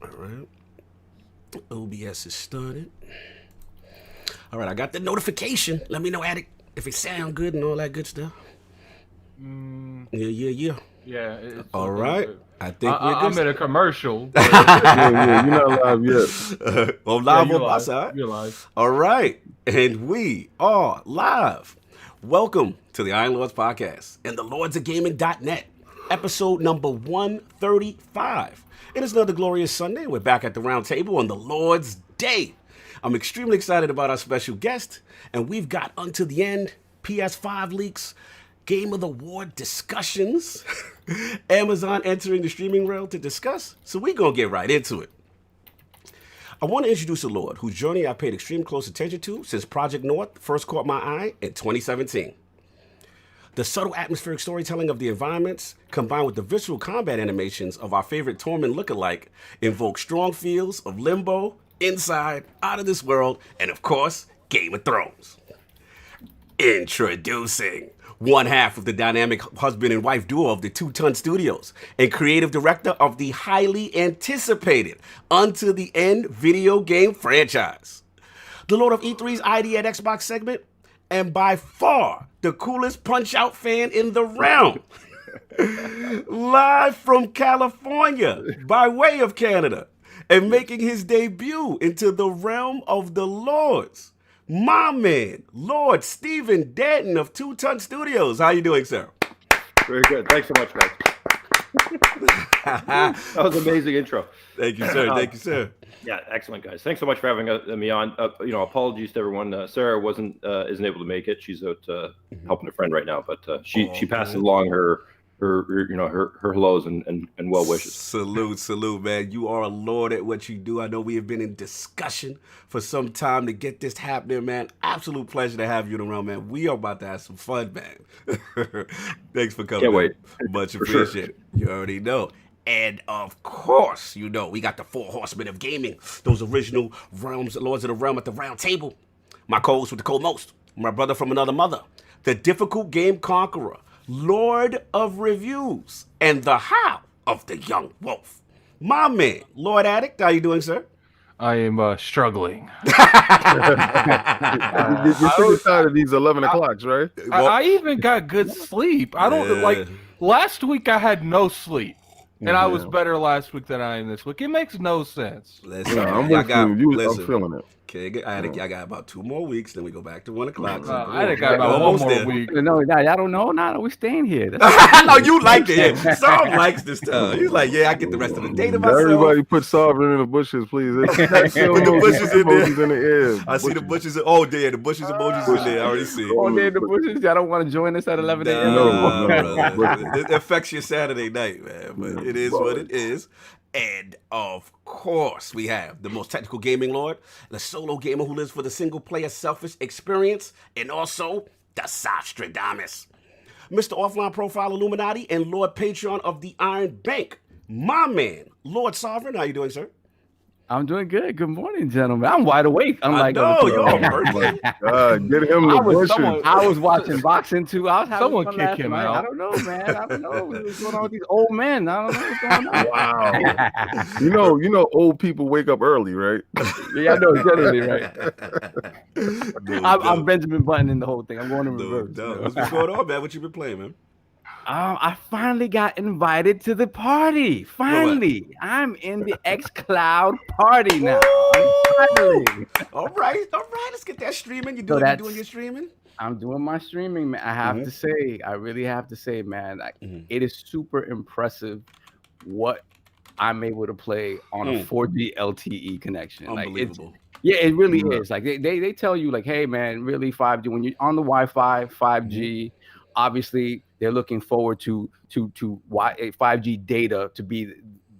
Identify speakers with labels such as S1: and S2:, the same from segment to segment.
S1: All right. OBS is started. All right, I got the notification. Let me know, Addict, if it sound good and all that good stuff. Yeah.
S2: Yeah, it's
S1: All
S2: looking
S1: right.
S2: good.
S1: I think we're good.
S2: I'm in a commercial.
S3: Yeah, you're not live yet.
S1: Well, live
S2: you're
S1: on my
S2: live.
S1: side.
S2: You're live.
S1: All right. And we are live. Welcome to the Iron Lords Podcast and the Lords of Gaming.net, episode number 135. It is another glorious Sunday. We're back at the round table on the Lord's Day. I'm extremely excited about our special guest, and we've got Unto the End, PS5 leaks, Game of the Award discussions, Amazon entering the streaming rail to discuss, so we're going to get right into it. I want to introduce a Lord whose journey I paid extreme close attention to since Project North first caught my eye in 2017. The subtle atmospheric storytelling of the environments, combined with the visceral combat animations of our favorite Tormund lookalike, invoke strong feels of Limbo, Inside, Out of This World, and of course, Game of Thrones. Introducing one half of the dynamic husband and wife duo of the Two Ton Studios and creative director of the highly anticipated Unto the End video game franchise. The Lord of E3's ID at Xbox segment, and by far the coolest Punch-Out fan in the realm. Live from California, by way of Canada, and making his debut into the realm of the Lords. My man, Lord Stephen Danton of Two Ton Studios. How you doing, sir?
S3: Very good. Thanks so much, guys. That was an amazing intro.
S1: Thank you, sir. Thank you, sir.
S3: Yeah, excellent, guys. Thanks so much for having me on. Apologies to everyone. Sarah isn't able to make it. She's out helping a friend right now, but she passes along her hellos and well wishes.
S1: Salute, man. You are a lord at what you do. I know we have been in discussion for some time to get this happening, man. Absolute pleasure to have you around, man. We are about to have some fun, man. Thanks for coming.
S3: Can't wait.
S1: Much appreciated. You already know. And of course, we got the four horsemen of gaming, those original realms, lords of the realm at the round table. My co-host with the co-most, my brother from another mother, the difficult game conqueror, Lord of Reviews, and the how of the young wolf. My man, Lord Addict, how you doing, sir?
S2: I am struggling.
S4: You're tired of these 11 o'clocks, right?
S2: I even got good sleep. I don't like. Last week I had no sleep. And I was better last week than I am this week. It makes no sense.
S1: Listen,
S4: I'm feeling it.
S1: Okay, I got about 2 more weeks, then we go back to 1 o'clock.
S2: I got about one more week.
S5: No, I don't know. No, we staying here.
S1: I know you liked it. Yeah. Sam likes this stuff. He's like, yeah, I get the rest of the day to myself.
S4: Everybody put Sovereign in the bushes, please.
S1: Put the bushes in there.
S4: In the air.
S1: I see the bushes. Oh, yeah, the bushes emojis in there. I already see.
S5: Oh, there the bushes. I don't want to join us at 11 a.m.
S1: No, it affects your Saturday night, man. But it is what it is. And of course, we have the most technical gaming lord, the solo gamer who lives for the single-player selfish experience, and also the Sostradamus, Mr. Offline Profile Illuminati and Lord Patreon of the Iron Bank. My man, Lord Sovereign, how you doing, sir?
S5: I'm doing good. Good morning, gentlemen. I'm wide awake.
S1: I know, you're on birthday.
S4: Get him the bushes.
S5: I was watching boxing too. I was having
S2: Someone
S5: fun
S2: kick
S5: last
S2: him
S5: night.
S2: out.
S5: I don't know, man. I don't know what's going on with these old men. I don't know what's going on.
S4: Wow. you know, old people wake up early, right?
S5: Yeah, I know exactly right. I'm Benjamin Button in the whole thing. I'm going in reverse.
S1: What's been going on, man? What you been playing, man?
S5: I finally got invited to the party. Finally, I'm in the xCloud party now. Finally.
S1: All right. Let's get that streaming. You doing your streaming?
S5: I'm doing my streaming, man. I have to say, I really have to say, man, it is super impressive what I'm able to play on a 4G LTE connection.
S1: Unbelievable.
S5: It really is. Like they tell you, like, hey, man, really 5G when you're on the Wi-Fi, 5G. Obviously, they're looking forward to 5G data to be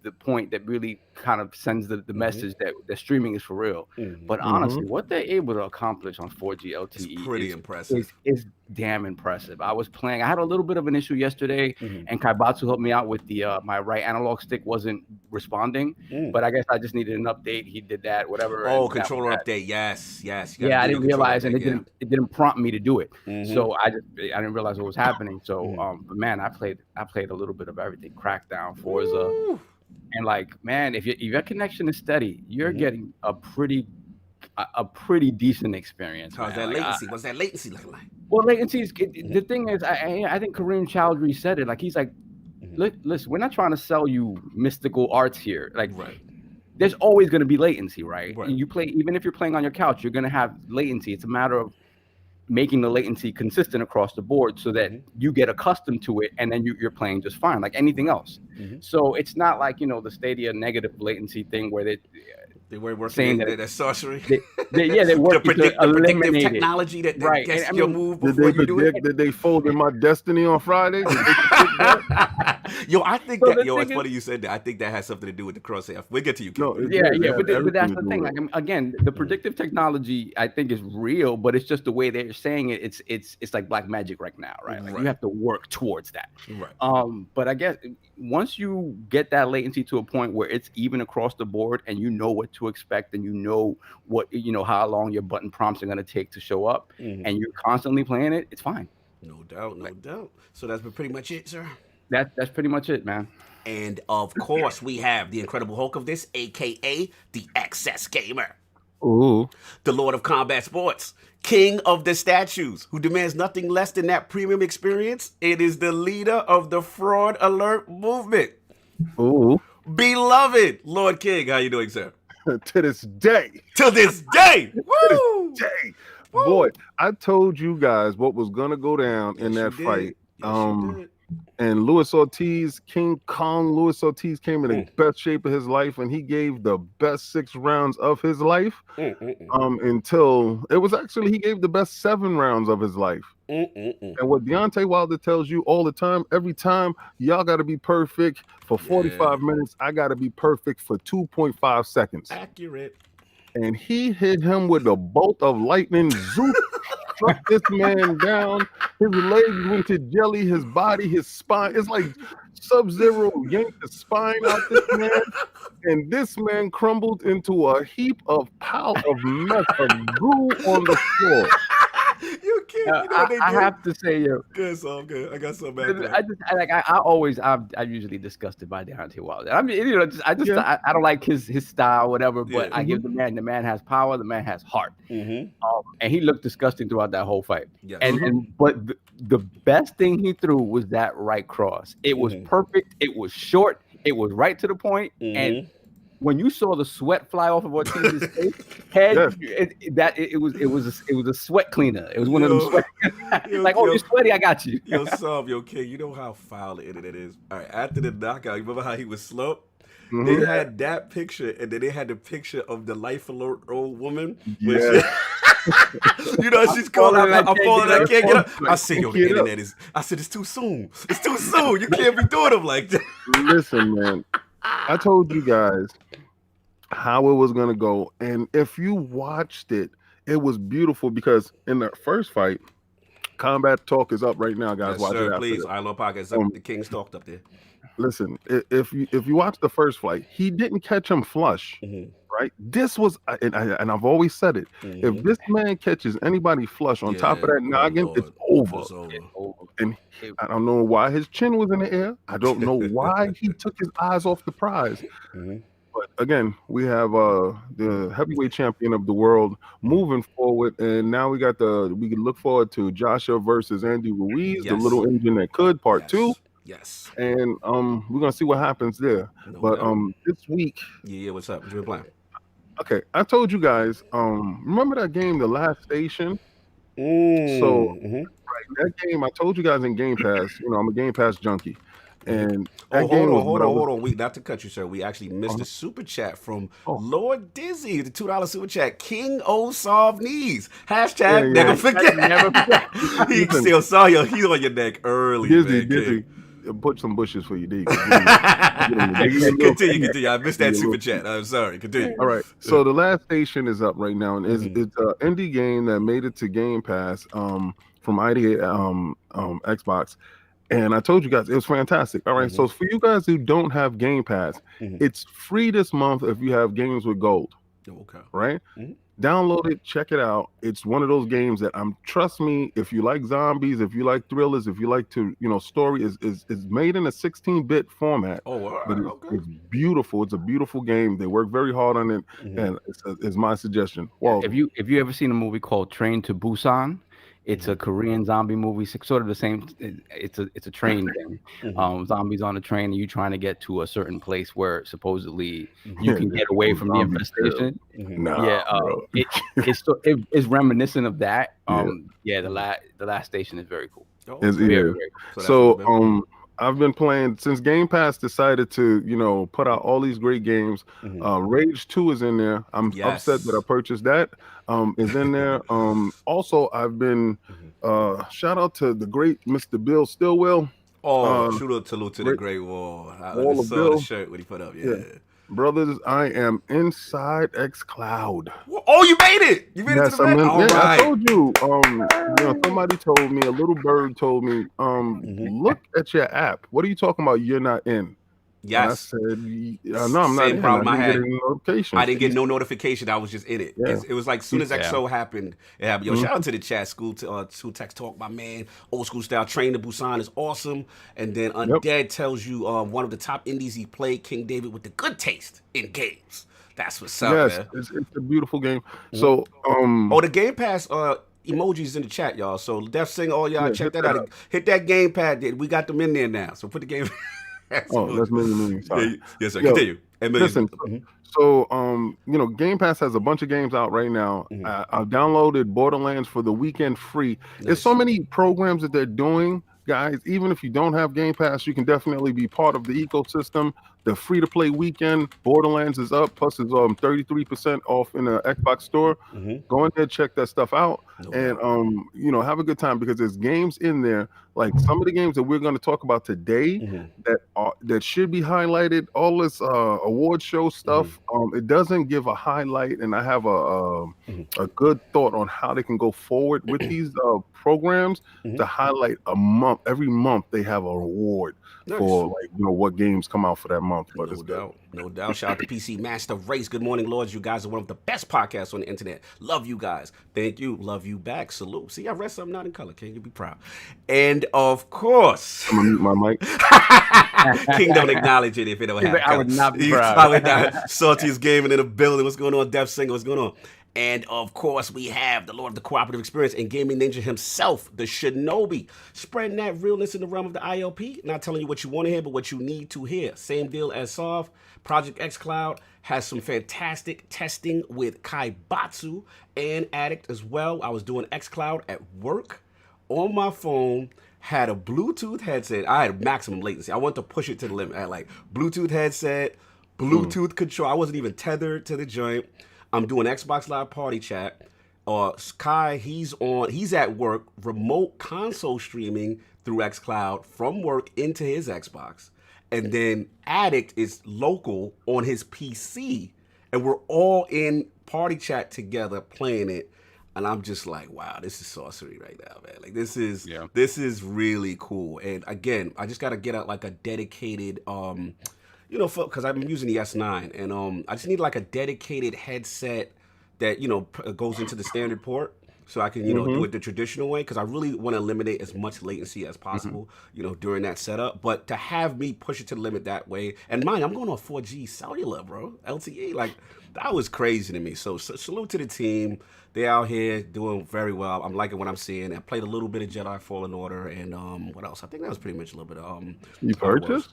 S5: the point that really kind of sends the message that the streaming is for real. But honestly, what they're able to accomplish on 4G LTE
S1: is pretty impressive.
S5: Is damn impressive. I was playing. I had a little bit of an issue yesterday, and Kaibatsu helped me out with the my right analog stick wasn't responding. But I guess I just needed an update. He did that, whatever.
S1: Oh, controller update. Yes.
S5: Yeah, I didn't realize, and it didn't prompt me to do it. So I didn't realize what was happening. So, but man, I played a little bit of everything. Crackdown, Forza. And like, man, if your connection is steady, you're getting a pretty decent experience.
S1: How's that latency? What's that latency looking like?
S5: Well, latency is the thing is, I think Kareem Chowdhury said it. Like, he's like, listen, we're not trying to sell you mystical arts here. Like, there's always going to be latency, right? And you play, even if you're playing on your couch, you're going to have latency. It's a matter of making the latency consistent across the board so that you get accustomed to it, and then you're playing just fine, like anything else. So it's not like, the Stadia negative latency thing where
S1: they were working that sorcery.
S5: They're working
S1: the predictive
S5: eliminate
S1: technology that gets your move before you do it.
S4: Did they fold in my destiny on Friday?
S1: Yo, I think that it's funny you said that. I think that has something to do with the crosshair. We'll get to you.
S5: But that's the thing. Like, again, the predictive technology I think is real, but it's just the way they're saying it. It's like black magic right now, right? Like, you have to work towards that.
S1: Right.
S5: But I guess once you get that latency to a point where it's even across the board, and you know what to expect, and you know what how long your button prompts are going to take to show up, and you're constantly playing it, it's fine.
S1: No doubt. So that's been pretty much it, sir.
S5: That's pretty much it, man.
S1: And of course, we have the Incredible Hulk of this, aka the Excess Gamer.
S4: Ooh.
S1: The Lord of Combat Sports, King of the Statues, who demands nothing less than that premium experience. It is the leader of the Fraud Alert movement.
S4: Ooh.
S1: Beloved Lord King, how you doing, sir?
S4: To this day.
S1: To this day.
S4: Woo! Boy, I told you guys what was gonna go down in that fight. And Luis Ortiz, King Kong Luis Ortiz, came in the best shape of his life, and he gave the best 6 rounds of his life. Until it was actually he gave the best 7 rounds of his life. And what Deontay Wilder tells you all the time, every time, y'all got to be perfect for 45 minutes. I got to be perfect for 2.5 seconds.
S1: Accurate.
S4: And he hit him with a bolt of lightning. Zoop. Struck this man down. His legs went to jelly. His body, his spine. It's like Sub-Zero yanked the spine out this man, and this man crumbled into a heap of pile of mess of goo on the floor.
S1: You can't.
S5: I have to say,
S1: good, so I'm good. I got something back.
S5: I'm usually disgusted by Deontay Wilder. I mean, I don't like his style, whatever. But I give the man has power. The man has heart. And he looked disgusting throughout that whole fight.
S1: Yes.
S5: But the best thing he threw was that right cross. It was perfect. It was short. It was right to the point. And when you saw the sweat fly off of Ortiz's head, it was a sweat cleaner. It was one of them sweat. Like, you're sweaty, I got you.
S1: Yo, King, you know how foul the internet is. All right, after the knockout, you remember how he was slumped? They had that picture, and then they had the picture of the life alert old woman.
S4: Yeah.
S1: She's calling, I'm falling, I can't get up. I said, the internet is. I said, it's too soon. It's too soon. You can't be doing them like that.
S4: Listen, man. I told you guys how it was gonna go, and if you watched it, it was beautiful because in the first fight, Combat Talk is up right now, guys.
S1: Yes,
S4: watch
S1: sir,
S4: it.
S1: Please, I love podcast. The King's talked up there.
S4: Listen, if you watch the first fight, he didn't catch him flush, right? This was, and I've always said it. If this man catches anybody flush on top of that noggin, it's over. And I don't know why his chin was in the air. I don't know why he took his eyes off the prize. But again, we have the heavyweight champion of the world moving forward, and now we can look forward to Joshua versus Andy Ruiz, the little engine that could, part 2.
S1: Yes.
S4: And we're gonna see what happens there. This week.
S1: Yeah, what's up? What you been playing?
S4: Okay, I told you guys, remember that game, The Last Station? That game, I told you guys in Game Pass, I'm a Game Pass junkie. And
S1: hold on. We not to cut you, sir. We actually missed a super chat from Lord Dizzy, the $2 super chat. King O Solve Knees. Hashtag never forget. He still saw you. He's on your neck early.
S4: Dizzy. Put some bushes for you, D.
S1: Continue. I missed that super chat. I'm sorry. Continue.
S4: All right. So The Last Station is up right now, and it's an indie game that made it to Game Pass from ID Xbox. And I told you guys it was fantastic. All right. So for you guys who don't have Game Pass, it's free this month if you have games with gold.
S1: Okay.
S4: Right? Download it, check it out. It's one of those games that trust me, if you like zombies, if you like thrillers, if you like to, story is made in a 16-bit format.
S1: Oh, all right,
S4: But
S1: okay.
S4: it's beautiful. It's a beautiful game. They work very hard on it, and it's my suggestion. Well,
S5: If you ever seen a movie called Train to Busan, it's a Korean zombie movie, sort of the same. It's a train thing. Zombies on a train, and you trying to get to a certain place where supposedly you can get away from the infestation.
S4: Nah, bro.
S5: It's reminiscent of that.
S4: Yeah.
S5: The last station is very cool.
S4: Very
S5: cool.
S4: So I've been playing since Game Pass decided to, put out all these great games. Rage 2 is in there. I'm upset that I purchased that. Is in there. Also, I've been shout out to the great Mr. Bill Stillwell.
S1: Salute to the great wall. I saw the shirt when he put up. Yeah.
S4: Brothers, I am inside xCloud.
S1: Oh, you made it! You made it to the bed?
S4: I told you. Somebody told me, a little bird told me, look at your app. What are you talking about? You're not in.
S1: Yes.
S4: And I said, no, I'm not in.
S1: Problem I had.
S4: I
S1: didn't get no notification. I was just in it.
S4: Yeah.
S1: It was like as soon as XO happened, it happened. Yo, shout out to the chat, School Text Talk, my man. Old school style. Train to Busan is awesome. And then Undead tells you one of the top indies he played, King David, with the good taste in games. That's what's up, man.
S4: It's a beautiful game. So,
S1: the Game Pass emojis in the chat, y'all. So Def Sing, all y'all check that out. Hit that gamepad. We got them in there now. So put the game.
S4: That's me. Sorry.
S1: Yes, sir. Continue.
S4: Listen. So, Game Pass has a bunch of games out right now. I downloaded Borderlands for the weekend free. Nice. There's so many programs that they're doing, guys. Even if you don't have Game Pass, you can definitely be part of the ecosystem. The free-to-play weekend, Borderlands is up. Plus, it's 33% off in the Xbox store. Go in there, check that stuff out, and have a good time because there's games in there. Like some of the games that we're going to talk about today that should be highlighted. All this award show stuff, it doesn't give a highlight, and I have a good thought on how they can go forward with these programs to highlight a month. Every month they have an award for what games come out for that month. But
S1: no doubt. Shout out to PC Master Race. Good morning, Lords. You guys are one of the best podcasts on the internet. Love you guys. Thank you. Love you back. Salute. See, I read something not in color. Can you be proud? And of course,
S4: I'm gonna mute my
S1: mic. King don't acknowledge it if it don't happen.
S5: I would not be proud.
S1: I would not. Saltiest gaming in the building. What's going on, Def Singer? What's going on? And of course, we have the Lord of the Cooperative Experience and Gaming Ninja himself, the Shinobi, spreading that realness in the realm of the ILP. Not telling you what you want to hear, but what you need to hear. Same deal as Soft. Project xCloud has some fantastic testing with Kaibatsu and Addict as well. I was doing xCloud at work on my phone. Had a Bluetooth headset. I had maximum latency. I wanted to push it to the limit. I had like Bluetooth headset, Bluetooth control. I wasn't even tethered to the joint. I'm doing Xbox Live Party Chat. Sky, he's at work, remote console streaming through xCloud from work into his Xbox. And then Addict is local on his PC. And we're all in Party Chat together playing it. And I'm just like, wow, this is sorcery right now, man. Like this is really cool. And again, I just got to get out like a dedicated because I'm using the S9, and I just need like a dedicated headset that goes into the standard port, so I can do it the traditional way. Because I really want to eliminate as much latency as possible, during that setup. But to have me push it to the limit that way, and mind, I'm going on 4G cellular, bro, LTE, like that was crazy to me. So salute to the team. They out here doing very well. I'm liking what I'm seeing. I played a little bit of Jedi Fallen Order, and what else? I think that was pretty much a little bit of
S4: You purchased?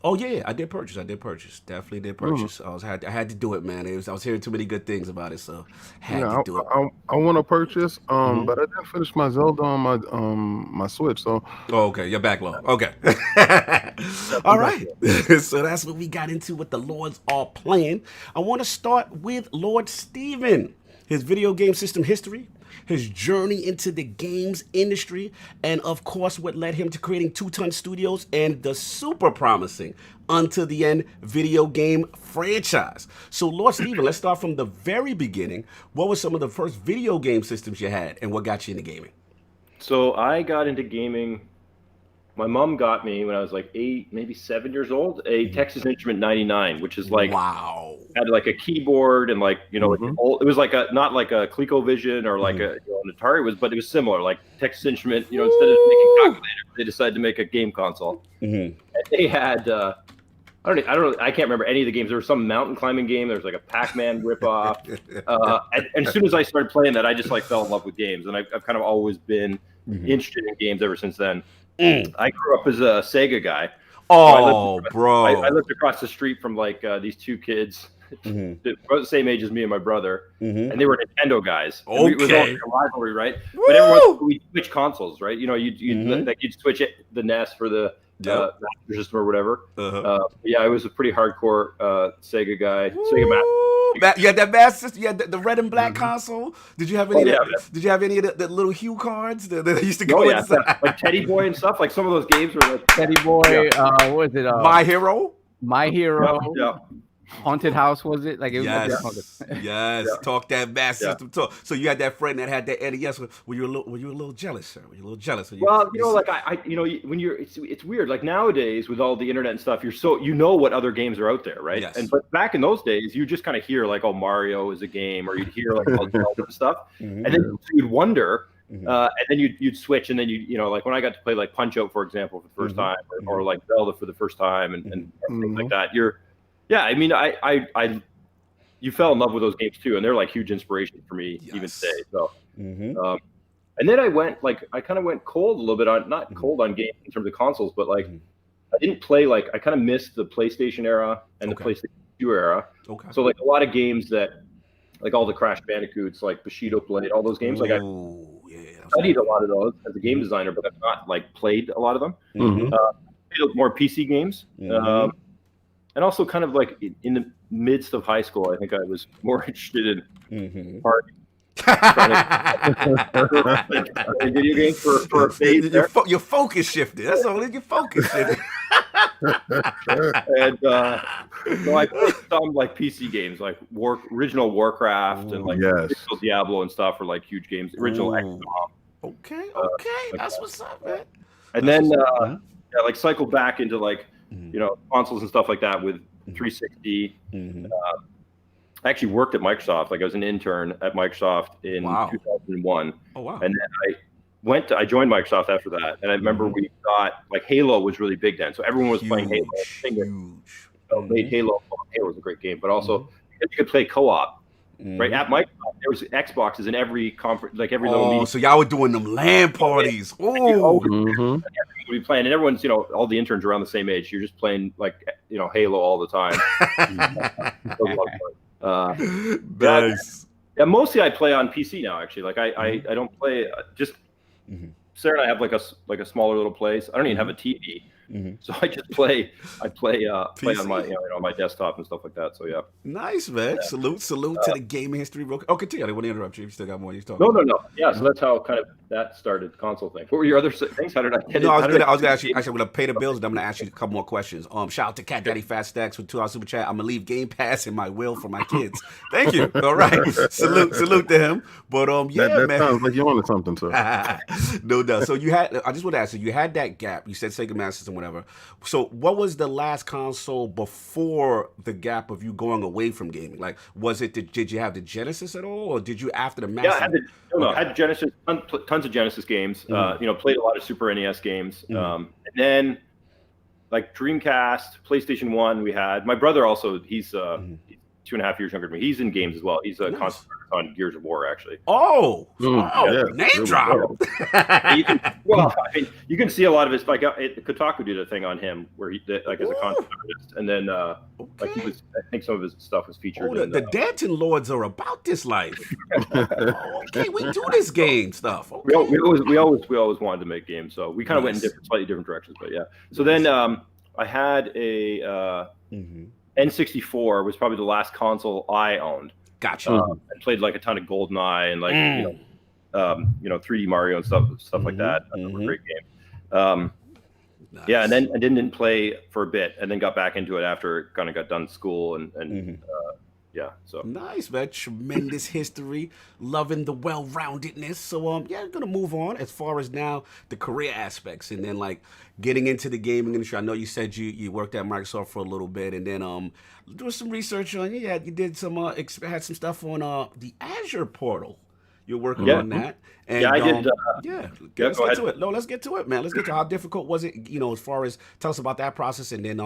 S1: Oh yeah, I did purchase. Definitely did purchase. I had to do it, man. I was hearing too many good things about it, so had to do it.
S4: I want to purchase, but I didn't finish my Zelda on my Switch. So
S1: okay, your backlog. Okay, all right. So that's what we got into. What the Lords are playing. I want to start with Lord Stephen, his video game system history, his journey into the games industry, and of course what led him to creating 2 Ton Studios and the super promising UntoTheEnd video game franchise. So Lord Stephen, let's start from the very beginning. What were some of the first video game systems you had, and what got you into gaming?
S3: So I got into gaming. My mom got me when I was like 8, maybe 7 years old, a Texas Instrument 99, which is like,
S1: wow,
S3: had like a keyboard and like it was like not like a ColecoVision or like an Atari but it was similar, like Texas Instrument. Instead of making calculators, they decided to make a game console. And they had I don't know. I can't remember any of the games. There was some mountain climbing game. There was like a Pac-Man ripoff. And as soon as I started playing that, I just like fell in love with games, and I've kind of always been interested in games ever since then. I grew up as a Sega guy.
S1: Oh,
S3: I lived across the street from like these two kids that were the same age as me and my brother, and they were Nintendo guys.
S1: Okay,
S3: it was all like a rivalry, right? Woo! But everyone we'd switch consoles, right? You'd switch the NES for the Master System or whatever. Yeah, I was a pretty hardcore Sega guy. Sega Master.
S1: You had that Master System. You had the red and black console. Did you have any? Did you have any of the little hue cards that used to go inside?
S3: Like Teddy Boy and stuff. Like some of those games were like
S5: Teddy Boy. What was it?
S1: My Hero.
S5: My Hero.
S3: Yeah.
S5: Haunted House, was it? Like it
S1: was yes. Talk that Master System talk. So you had that friend that had that NES. Were you a little jealous, sir? Were you a little jealous?
S3: Well, like when you're, it's weird. Like nowadays with all the internet and stuff, you're so what other games are out there, right?
S1: Yes.
S3: But back in those days, you just kind of hear like, oh, Mario is a game, or you'd hear like all Zelda stuff, and then you'd wonder. And then you'd switch, and then like when I got to play like Punch Out, for example, for the first time, or like Zelda for the first time, and things like that. I mean, you fell in love with those games too, and they're like huge inspiration for me even today. So, and then I kind of went cold a little bit on, not cold on games in terms of consoles, but like I didn't play, like I kind of missed the PlayStation era and the PlayStation 2 era. Okay. So like a lot of games that, like all the Crash Bandicoots, like Bushido Blade, all those games, like I studied a lot of those as a game designer, but I've not like played a lot of them. Played more PC games. And also kind of like in the midst of high school, I think I was more interested in partying. Video games for a phase there.
S1: Your focus shifted. That's only your focus shifted.
S3: And so I played some like PC games, like original Warcraft and like original Diablo and stuff, or like huge games. Original XCOM.
S1: Okay, that's what's up, man.
S3: And then like cycled back into like consoles and stuff like that with 360. I actually worked at Microsoft. Like I was an intern at Microsoft in 2001. Oh wow! And then I joined Microsoft after that. And I remember we got like Halo was really big then, so everyone was playing Halo. Made Halo. Halo was a great game, but also you could play co-op. Right at Microsoft, there was Xboxes in every conference, like every little meeting.
S1: So y'all were doing them LAN parties. Oh,
S3: everyone would be playing, and everyone's all the interns around the same age. You're just playing like Halo all the time.
S1: Nice.
S3: Yeah, mostly I play on PC now. Actually, like I don't play just. Sarah and I have like a smaller little place. I don't even have a TV. So I just play. I play on my my desktop and stuff like that. So yeah.
S1: Nice, man. Salute to the gaming history. Oh, continue. I didn't want to interrupt you. You still got more you talking.
S3: No. Yeah, so that's how kind of that started the console thing. What were your other things? How did I get it?
S1: I was gonna actually I'm gonna pay the bills, and I'm gonna ask you a couple more questions. Shout out to Cat Daddy Fat Stacks with $2 super chat. I'm gonna leave Game Pass in my will for my kids. Thank you. All right. Salute to him. But
S4: that
S1: man.
S4: Sounds like you wanted something, sir.
S1: No doubt. So I just want to ask you had that gap. You said Sega Master System, whatever. So what was the last console before the gap of you going away from gaming? Like, was it did you have the Genesis at all, or did you after the Master?
S3: Yeah, I had Genesis, tons of Genesis games. Played a lot of Super NES games, and then like Dreamcast, PlayStation 1. We had my brother also. He's 2.5 years younger than me. He's in games as well. He's a constant on Gears of War, actually.
S1: Name drop.
S3: You can see a lot of his, like Kotaku did a thing on him where he did, like as a concept artist, and then like he was, I think some of his stuff was featured.
S1: The Danton Lords are about this life. Okay, we do this game stuff. Okay.
S3: We always wanted to make games, so we kind of went in slightly different directions, but yeah. So then I had a N64 was probably the last console I owned.
S1: Gotcha.
S3: I played like a ton of GoldenEye and like 3D Mario and stuff like that. Great game. Nice. Yeah, and then I didn't play for a bit, and then got back into it after kind of got done school and yeah. So
S1: nice, man. Tremendous history. Loving the well-roundedness. So yeah, I'm gonna move on as far as now the career aspects, and then like getting into the gaming industry. I know you said you worked at Microsoft for a little bit, and then doing some research on you did some had some stuff on the Azure portal. You're working on that. And,
S3: yeah, I did.
S1: Let's get to it. No, let's get to it, man. Let's get to how difficult was it, as far as tell us about that process, and then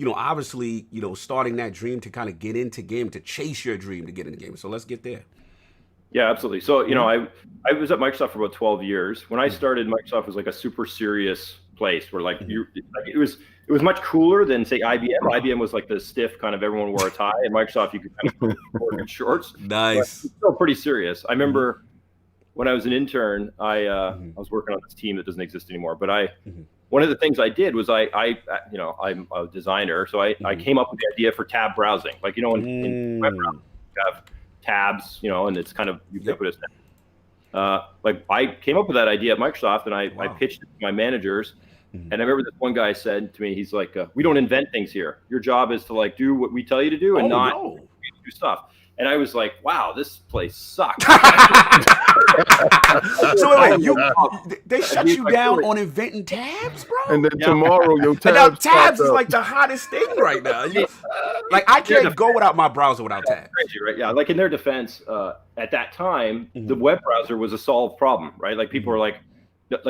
S1: obviously, starting that dream to kind of get into game, to chase your dream to get into game. So let's get there.
S3: Yeah, absolutely. So, I was at Microsoft for about 12 years. When I started, Microsoft was like a super serious place where it was much cooler than, say, IBM. IBM was like the stiff kind of everyone wore a tie, and Microsoft you could kind of wear in shorts.
S1: Nice.
S3: But it's still pretty serious. I remember when I was an intern, I was working on this team that doesn't exist anymore. But one of the things I did was I'm a designer, so I came up with the idea for tab browsing. Like, in web browsing, you have tabs, and it's kind of ubiquitous. Like, I came up with that idea at Microsoft, and I pitched it to my managers. And I remember this one guy said to me, he's like, "We don't invent things here. Your job is to like do what we tell you to do and not do stuff." And I was like, "Wow, this place sucks."
S1: So wait, they shut you down on inventing tabs, bro?
S4: And then tomorrow your tabs.
S1: And now tabs is like the hottest thing right now. Like, I can't go without my browser without tabs.
S3: Crazy, right? Yeah. Like, in their defense, at that time, the web browser was a solved problem, right? Like, people were like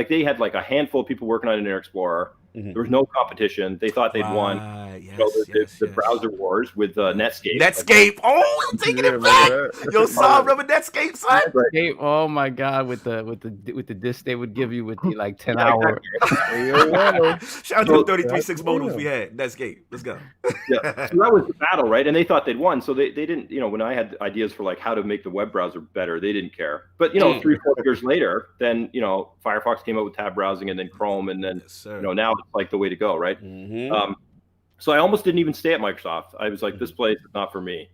S3: they had like a handful of people working on Internet Explorer. There was no competition. They thought they'd won the browser wars with Netscape.
S1: Netscape. Oh, I'm taking it back. Yo, son, remember Netscape, son?
S5: Netscape, oh my God, with the disc they would give you with the like 10-hour.
S1: Shout out to the 33.6 modems we had. Netscape. Let's go.
S3: Yeah. So that was the battle, right? And they thought they'd won. So they didn't, when I had ideas for like how to make the web browser better, they didn't care. But 3-4 years later, then Firefox came out with tab browsing, and then Chrome, and then now it's like the way to go, right? So I almost didn't even stay at Microsoft. I was like, this place is not for me.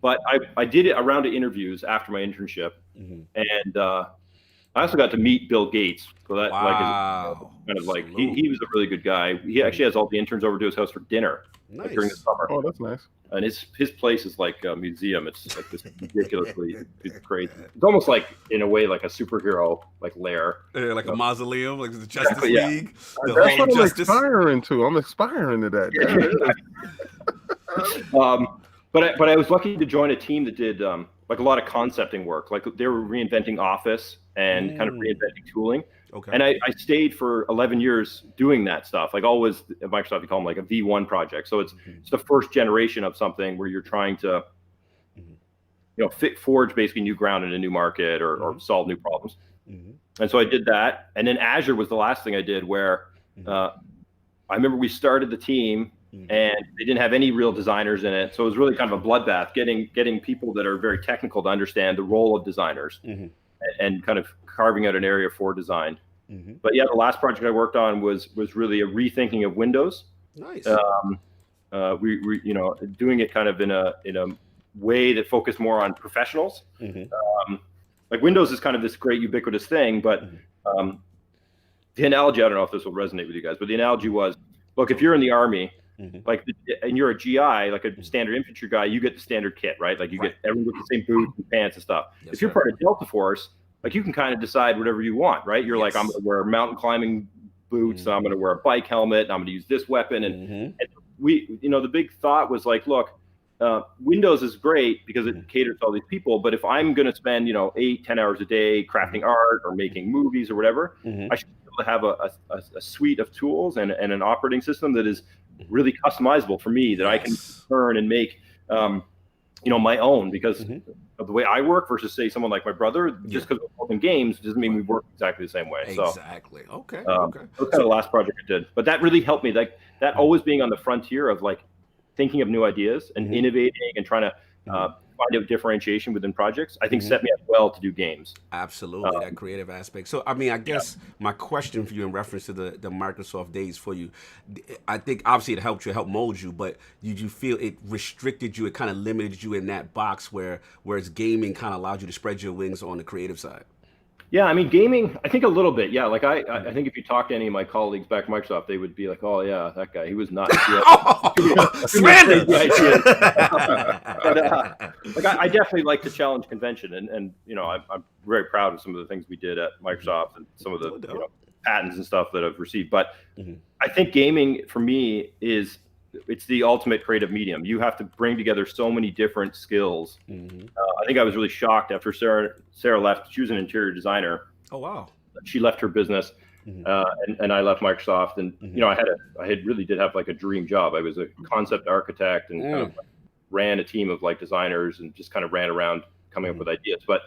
S3: But I did a round of interviews after my internship, and I also got to meet Bill Gates. So that kind of like he was a really good guy. He actually has all the interns over to his house for dinner during the summer.
S4: Oh, that's nice.
S3: And his place is like a museum. It's like this ridiculously crazy. It's almost like, in a way, like a superhero like lair.
S1: Yeah, like a mausoleum, like the Justice League.
S4: That's what I'm aspiring to. I'm aspiring to that.
S3: But I was lucky to join a team that did like a lot of concepting work. Like, they were reinventing Office and kind of reinventing tooling. Okay. And I stayed for 11 years doing that stuff. Like, always at Microsoft, you call them like a V1 project. So it's the first generation of something where you're trying to, forge basically new ground in a new market or solve new problems. And so I did that. And then Azure was the last thing I did, where I remember we started the team and they didn't have any real designers in it. So it was really kind of a bloodbath, getting people that are very technical to understand the role of designers and kind of carving out an area for design. But yeah, the last project I worked on was really a rethinking of Windows.
S1: Nice.
S3: We doing it kind of in a way that focused more on professionals. Like, Windows is kind of this great ubiquitous thing, but the analogy, I don't know if this will resonate with you guys, but the analogy was, look, if you're in the Army, like, and you're a GI, like a standard infantry guy, you get the standard kit, right? Like, you get everyone with the same boots and pants and stuff. Yes, if you're part of Delta Force, like, you can kind of decide whatever you want, right? You're like, I'm going to wear mountain climbing boots, I'm going to wear a bike helmet, and I'm going to use this weapon. And we, the big thought was like, look, Windows is great because it caters to all these people, but if I'm going to spend 8-10 hours a day crafting art or making movies or whatever, I should be able to have a suite of tools and an operating system that is really customizable for me, that I can turn and make my own, because of the way I work versus, say, someone like my brother. Just because we're both in games doesn't mean we work exactly the same way.
S1: Exactly.
S3: So, okay. That was kind of the last project I did, but that really helped me. Like, that always being on the frontier of like thinking of new ideas and innovating and trying to find out differentiation within projects, I think set me up well to do games.
S1: Absolutely, that creative aspect. So, I mean, I guess my question for you in reference to the Microsoft days for you, I think obviously it helped mold you, but did you feel it restricted you, it kind of limited you in that box whereas gaming kind of allowed you to spread your wings on the creative side?
S3: Yeah, I mean, gaming, I think a little bit. Yeah, like I think if you talk to any of my colleagues back at Microsoft, they would be like, "Oh yeah, that guy, he was nuts."
S1: Slander.
S3: But like I definitely like to challenge convention, and I'm very proud of some of the things we did at Microsoft and some of the patents and stuff that I've received. But I think gaming for me it's the ultimate creative medium. You have to bring together so many different skills. I think I was really shocked after Sarah left. She was an interior designer.
S1: Oh wow!
S3: She left her business, and I left Microsoft. And I really did have like a dream job. I was a concept architect and kind of ran a team of like designers and just kind of ran around coming up with ideas. But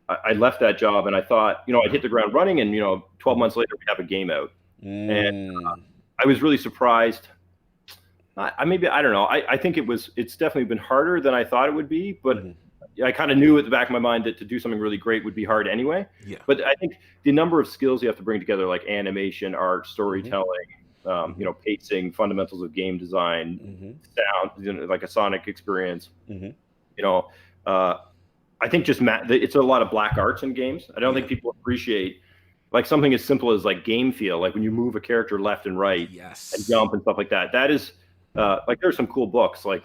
S3: I left that job and I thought, I'd hit the ground running, and 12 months later we have a game out, and I was really surprised. I don't know. I think it's definitely been harder than I thought it would be, but I kind of knew at the back of my mind that to do something really great would be hard anyway. Yeah. But I think the number of skills you have to bring together, like animation, art, storytelling, pacing, fundamentals of game design, sound, like a sonic experience. I think just it's a lot of black arts in games. I don't think people appreciate like something as simple as like game feel, like when you move a character left and right and jump and stuff like that. That is like there's some cool books, like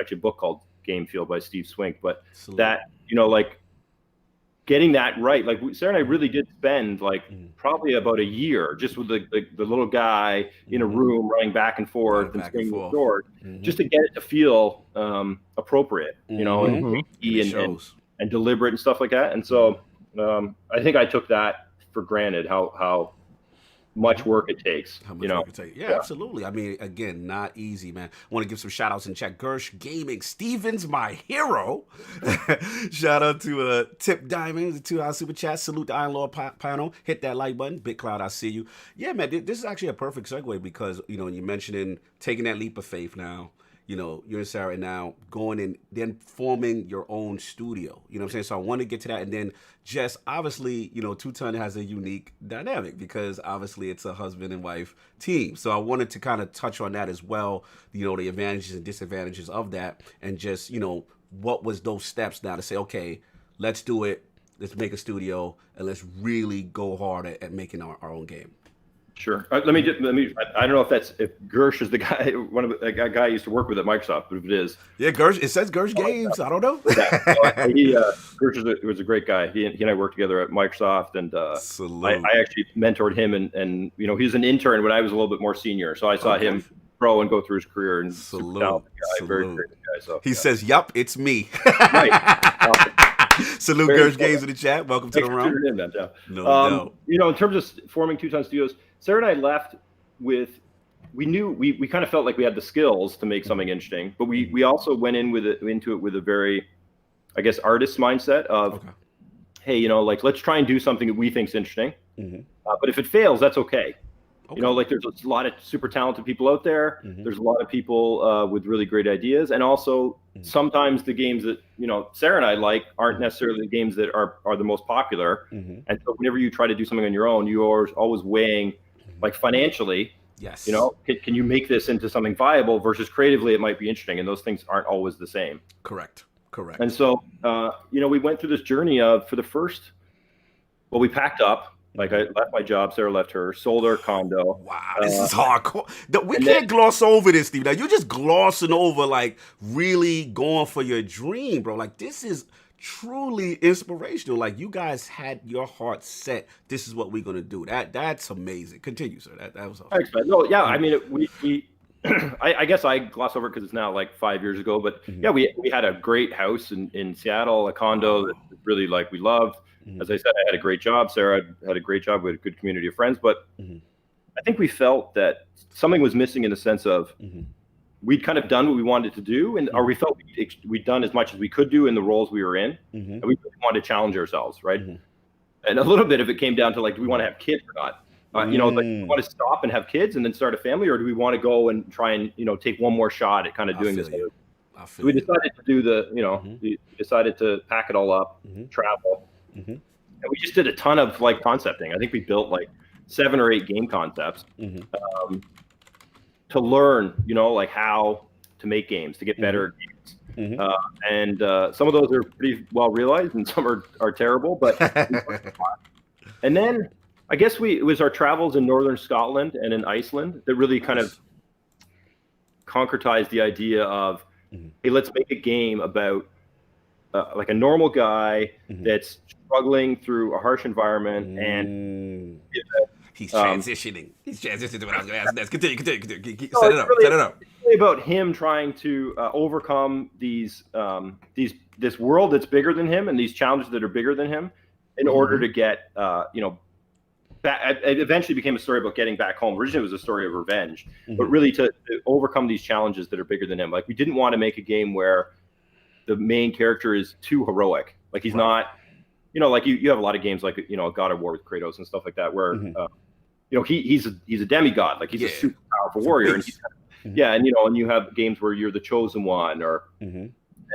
S3: actually a book called Game Feel by Steve Swink, but that like getting that right, like Sarah and I really did spend like probably about a year just with the little guy in a room running back and forth and swinging the sword, just to get it to feel appropriate, and deliberate and stuff like that. And so I think I took that for granted, how much work it takes.
S1: Work it takes. Yeah, absolutely. I mean, again, not easy, man. I want to give some shout outs in chat. Gersh Gaming, Steven's my hero. Shout out to Tip Diamond, the $2 super chat. Salute the Iron Lord panel. Hit that like button. Big Cloud, I see you. Yeah, man, this is actually a perfect segue because, you mentioning taking that leap of faith now. You and Sarah now going and then forming your own studio. You know what I'm saying? So I want to get to that. And then just obviously, Two Ton has a unique dynamic because obviously it's a husband and wife team. So I wanted to kind of touch on that as well, the advantages and disadvantages of that. And just, what was those steps now to say, okay, let's do it. Let's make a studio and let's really go hard at making our own game.
S3: Sure. Let me. I don't know if Gersh is the guy, a guy I used to work with at Microsoft, but if it is,
S1: yeah, Gersh. It says Gersh Games. I don't know.
S3: Gersh was a great guy. He and I worked together at Microsoft, and I actually mentored him, and he was an intern when I was a little bit more senior, so I saw him grow and go through his career. And very great guy. So
S1: he says, "Yup, it's me."
S3: Right.
S1: Salute Gersh Games in the chat. Welcome to the room.
S3: No. In terms of forming Two Ton Studios, Sarah and I left with, we knew we kind of felt like we had the skills to make something interesting, but we also went into it with a very, I guess, artist mindset of, hey, like let's try and do something that we think is interesting, but if it fails, that's okay. Like there's a lot of super talented people out there. There's a lot of people with really great ideas, and also sometimes the games that Sarah and I like aren't necessarily the games that are the most popular. And so whenever you try to do something on your own, you are always weighing, like financially, can you make this into something viable versus creatively it might be interesting, and those things aren't always the same.
S1: Correct.
S3: And so we went through this journey of, for the first, we packed up. Like I left my job, Sarah left her, sold her condo.
S1: Wow, this is hardcore. We can't gloss over this, Steve. Now you're just glossing over like really going for your dream, bro. Like this is truly inspirational. Like you guys had your heart set. This is what we're gonna do. That's amazing. Continue, sir. That was awesome.
S3: Thanks, man. No, yeah. I mean, we I guess I gloss over it because it's now like 5 years ago. But yeah, we had a great house in Seattle, a condo that really we loved. As I said, I had a great job. Sarah had a great job. We had a good community of friends. But I think we felt that something was missing in the sense of we'd kind of done what we wanted to do, or we felt we'd done as much as we could do in the roles we were in, and we really wanted to challenge ourselves, right? And a little bit of it came down to do we want to have kids or not? Do we want to stop and have kids and then start a family, or do we want to go and try and take one more shot at kind of doing this? So we decided to do we decided to pack it all up, travel. And we just did a ton of concepting. I think we built 7 or 8 game concepts to learn, how to make games, to get better at games. and some of those are pretty well realized, and some are terrible. But and then I guess it was our travels in northern Scotland and in Iceland that really kind of concretized the idea of, hey, let's make a game about like a normal guy that's struggling through a harsh environment, and
S1: he's transitioning. He's transitioning to what I was going to ask next. Continue. Set it up.
S3: It's really about him trying to overcome this world that's bigger than him and these challenges that are bigger than him in order to get, it eventually became a story about getting back home. Originally, it was a story of revenge, but really to overcome these challenges that are bigger than him. Like, we didn't want to make a game where the main character is too heroic. Like, he's not, like you have a lot of games like, God of War with Kratos and stuff like that, where, he's a demigod. Like, he's a super powerful warrior. And and you have games where you're the chosen one, and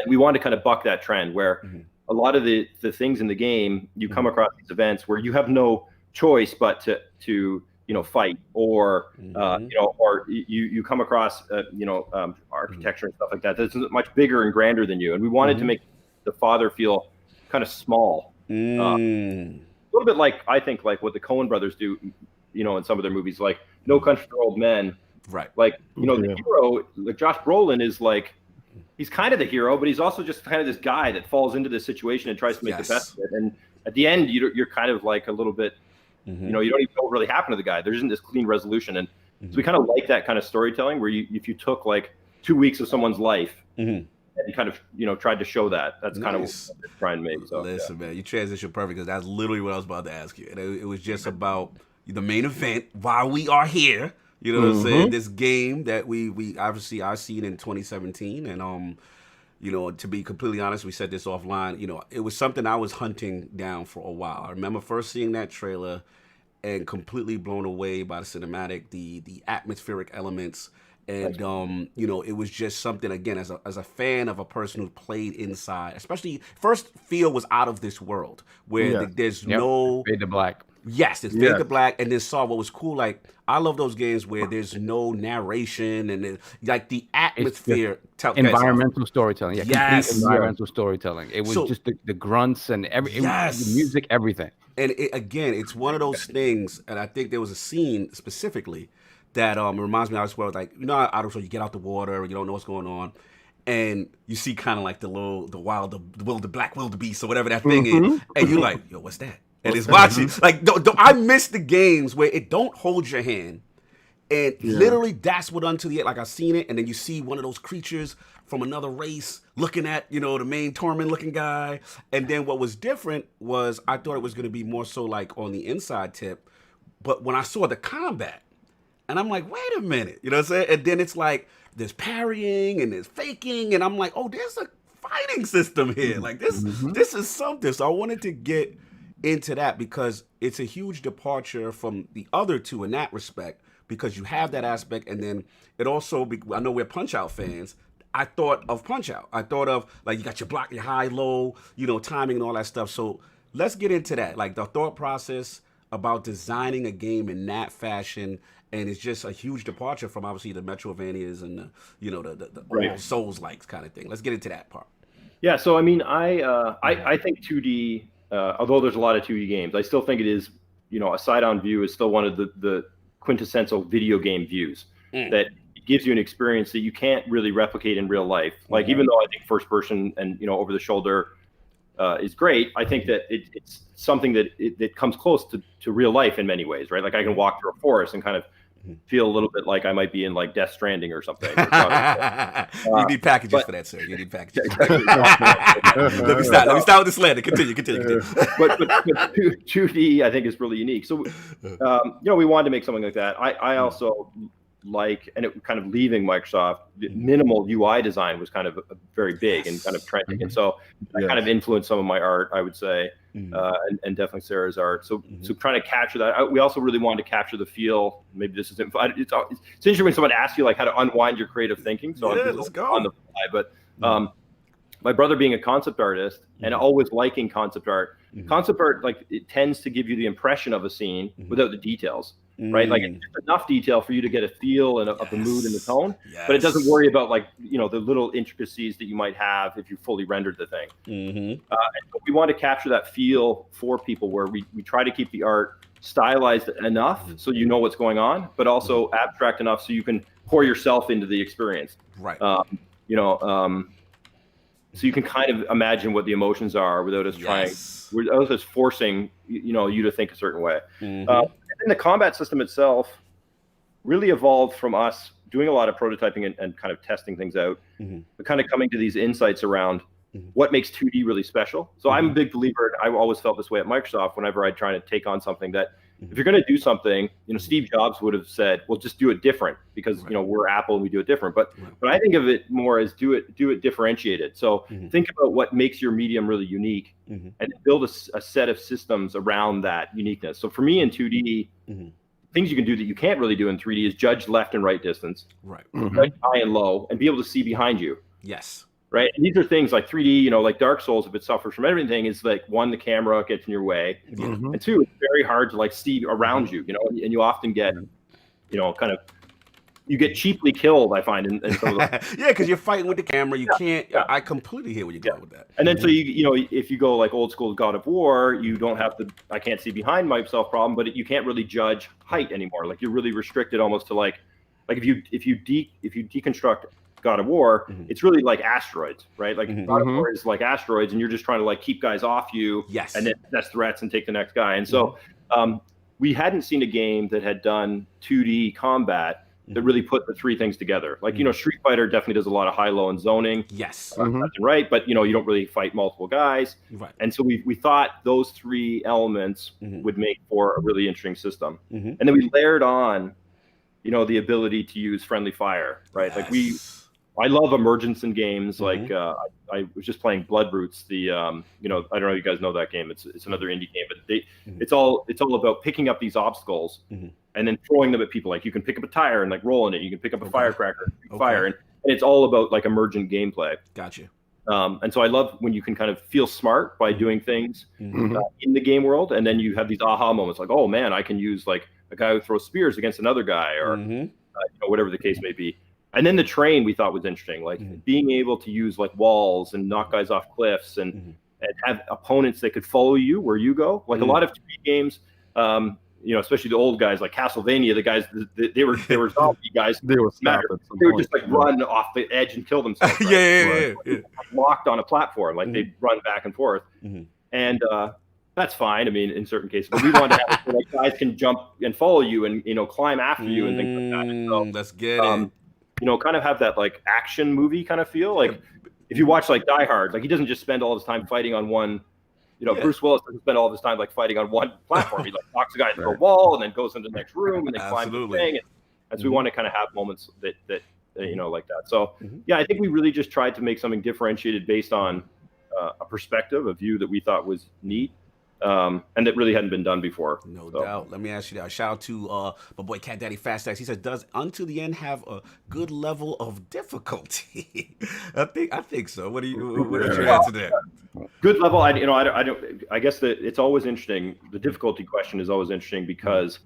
S3: we wanted to kind of buck that trend where a lot of the things in the game, you come across these events where you have no choice but to fight, or or you come across architecture and stuff like that that's much bigger and grander than you. And we wanted to make the father feel kind of small, a little bit like, I think, like what the Coen brothers do, in some of their movies, like No Country for Old Men.
S1: Right.
S3: Like, the hero, like Josh Brolin, is like, he's kind of the hero, but he's also just kind of this guy that falls into this situation and tries to make the best of it. And at the end, you're kind of like a little bit, you don't even know what really happened to the guy. There isn't this clean resolution. And so we kind of like that kind of storytelling where if you took like 2 weeks of someone's life and you kind of, tried to show that's kind of what they're trying to make. So,
S1: listen, man, you transition perfect, because that's literally what I was about to ask you. And it was just about the main event, why we are here. You know what I'm saying? This game that we obviously I've seen in 2017, and to be completely honest, we said this offline. It was something I was hunting down for a while. I remember first seeing that trailer and completely blown away by the cinematic, the atmospheric elements, and it was just something, again, as a fan of a person who played inside, especially first feel was out of this world where there's no
S5: fade to black.
S1: Yes, it's fade to black, and then saw what was cool. Like, I love those games where there's no narration and like the atmosphere.
S5: Environmental storytelling. Yeah, complete environmental storytelling. It was just the grunts and the music, everything.
S1: And it's one of those things, and I think there was a scene specifically that reminds me of this world. Like, out of you get out the water, you don't know what's going on, and you see kind of like the black wildebeest or whatever that thing is, and you're like, yo, what's that? And it's watching. Like, I miss the games where it don't hold your hand. And literally that's what Unto the End, like, I've seen it, and then you see one of those creatures from another race looking at, the main Tormund looking guy. And then what was different was I thought it was going to be more so like on the inside tip. But when I saw the combat, and I'm like, wait a minute, you know what I'm saying? And then it's like, there's parrying and there's faking, and I'm like, oh, there's a fighting system here. Like, this is something. So I wanted to get into that because it's a huge departure from the other two in that respect, because you have that aspect, and then it also, I know we're Punch-Out fans, I thought of Punch-Out. I thought of, like, you got your block, your high, low, timing and all that stuff. So let's get into that, like the thought process about designing a game in that fashion. And it's just a huge departure from obviously the Metroidvanias and the Souls likes kind of thing. Let's get into that part.
S3: Yeah, so I mean, I think 2D, although there's a lot of 2D games, I still think it is, a side-on view is still one of the quintessential video game views that gives you an experience that you can't really replicate in real life. Like, even though I think first person and over the shoulder is great, I think that it's something that comes close to real life in many ways, right? Like, I can walk through a forest and kind of feel a little bit like I might be in like Death Stranding or something.
S1: You need packages for that, sir. You need packages. Let me start with the slander. Continue.
S3: But 2D, I think, is really unique. So, we wanted to make something like that. I also like, and it kind of leaving Microsoft, minimal UI design was kind of very big and kind of trending. And so that kind of influenced some of my art, I would say, and definitely Sarah's art. So trying to capture that. We also really wanted to capture the feel. Maybe this isn't, it's interesting when someone asks you like how to unwind your creative thinking. So
S1: let's go
S3: on the fly. But my brother being a concept artist and always liking concept art, like, it tends to give you the impression of a scene without the details. right? Like it's just enough detail for you to get a feel and of the mood and the tone,
S1: Yes.
S3: but it doesn't worry about like, you know, the little intricacies that you might have if you fully rendered the thing. And so we want to capture that feel for people where we try to keep the art stylized enough so you know what's going on, but also abstract enough so you can pour yourself into the experience.
S1: Right.
S3: You know, so you can kind of imagine what the emotions are without us trying, without us forcing, you know, you to think a certain way. And the combat system itself really evolved from us doing a lot of prototyping and kind of testing things out, but kind of coming to these insights around what makes 2D really special. So I'm a big believer, and I've always felt this way at Microsoft whenever I try to take on something that if you're going to do something, you know, Steve Jobs would have said, well, just do it different because, you know, we're Apple and we do it different. But I think of it more as do it differentiated. So think about what makes your medium really unique and build a set of systems around that uniqueness. So for me in 2D, things you can do that you can't really do in 3D is judge left and right distance, judge high and low, and be able to see behind you.
S1: Yes.
S3: Right. And these are things like 3D, you know, like Dark Souls, if it suffers from everything, is like one, the camera gets in your way. And two, it's very hard to like see around you, you know, and you often get, you know, kind of, you get cheaply killed, I find. In some of the
S1: yeah, because you're fighting with the camera. You can't, I completely hear where you're going with that.
S3: And then so you know, if you go like old school God of War, you don't have the, I can't see behind myself problem, but you can't really judge height anymore. Like you're really restricted almost to like if you deconstruct God of War, it's really like asteroids, right? Like God of War is like asteroids, and you're just trying to like keep guys off you, and then test threats and take the next guy. And so we hadn't seen a game that had done 2D combat that really put the three things together. Like, you know, Street Fighter definitely does a lot of high, low, and zoning.
S1: Yes.
S3: Left and right, but you know, you don't really fight multiple guys.
S1: Right.
S3: And so we thought those three elements would make for a really interesting system. And then we layered on, you know, the ability to use friendly fire, right? Like I love emergence in games. Like I was just playing Blood Roots. The you know, I don't know if you guys know that game. It's another indie game, but it's all about picking up these obstacles and then throwing them at people. Like you can pick up a tire and like roll in it. You can pick up a firecracker, fire, and it's all about like emergent gameplay.
S1: Gotcha.
S3: And so I love when you can kind of feel smart by doing things in the game world, and then you have these aha moments. Like, oh man, I can use like a guy who throws spears against another guy, or you know, whatever the case may be. And then the terrain we thought was interesting, like being able to use like walls and knock guys off cliffs and have opponents that could follow you where you go. Like a lot of 2D games, you know, especially the old guys like Castlevania, the guys they were zombie guys.
S4: They would
S3: just like run off the edge and kill themselves. Right? Yeah. Locked on a platform, like they'd run back and forth, and that's fine. I mean, in certain cases, but we wanted to have it so like guys can jump and follow you and, you know, climb after you and things like that. And so,
S1: let's get it.
S3: You know, kind of have that like action movie kind of feel. Like if you watch like Die Hard, like he doesn't just spend all his time fighting on one, you know, Bruce Willis doesn't spend all of his time like fighting on one platform. He like knocks the guy into a wall and then goes into the next room and then climbs the thing. And so we want to kind of have moments that you know, like that. So yeah, I think we really just tried to make something differentiated based on a perspective, a view that we thought was neat. And that really hadn't been done before.
S1: No doubt. Let me ask you that. Shout out to my boy Cat Daddy Fast Stacks. He says, "Does Unto the End have a good level of difficulty?" I think so. What are your answer there?
S3: Good level. I don't. I guess that it's always interesting. The difficulty question is always interesting because,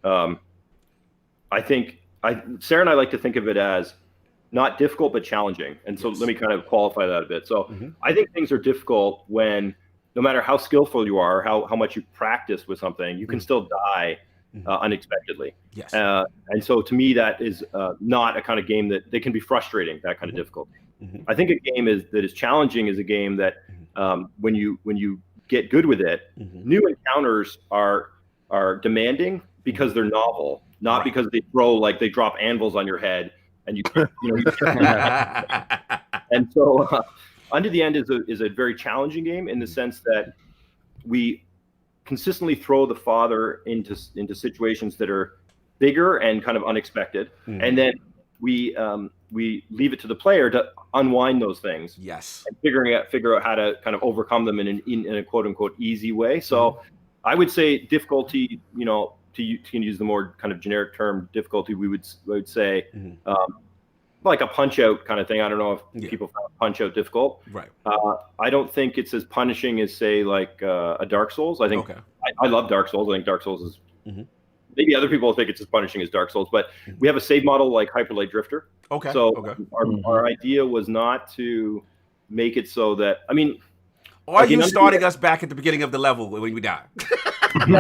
S3: I think Sarah and I like to think of it as not difficult but challenging. And so let me kind of qualify that a bit. So I think things are difficult when, no matter how skillful you are, how much you practice with something, you can still die unexpectedly. Yes. And so to me, that is not a kind of game that can be frustrating, that kind of difficulty. I think a game that is challenging is a game that when you get good with it, new encounters are demanding because they're novel, not because they drop anvils on your head and you and so Unto the End is a very challenging game in the sense that we consistently throw the father into situations that are bigger and kind of unexpected, and then we leave it to the player to unwind those things. Yes, and figure out how to kind of overcome them in a quote unquote easy way. So I would say difficulty, you know, to use the more kind of generic term difficulty, we would say. Like a punch out kind of thing. I don't know if people found punch out difficult. Right. I don't think it's as punishing as say like a Dark Souls. I think I love Dark Souls. I think Dark Souls is maybe other people think it's as punishing as Dark Souls, but we have a save model like Hyperlight Drifter.
S1: Okay.
S3: So our idea was not to make it so that, I mean,
S1: or are you starting us back at the beginning of the level when we die? Do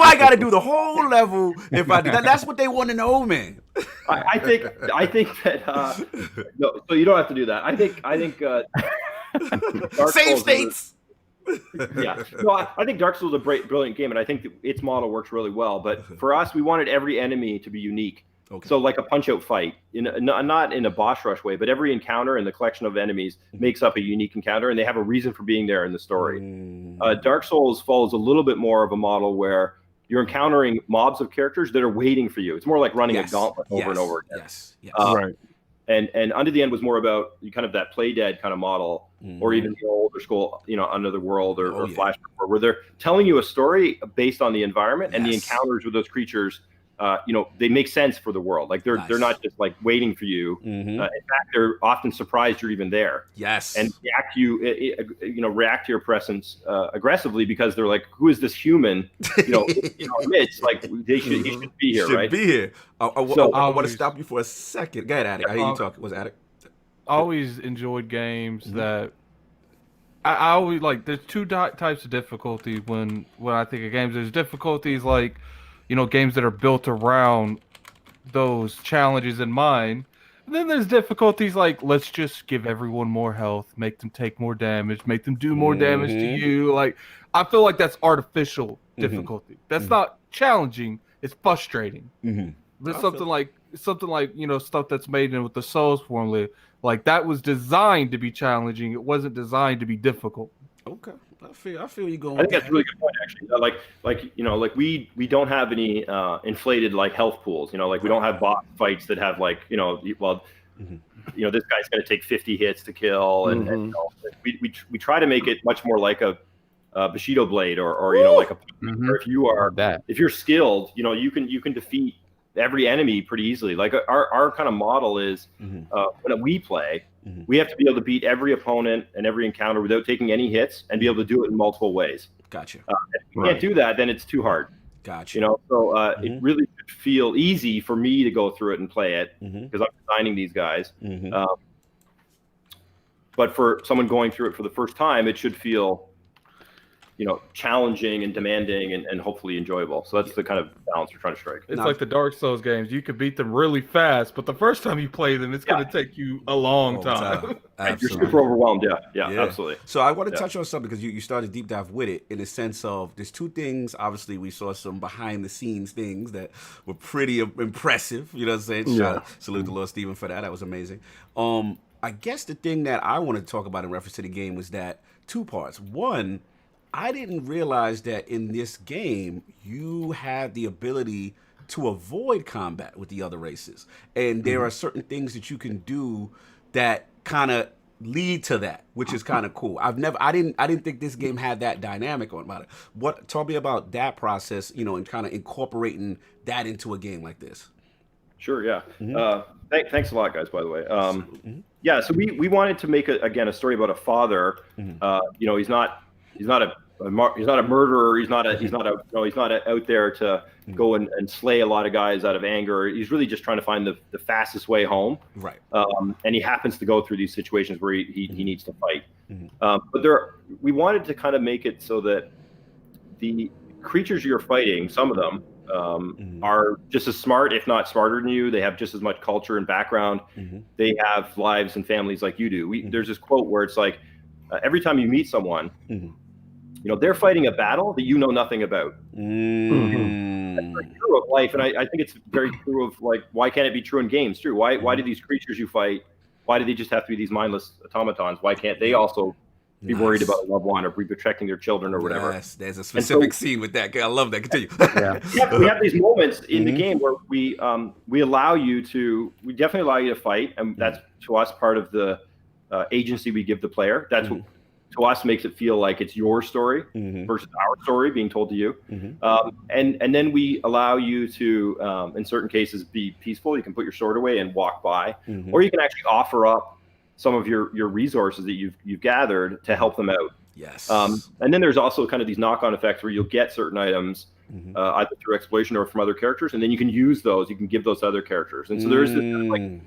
S1: I got to do the whole level if I do that? That's what they want to know, man.
S3: I think that no, so you don't have to do that. I think Dark
S1: save
S3: Souls
S1: states.
S3: Yeah, no, I think Dark Souls is a brilliant game, and I think that its model works really well. But for us, we wanted every enemy to be unique.
S1: Okay.
S3: So like a punch-out fight, not in a boss rush way, but every encounter and the collection of enemies makes up a unique encounter, and they have a reason for being there in the story. Dark Souls follows a little bit more of a model where you're encountering mobs of characters that are waiting for you. It's more like running a gauntlet over and over again.
S1: Yes.
S4: Right.
S3: And Unto the End was more about kind of that play dead kind of model, or even the older school, Under the World or Flash, where they're telling you a story based on the environment and the encounters with those creatures. They make sense for the world. Like they're not just like waiting for you. In fact, they're often surprised you're even there.
S1: Yes.
S3: And react to your presence aggressively because they're like, who is this human? In our midst, like he should be here, right?
S1: Should be here. I want to stop you for a second. Go ahead, Attic. I hear you talking. What's Attic?
S2: I always enjoyed games that I always like. There's two types of difficulty when I think of games. There's difficulties like, games that are built around those challenges in mind. And then there's difficulties like, let's just give everyone more health, make them take more damage, make them do more damage to you. Like, I feel like that's artificial difficulty. That's not challenging. It's frustrating. There's something like stuff that's made in with the Souls formula. Like, that was designed to be challenging. It wasn't designed to be difficult.
S1: Okay. I feel you going.
S3: I think that's a really good point, actually. Like we don't have any inflated like health pools. We don't have boss fights that have like this guy's going to take 50 hits to kill, and we try to make it much more like a Bushido blade or like a. Or if you're skilled, you can defeat every enemy pretty easily. Like our kind of model is when we play. We have to be able to beat every opponent and every encounter without taking any hits and be able to do it in multiple ways.
S1: Gotcha.
S3: If you can't do that, then it's too hard.
S1: Gotcha.
S3: It really should feel easy for me to go through it and play it because I'm designing these guys. But for someone going through it for the first time, it should feel challenging and demanding and hopefully enjoyable. So that's the kind of balance we're trying to strike.
S2: It's like the Dark Souls games. You could beat them really fast, but the first time you play them, it's going to take you a long time.
S3: You're super overwhelmed. Yeah, absolutely.
S1: So I want to touch on something because you started deep dive with it in the sense of there's two things. Obviously, we saw some behind the scenes things that were pretty impressive. You know what I'm saying? Salute to Lord Stephen for that. That was amazing. I guess the thing that I want to talk about in reference to the game was that two parts. One, I didn't realize that in this game, you had the ability to avoid combat with the other races. And there are certain things that you can do that kind of lead to that, which is kind of cool. I didn't think this game had that dynamic on about it. Talk me about that process, and kind of incorporating that into a game like this.
S3: Sure, yeah. Thanks a lot, guys, by the way. Yeah, so we wanted to make a story about a father. He's not a murderer. He's not out there to go and slay a lot of guys out of anger. He's really just trying to find the fastest way home.
S1: Right.
S3: And he happens to go through these situations where he needs to fight. But we wanted to kind of make it so that the creatures you're fighting, some of them, are just as smart, if not smarter than you. They have just as much culture and background. They have lives and families like you do. There's this quote where it's like, every time you meet someone, they're fighting a battle that you know nothing about. That's very true of life, and I think it's very true of like, why can't it be true in games too? Why do these creatures you fight? Why do they just have to be these mindless automatons? Why can't they also be worried about a loved one or be protecting their children or whatever?
S1: Yes, there's a specific scene with that. I love that. Continue.
S3: We have these moments in the game where we definitely allow you to fight, and that's to us part of the agency we give the player. That's what to us makes it feel like it's your story versus our story being told to you. And then we allow you to, in certain cases, be peaceful. You can put your sword away and walk by, or you can actually offer up some of your resources that you've gathered to help them out.
S1: Yes.
S3: And then there's also kind of these knock-on effects where you'll get certain items either through exploration or from other characters, and then you can use those. You can give those to other characters, and so there's this kind of like,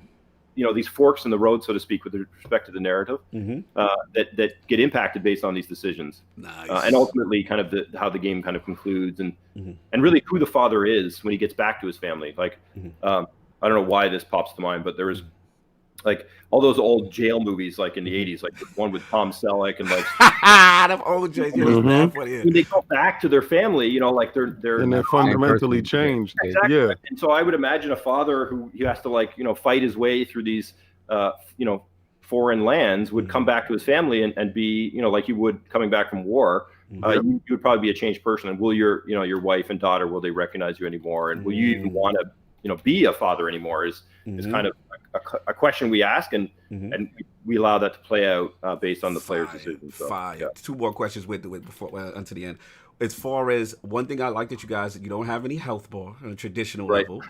S3: these forks in the road, so to speak, with respect to the narrative that get impacted based on these decisions.
S1: Nice.
S3: And ultimately kind of how the game kind of concludes and really who the father is when he gets back to his family. Like, I don't know why this pops to mind, but there was like all those old jail movies, like in the 80s, like the one with Tom Selleck and like
S1: them old jails.
S3: when they go back to their family, like they're
S4: and they're fundamentally changed.
S3: Exactly.
S4: Yeah.
S3: And so I would imagine a father who he has to like, fight his way through these foreign lands would come back to his family and be, like you would coming back from war. You would probably be a changed person. And will your wife and daughter, will they recognize you anymore? And will you even want to, be a father anymore is kind of a question we ask, and we allow that to play out based on the player's decisions. So,
S1: yeah. 2 more questions before unto the end. As far as one thing I like that you guys, you don't have any health bar on a traditional level.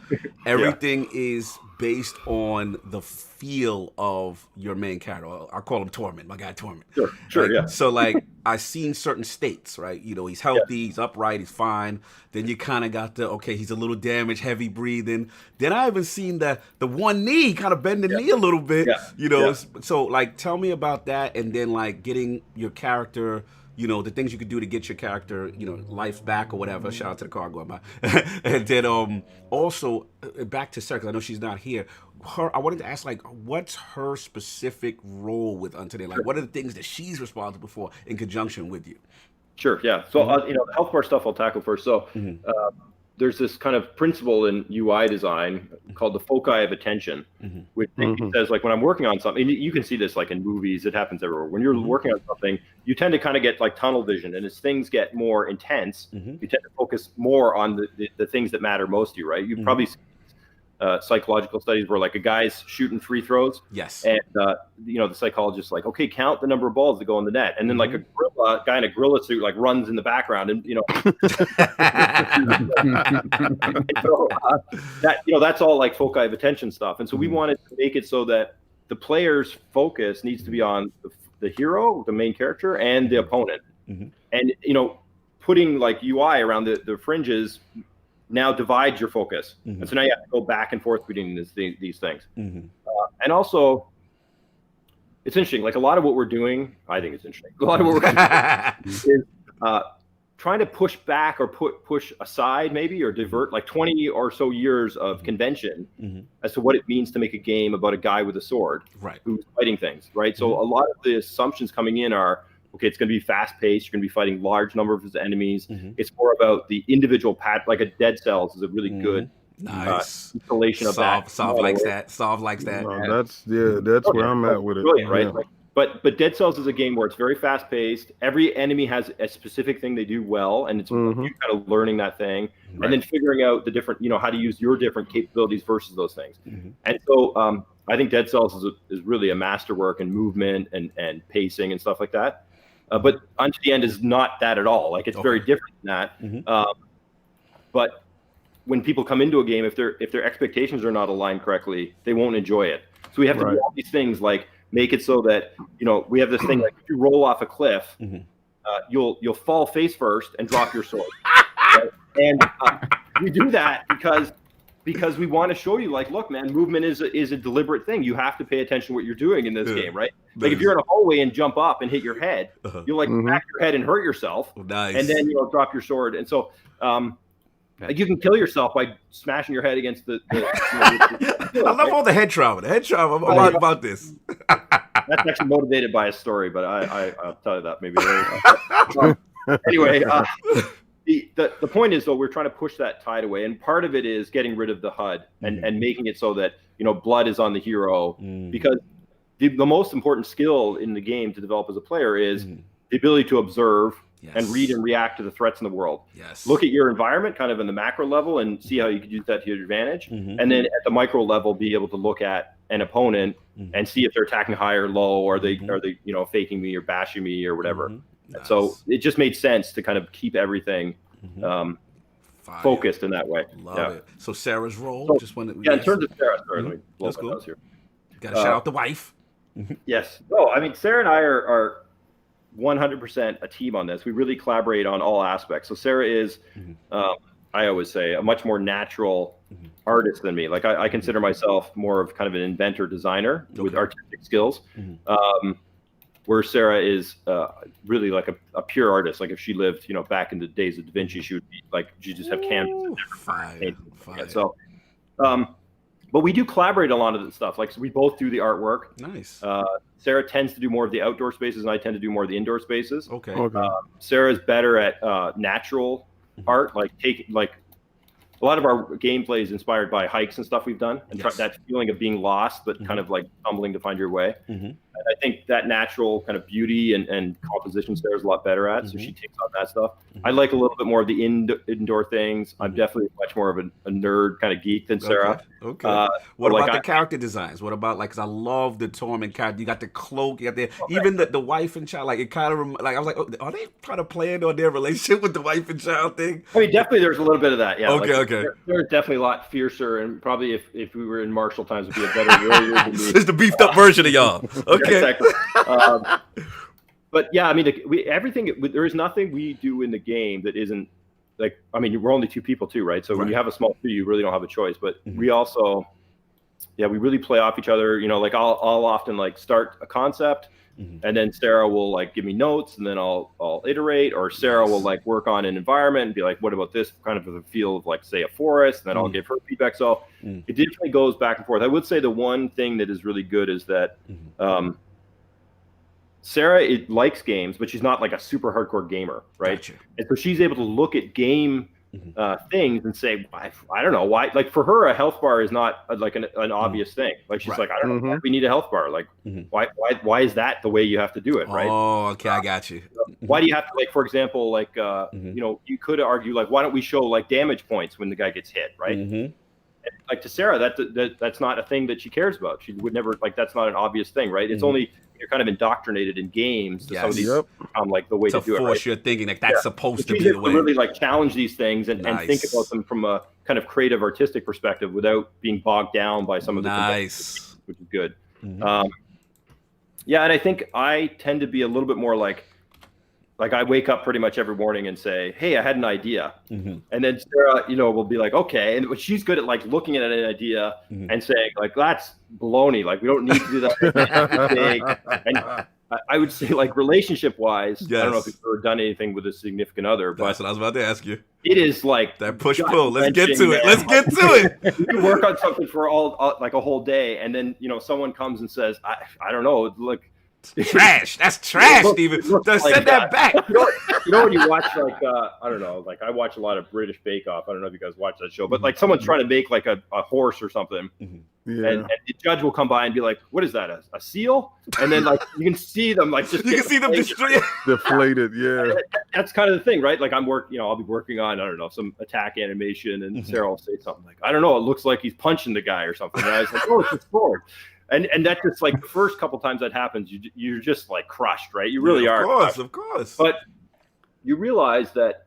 S1: Everything is based on the feel of your main character. I call him Torment, my guy Torment.
S3: Sure,
S1: yeah. So like I've seen certain states, right? He's healthy, he's upright, he's fine. Then you kind of got he's a little damaged, heavy breathing. Then I even seen the one knee kind of bend the knee a little bit. So like tell me about that, and then like getting your character, the things you could do to get your character, life back or whatever. Shout out to the car going by. And then also back to Sarah, because I know she's not here. I wanted to ask, like, what's her specific role with UntoTheEnd? Like, what are the things that she's responsible for in conjunction with you?
S3: Sure, yeah. So, the health bar stuff I'll tackle first. So, there's this kind of principle in UI design called the foci of attention, which says, like, when I'm working on something, and you can see this, like, in movies, it happens everywhere. When you're working on something, you tend to kind of get, like, tunnel vision. And as things get more intense, you tend to focus more on the things that matter most to you, right? You've probably seen psychological studies where like a guy's shooting free throws.
S1: Yes.
S3: And the psychologist's like, okay, count the number of balls that go in the net. And then like a guy in a gorilla suit like runs in the background and so, that's all like foci of attention stuff. And so we wanted to make it so that the player's focus needs to be on the hero, the main character, and the opponent. And putting like UI around the fringes now divides your focus. And so now you have to go back and forth between these things. And also, it's interesting. Like a lot of what we're doing, I think it's interesting. A lot of what we're doing is trying to push back or push aside maybe or divert like 20 or so years of convention as to what it means to make a game about a guy with a sword who's fighting things, right? So a lot of the assumptions coming in are, okay, it's going to be fast-paced. You're going to be fighting large number of his enemies. It's more about the individual like a Dead Cells is a really good installation of that.
S1: Solve likes that. Solve likes that.
S4: That's where I'm at with it.
S3: Brilliant, right? Like, but Dead Cells is a game where it's very fast-paced. Every enemy has a specific thing they do well, and it's you kind of learning that thing, and then figuring out the different, how to use your different capabilities versus those things. And so I think Dead Cells is really a masterwork in movement and pacing and stuff like that. But UntoTheEnd is not that at all. Like it's very different than that. But when people come into a game, if their expectations are not aligned correctly, they won't enjoy it. So we have to do all these things, like make it so that we have this thing like if you roll off a cliff, you'll fall face first and drop your sword. Right? And we do that because we want to show you, like, look, man, movement is a deliberate thing. You have to pay attention to what you're doing in this game, right? Like if you're in a hallway and jump up and hit your head, you'll like crack your head and hurt yourself, and then drop your sword. And so like you can kill yourself by smashing your head against the
S1: I love all the head trauma. The head trauma. I'm all about this.
S3: That's actually motivated by a story, but I'll tell you that maybe later. Anyway. The point is, though, we're trying to push that tide away, and part of it is getting rid of the HUD and making it so that blood is on the hero, because the most important skill in the game to develop as a player is the ability to observe and read and react to the threats in the world. Look at your environment kind of in the macro level and see how you could use that to your advantage, and then at the micro level be able to look at an opponent and see if they're attacking high or low, or are they faking me or bashing me or whatever. Nice. So it just made sense to kind of keep everything focused in that way.
S1: Love it. So Sarah's role,
S3: in terms of Sarah, sorry, let me blow my nose here.
S1: Got to shout out the wife.
S3: Yes. No, I mean, Sarah and I are 100% a team on this. We really collaborate on all aspects. So Sarah is, I always say, a much more natural artist than me. Like I consider myself more of kind of an inventor designer with artistic skills. Where Sarah is really like a pure artist. Like if she lived, back in the days of Da Vinci, she would be like, she just have canvas.
S1: Fire.
S3: So, but we do collaborate a lot of the stuff. Like, so we both do the artwork.
S1: Nice.
S3: Sarah tends to do more of the outdoor spaces, and I tend to do more of the indoor spaces.
S1: Okay.
S3: Sarah's better at natural art, like a lot of our gameplay is inspired by hikes and stuff we've done, and that feeling of being lost, but kind of like stumbling to find your way. And I think that natural kind of beauty and composition Sarah's a lot better at, so she takes on that stuff. I like a little bit more of the indoor things. I'm definitely much more of a nerd kind of geek than Sarah.
S1: Okay. What about the character designs? What about, like, because I love the Torment character. You got the cloak, you got even the wife and child. Like, it kind of like I was like, oh, are they kind of playing on their relationship with the wife and child thing?
S3: I mean, definitely there's a little bit of that. Yeah.
S1: Okay.
S3: They're definitely a lot fiercer, and probably if we were in martial times, would be a better warrior than me.
S1: It's the beefed up version of y'all. Okay.
S3: Yeah, exactly. But yeah, I mean, there is nothing we do in the game that isn't like, I mean, we're only 2 people too, right? So when you have a small crew, you really don't have a choice. But we also, we really play off each other. Like I'll often like start a concept, and then Sarah will like give me notes, and then I'll iterate, or Sarah will like work on an environment and be like, what about this kind of a feel of like, say, a forest, and then I'll give her feedback. So it definitely goes back and forth. I would say the one thing that is really good is that Sarah likes games, but she's not like a super hardcore gamer, right?
S1: Gotcha.
S3: And so she's able to look at game things and say, I don't know why. Like for her, a health bar is not like an obvious thing. Like she's like, I don't know why we need a health bar. Like why is that the way you have to do it, right?
S1: Oh, okay, I got you.
S3: Why do you have to, like, for example, like you could argue like, why don't we show like damage points when the guy gets hit, right? And, like to Sarah, that's not a thing that she cares about. She would never, like, that's not an obvious thing, right? It's only you're kind of indoctrinated in games to some of these like the way to do it,
S1: force your thinking like that's supposed to be the way.
S3: Really like challenge these things and think about them from a kind of creative artistic perspective without being bogged down by some of the conventions, which is good. And I think I tend to be a little bit more like I wake up pretty much every morning and say, hey, I had an idea. And then Sarah, will be like, okay. And she's good at like looking at an idea and saying like, that's baloney. Like, we don't need to do that. And I would say, like, relationship wise, I don't know if you've ever done anything with a significant other, but
S1: that's what I was about to ask you.
S3: It is like
S1: that push pull. Let's get to it. Let's get to it.
S3: You can work on something for like a whole day. And then, someone comes and says, I don't know, like,
S1: trash. That's trash, Stephen. Send that back.
S3: When you watch like I don't know, like I watch a lot of British Bake Off. I don't know if you guys watch that show, but like someone's trying to make like a horse or something, and the judge will come by and be like, "What is that? A seal?" And then like you can see them like just
S4: deflated. Yeah,
S3: that's kind of the thing, right? Like I'll be working on some attack animation, and Sarah will say something like, "I don't know, it looks like he's punching the guy or something." And I was like, "Oh, it's a sword." And that's just like the first couple times that happens, you're just like crushed, right? You really are.
S1: Of course.
S3: But you realize that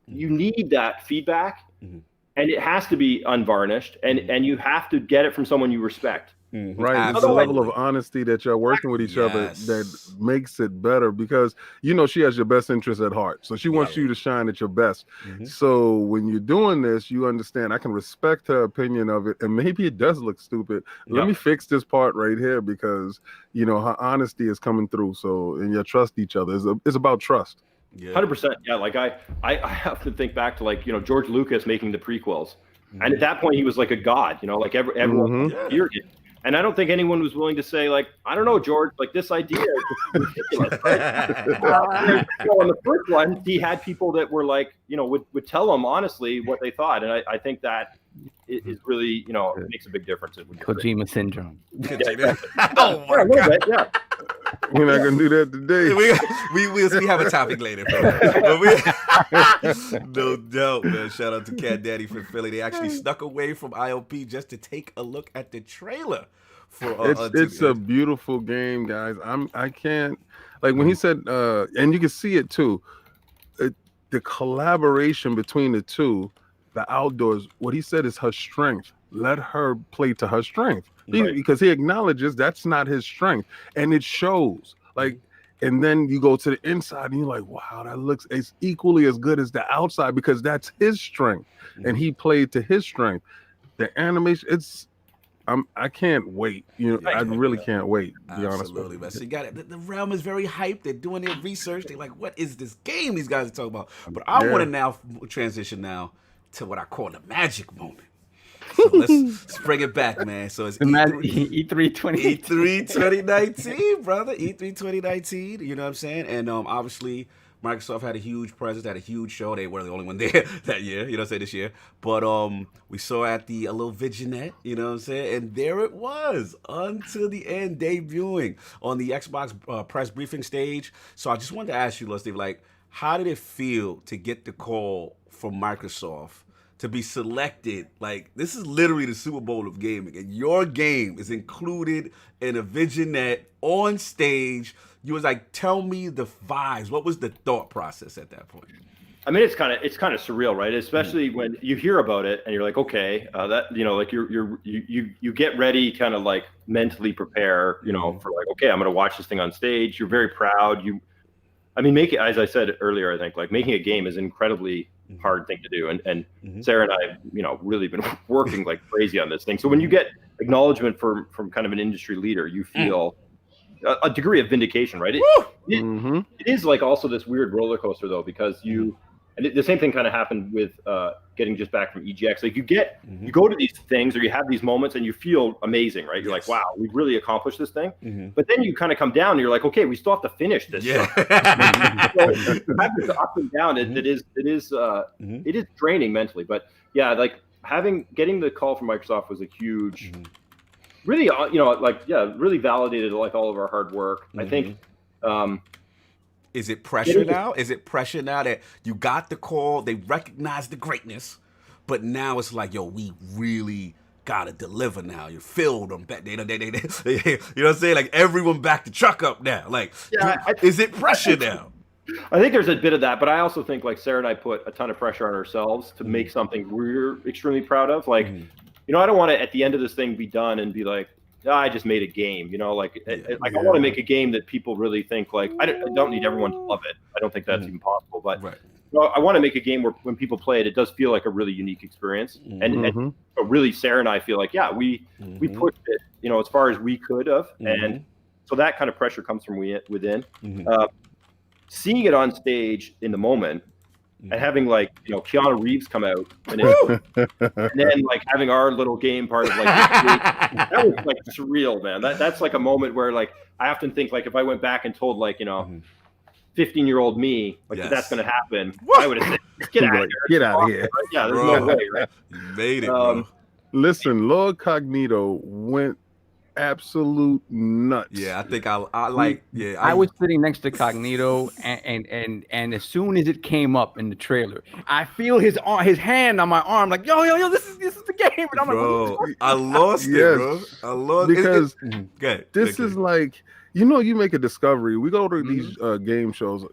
S3: you need that feedback, and it has to be unvarnished, and you have to get it from someone you respect.
S4: Right. It's the level of honesty that you're working with each other that makes it better, because she has your best interest at heart. So she wants you to shine at your best. So when you're doing this, you understand I can respect her opinion of it, and maybe it does look stupid. Let me fix this part right here, because her honesty is coming through. So, and you trust each other. It's about trust.
S3: 100%. Yeah. Like I have to think back to like George Lucas making the prequels, and at that point he was like a god. Like everyone feared him. And I don't think anyone was willing to say, like, I don't know, George, like this idea is ridiculous. On the first one, he had people that were like, would tell him honestly what they thought. And I think that is really, it makes a big difference.
S5: Kojima syndrome.
S1: Oh my God.
S3: Yeah.
S4: We're not going to do that today.
S1: We have a topic later. No doubt, man. Shout out to Cat Daddy from Philly. They actually snuck away from IOP just to take a look at the trailer.
S4: It's a beautiful game, guys. I can't, like when he said, and you can see it too, the collaboration between the two, the outdoors, what he said is her strength. Let her play to her strength. Because he acknowledges that's not his strength, and it shows. Like And then you go to the inside and you're like, wow, that looks it's equally as good as the outside because that's his strength. And he played to his strength. The animation, I can't wait. I really can't wait, to be honest with
S1: Absolutely,
S4: you.
S1: man. So you got it. The realm is very hyped. They're doing their research. They're like, what is this game these guys are talking about? But I want to now transition now to what I call the magic moment. So let's bring it back, man. So it's
S5: E3
S1: 2019, brother. E3 2019. You know what I'm saying? And obviously, Microsoft had a huge presence, had a huge show. They were the only one there that year, you know what I'm saying, this year. But we saw at a little Visionette, you know what I'm saying? And there it was, Until the End debuting on the Xbox press briefing stage. So I just wanted to ask you, Steve, like, how did it feel to get the call from Microsoft to be selected? Like, this is literally the Super Bowl of gaming, and your game is included in a Visionette on stage. You was like, tell me the vibes. What was the thought process at that point?
S3: I mean, it's kind of surreal, right? Especially when you hear about it and you're like, okay, that like you get ready, kind of like mentally prepare, for like, okay, I'm gonna watch this thing on stage. You're very proud. As I said earlier, I think like making a game is an incredibly hard thing to do, and Sarah and I, really been working like crazy on this thing. So when you get acknowledgement from kind of an industry leader, you feel a degree of vindication, right? It is like also this weird roller coaster though, because the same thing kind of happened with getting just back from EGX. Like you go to these things or you have these moments and you feel amazing, right? You're like, wow, we've really accomplished this thing. But then you kind of come down and you're like, okay, we still have to finish this. So this up and down. It is draining mentally. But yeah, like getting the call from Microsoft was a huge, really, really validated like all of our hard work. I think.
S1: Is it pressure now? Is it pressure now that you got the call, they recognize the greatness, but now it's like, yo, we really gotta deliver now. You filled them back. You know what I'm saying? Like everyone backed the truck up now. Like, is it pressure now?
S3: I think there's a bit of that, but I also think like Sarah and I put a ton of pressure on ourselves to make something we're extremely proud of. Like, I don't want to at the end of this thing be done and be like, I just made a game, I want to make a game that people really think like, I don't need everyone to love it. I don't think that's even possible, but I want to make a game where when people play it, it does feel like a really unique experience. And really Sarah and I feel like, we pushed it, as far as we could have. And so that kind of pressure comes from within. Seeing it on stage in the moment, and having like Keanu Reeves come out and then like having our little game part of like that was like surreal, man. That's like a moment where like I often think like if I went back and told like 15-year-old me like that's gonna happen, I would have said get out of here.
S4: Get out of here.
S3: Right? Yeah, there's no way, right?
S1: You made it, bro.
S4: Listen, LordCognito went absolute nuts.
S1: Yeah, I think I like. Yeah,
S5: I was sitting next to Cognito, and as soon as it came up in the trailer, I feel his hand on my arm, like yo, this is the game, and I'm
S1: bro,
S5: like,
S1: I lost it, bro. I lost
S4: because
S1: this
S4: is like you make a discovery. We go to these game shows,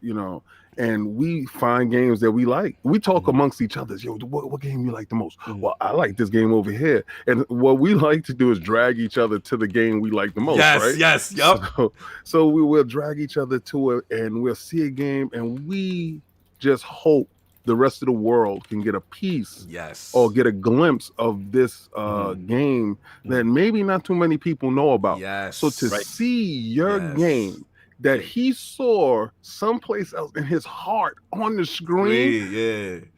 S4: and we find games that we like. We talk amongst each other. Yo, what game you like the most? Well, I like this game over here. And what we like to do is drag each other to the game we like the most, right?
S1: Yes, yep.
S4: So we will drag each other to it, and we'll see a game, and we just hope the rest of the world can get a piece or get a glimpse of this game that maybe not too many people know about. So to see your game that he saw someplace else in his heart on the screen.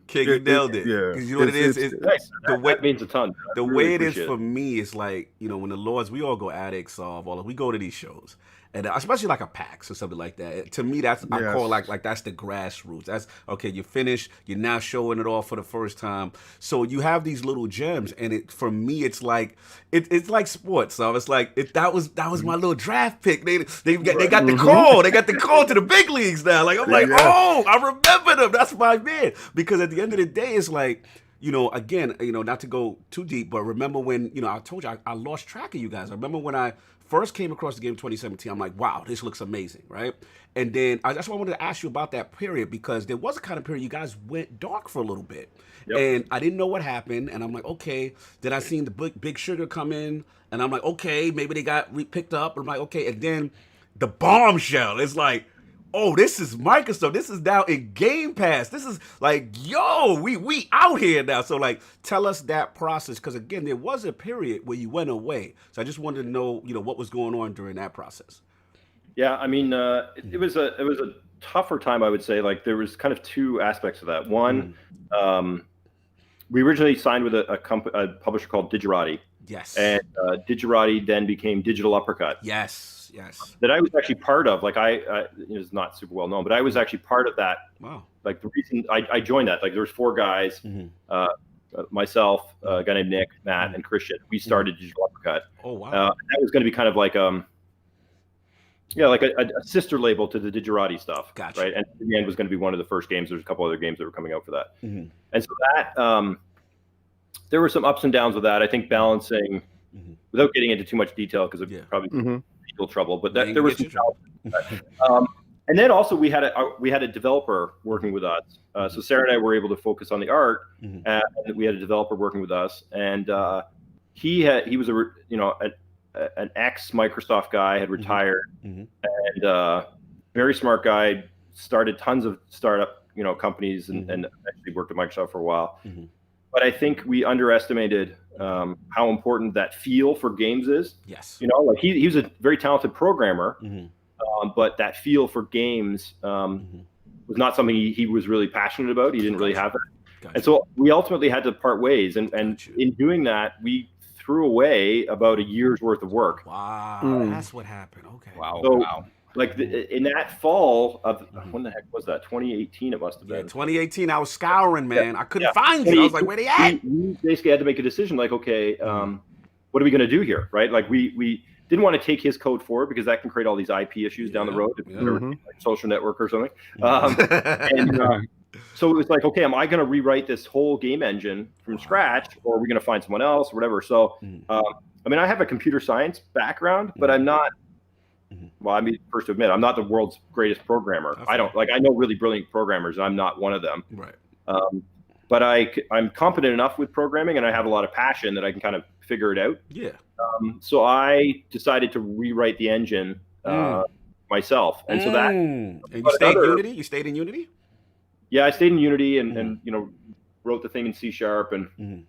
S1: King, you nailed it.
S4: Yeah.
S1: You know what it is?
S3: That means a ton.
S1: The way it is for me is like, when the Lords, we all go addicts, we go to these shows. And especially like a PAX or something like that. To me, I call like that's the grassroots. That's okay. You finish. You're now showing it off for the first time. So you have these little gems, and for me, it's like it's like sports. So it's like that was my little draft pick. They got the call. They got the call to the big leagues now. Like I'm like, oh, I remember them. That's my man. Because at the end of the day, it's like. Again, not to go too deep, but remember when, I told you I lost track of you guys. I remember when I first came across the game in 2017, I'm like, wow, this looks amazing, right? And then that's why I wanted to ask you about that period, because there was a kind of period you guys went dark for a little bit. Yep. And I didn't know what happened, and I'm like, okay. Then I seen the Big Sugar come in, and I'm like, okay, maybe they got picked up. I'm like, okay. And then the bombshell. It's like, oh, this is Microsoft. This is now in Game Pass. This is like, yo, we out here now. So like, tell us that process, because again, there was a period where you went away. So I just wanted to know, what was going on during that process.
S3: Yeah, I mean, it was a tougher time, I would say. Like, there was kind of two aspects of that. One, we originally signed with a publisher called Digerati.
S1: Yes.
S3: And Digerati then became Digital Uppercut.
S1: Yes.
S3: That I was actually part of. Like, it's not super well known, but I was actually part of that.
S1: Wow. Like,
S3: the reason I joined that, like, there was 4 guys, myself, a guy named Nick, Matt, and Christian. We started Digital Uppercut.
S1: Oh, wow.
S3: That was going to be kind of like like a sister label to the Digerati stuff.
S1: Gotcha.
S3: Right? And in the end was going to be one of the first games. There's a couple other games that were coming out for that. And so that there were some ups and downs with that. I think balancing, without getting into too much detail, because it probably legal trouble, but there was some balance. And then also we had a developer working with us. So Sarah and I were able to focus on the art, and we had a developer working with us, and he was an ex Microsoft guy, had retired, and very smart guy, started tons of startup companies, and actually worked at Microsoft for a while. But I think we underestimated how important that feel for games is.
S1: Yes.
S3: Like he was a very talented programmer, but that feel for games was not something he was really passionate about. He didn't really have it. Gotcha. And so we ultimately had to part ways. And in doing that, we threw away about a year's worth of work.
S1: Wow. That's what happened. Okay.
S3: Wow. So, like in that fall of, when the heck was that? 2018 it must have been.
S1: Yeah, 2018. I was scouring, man. I couldn't find you. I was like, where they at?
S3: We basically had to make a decision, like, okay, what are we going to do here, right? Like we didn't want to take his code forward, because that can create all these IP issues down the road, if like social network or something. So it was like, okay, am I going to rewrite this whole game engine from scratch, or are we going to find someone else or whatever? So, I mean, I have a computer science background, but I'm not. Well, I mean, first to admit, I'm not the world's greatest programmer. I know really brilliant programmers, and I'm not one of them.
S1: Right.
S3: But I'm competent enough with programming, and I have a lot of passion that I can kind of figure it out.
S1: Yeah.
S3: So I decided to rewrite the engine myself, and so that.
S1: And you stayed in Unity? You stayed in Unity?
S3: Yeah, I stayed in Unity and wrote the thing in C#, and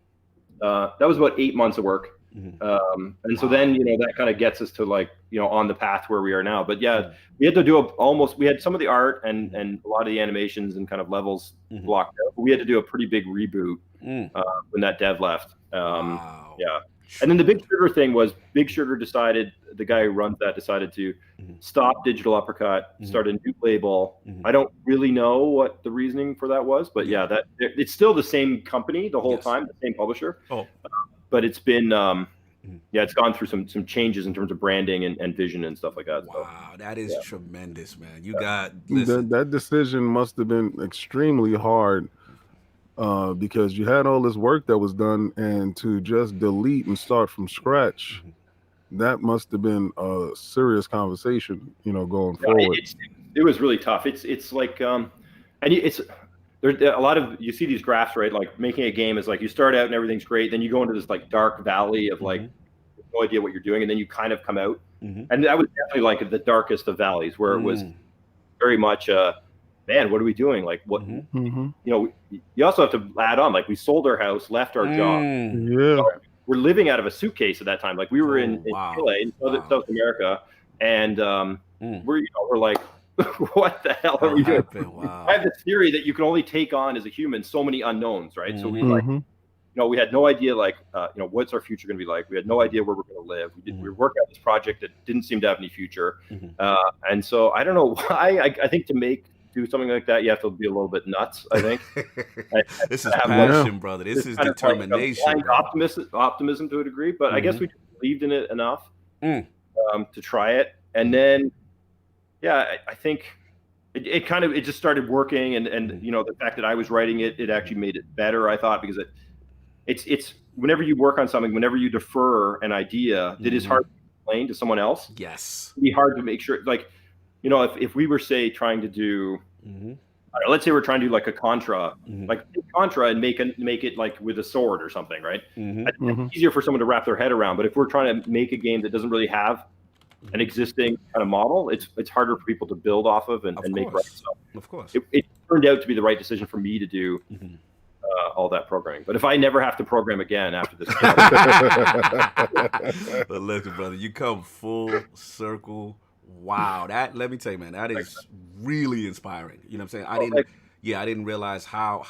S3: that was about 8 months of work. And so then, that kind of gets us to like, on the path where we are now. But yeah, we had to do we had some of the art and a lot of the animations and kind of levels blocked out. But we had to do a pretty big reboot when that dev left. Yeah. And then the Big Sugar thing was Big Sugar decided, the guy who runs that decided to stop Digital Uppercut, start a new label. I don't really know what the reasoning for that was, but yeah, it's still the same company the whole time, the same publisher. But it's been, it's gone through some changes in terms of branding and vision and stuff like that.
S1: Wow, that is tremendous, man. You got
S4: that decision must have been extremely hard, because you had all this work that was done, and to just delete and start from scratch, that must have been a serious conversation, going forward.
S3: It was really tough. It's like, and it's. There's a lot of, you see these graphs, right? Like making a game is like, you start out and everything's great. Then you go into this like dark valley of like, no idea what you're doing. And then you kind of come out. And that was definitely like the darkest of valleys, where it was very much, man, what are we doing? Like what, you also have to add on, like we sold our house, left our job.
S4: Yeah.
S3: So we're living out of a suitcase at that time. Like we were in Chile, in South America. And we're like, what the hell are we doing?
S1: Wow.
S3: I have this theory that you can only take on as a human so many unknowns, right? So we we had no idea, like, what's our future going to be like? We had no idea where we're going to live. We were working on this project that didn't seem to have any future. And so I don't know why. I think to do something like that, you have to be a little bit nuts, I think.
S1: This is passion, brother. This is determination.
S3: Like optimism to a degree, but I guess we just believed in it enough to try it. And then, I think it just started working, and the fact that I was writing it actually made it better, I thought, because it's whenever you work on something, whenever you defer an idea, it is hard to explain to someone else.
S1: Yes.
S3: It'd be hard to make sure, like, if we were, say, trying to do, let's say we're trying to do like a Contra, like Contra, and make it like with a sword or something, right? It's easier for someone to wrap their head around. But if we're trying to make a game that doesn't really have an existing kind of model, it's harder for people to build off of and make right. So
S1: of course,
S3: it turned out to be the right decision for me to do all that programming. But if I never have to program again after this,
S1: but listen, brother, you come full circle. Wow, let me tell you, man, that is really inspiring. You know what I'm saying? I didn't realize how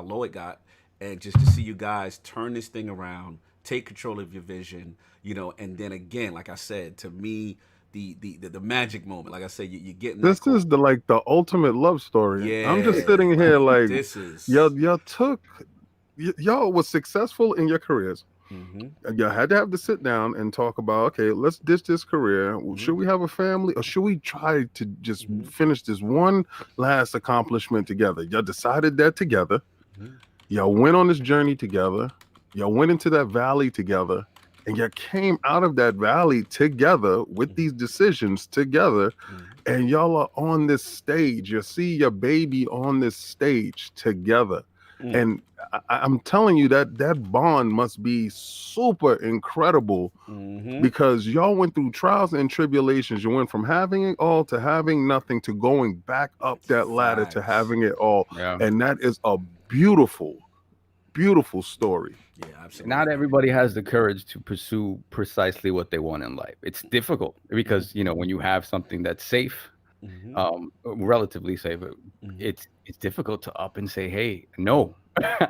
S1: low it got, and just to see you guys turn this thing around, take control of your vision, and then again, like I said, to me, the magic moment, like I said, you're getting
S4: this is the ultimate love story. Yeah, I'm just sitting here like this is y'all was successful in your careers. You had to have to sit down and talk about, okay, let's ditch this career. Should we have a family, or should we try to just finish this one last accomplishment together? Y'all decided that together. Y'all went on this journey together. Y'all went into that valley together, and y'all came out of that valley together with these decisions together. And y'all are on this stage. You see your baby on this stage together. And I'm telling you that bond must be super incredible because y'all went through trials and tribulations. You went from having it all to having nothing to going back up that ladder to having it all. Yeah. And that is a beautiful, beautiful story.
S1: Yeah, absolutely.
S5: Not everybody has the courage to pursue precisely what they want in life. It's difficult because, when you have something that's safe, relatively safe, it's difficult to up and say, hey, no,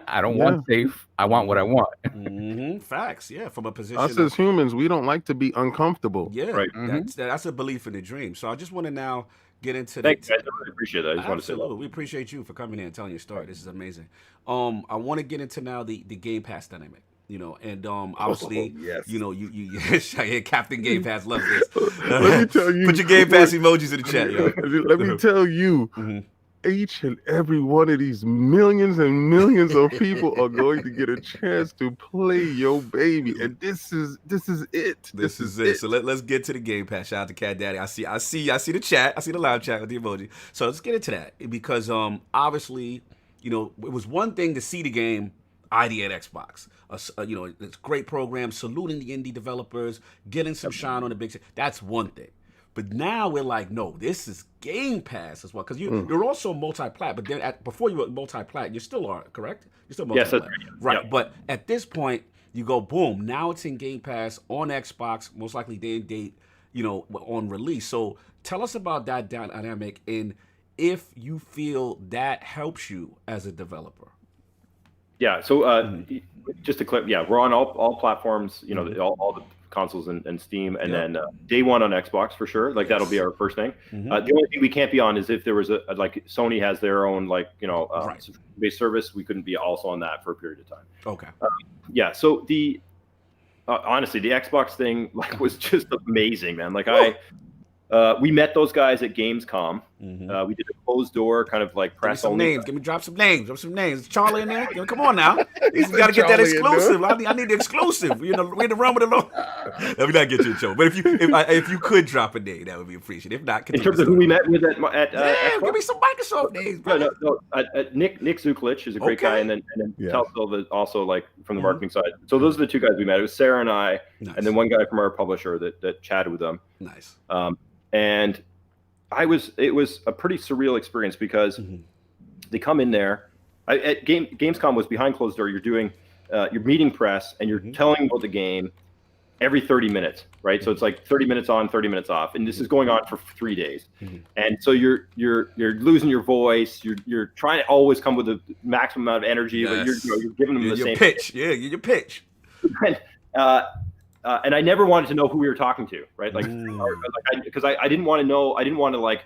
S5: I don't want safe. I want what I want.
S1: Facts. Yeah. From a position.
S4: Us as humans, we don't like to be uncomfortable.
S1: Yeah. Right. That's a belief in the dream. So I just want to now get into
S3: Thanks, guys. I really appreciate that. I just want to say that.
S1: We appreciate you for coming in and telling your story. This is amazing. I want to get into now the Game Pass dynamic. And obviously, you Captain Game Pass loves this.
S4: Let me tell you.
S1: Put your Game Pass emojis in the chat, yo.
S4: Let me tell you, each and every one of these millions and millions of people are going to get a chance to play your baby, and this is it.
S1: This is it. So let's get to the Game Pass. Shout out to Cat Daddy. I see the chat. I see the live chat with the emoji. So let's get into that because obviously, it was one thing to see the game ID at Xbox. It's great program, saluting the indie developers, getting some shine on the big. That's one thing. But now we're like, no, this is Game Pass as well. Because you're also multi-plat, but then before you were multi-plat, you still are, correct? You're still multi-plat. Yes, that's right. Right. But at this point, you go, boom, now it's in Game Pass on Xbox, most likely day and date, on release. So tell us about that dynamic and if you feel that helps you as a developer.
S3: Yeah. So just to clarify, we're on all platforms. All the consoles and Steam, and then day one on Xbox for sure. Like that'll be our first thing. The only thing we can't be on is if there was a like Sony has their own based service. We couldn't be also on that for a period of time.
S1: Okay.
S3: So the honestly, the Xbox thing was just amazing, man. We met those guys at Gamescom. We did a closed door kind of like press only.
S1: Drop some names. Is Charlie in there? Come on now. You got to get that exclusive. I need the exclusive. We're in the run with the Lord. Let me not get you in trouble. But if you could drop a name, that would be appreciated. If not,
S3: in terms of who we met with at
S1: give me some Microsoft names.
S3: No. Nick Zuklich is a great guy, and then Tal Silva also from the marketing side. So those are the two guys we met. It was Sarah and I, and then one guy from our publisher that chatted with them.
S1: Nice.
S3: And it was a pretty surreal experience because they come in there. Gamescom was behind closed door. You're doing, you're meeting press and you're telling about the game every 30 minutes, right? So it's like 30 minutes on, 30 minutes off, and this is going on for 3 days. And so you're losing your voice. You're trying to always come with the maximum amount of energy, but you're giving them the same
S1: pitch. Yeah, your pitch.
S3: And I never wanted to know who we were talking to, right? Because I didn't want to know. I didn't want to I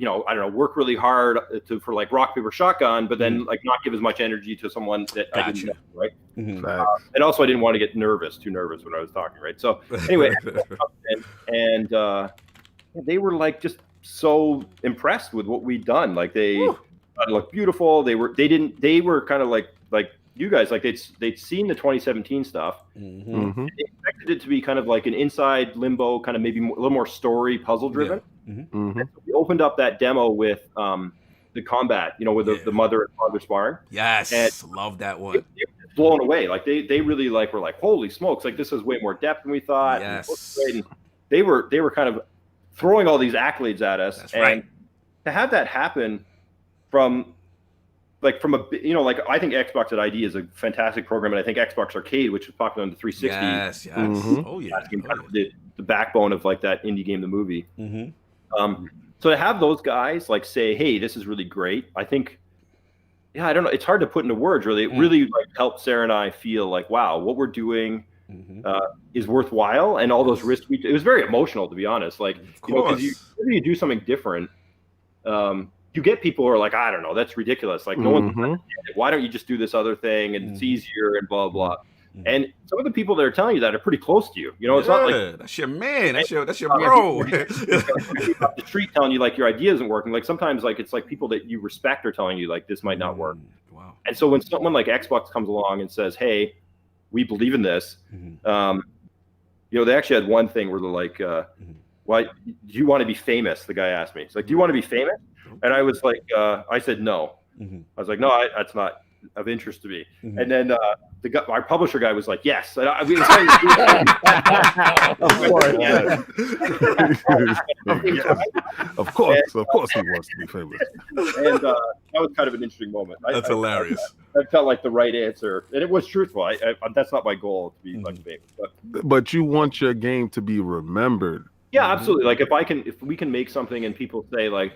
S3: don't know, work really hard for rock paper shotgun, but then not give as much energy to someone that I didn't know, right? And also I didn't want to get too nervous when I was talking, right? So anyway, and they were just so impressed with what we'd done. They thought it looked beautiful. They were kind of like you guys, they'd seen the 2017 stuff. They expected it to be kind of like an inside limbo, kind of maybe a little more story puzzle driven. So we opened up that demo with the combat, with the mother and father sparring.
S1: Yes, and love that one.
S3: They were blown away. They really were holy smokes! This is way more depth than we thought.
S1: Yes.
S3: And they were kind of throwing all these accolades at us.
S1: That's
S3: and
S1: right.
S3: to have that happen from a, like I think Xbox at ID is a fantastic program, and I think Xbox Arcade, which was popular on the 360,
S1: Yes. Oh yeah.
S3: that's kind of the backbone of like that indie game, the movie.
S1: Mm-hmm.
S3: So to have those guys like say, hey, this is really great, I think, I don't know, it's hard to put into words really. It really like helped Sarah and I feel like, wow, what we're doing is worthwhile, and all those risks it was very emotional, to be honest. Like, because you do something different, you get people who are like, I don't know, that's ridiculous. Like, no one's why don't you just do this other thing and it's easier and blah blah. And some of the people that are telling you that are pretty close to you. You know, it's not like
S1: that's your man, that's your bro.
S3: The street telling you like your idea isn't working. Like sometimes like it's like people that you respect are telling you like this might not work.
S1: Wow.
S3: And so when someone like Xbox comes along and says, hey, we believe in this, you know, they actually had one thing where they're like, why do you want to be famous? The guy asked me. It's like, do you want to be famous? And I was like, I said no. I was like, no, that's not of interest to me. And then our publisher guy was like, yes. And I mean,
S4: of course he wants to be famous.
S3: And that was kind of an interesting moment.
S1: That's hilarious.
S3: I felt like the right answer, and it was truthful. That's not my goal to be like famous,
S4: but you want your game to be remembered.
S3: Yeah, absolutely. Like if we can make something and people say like,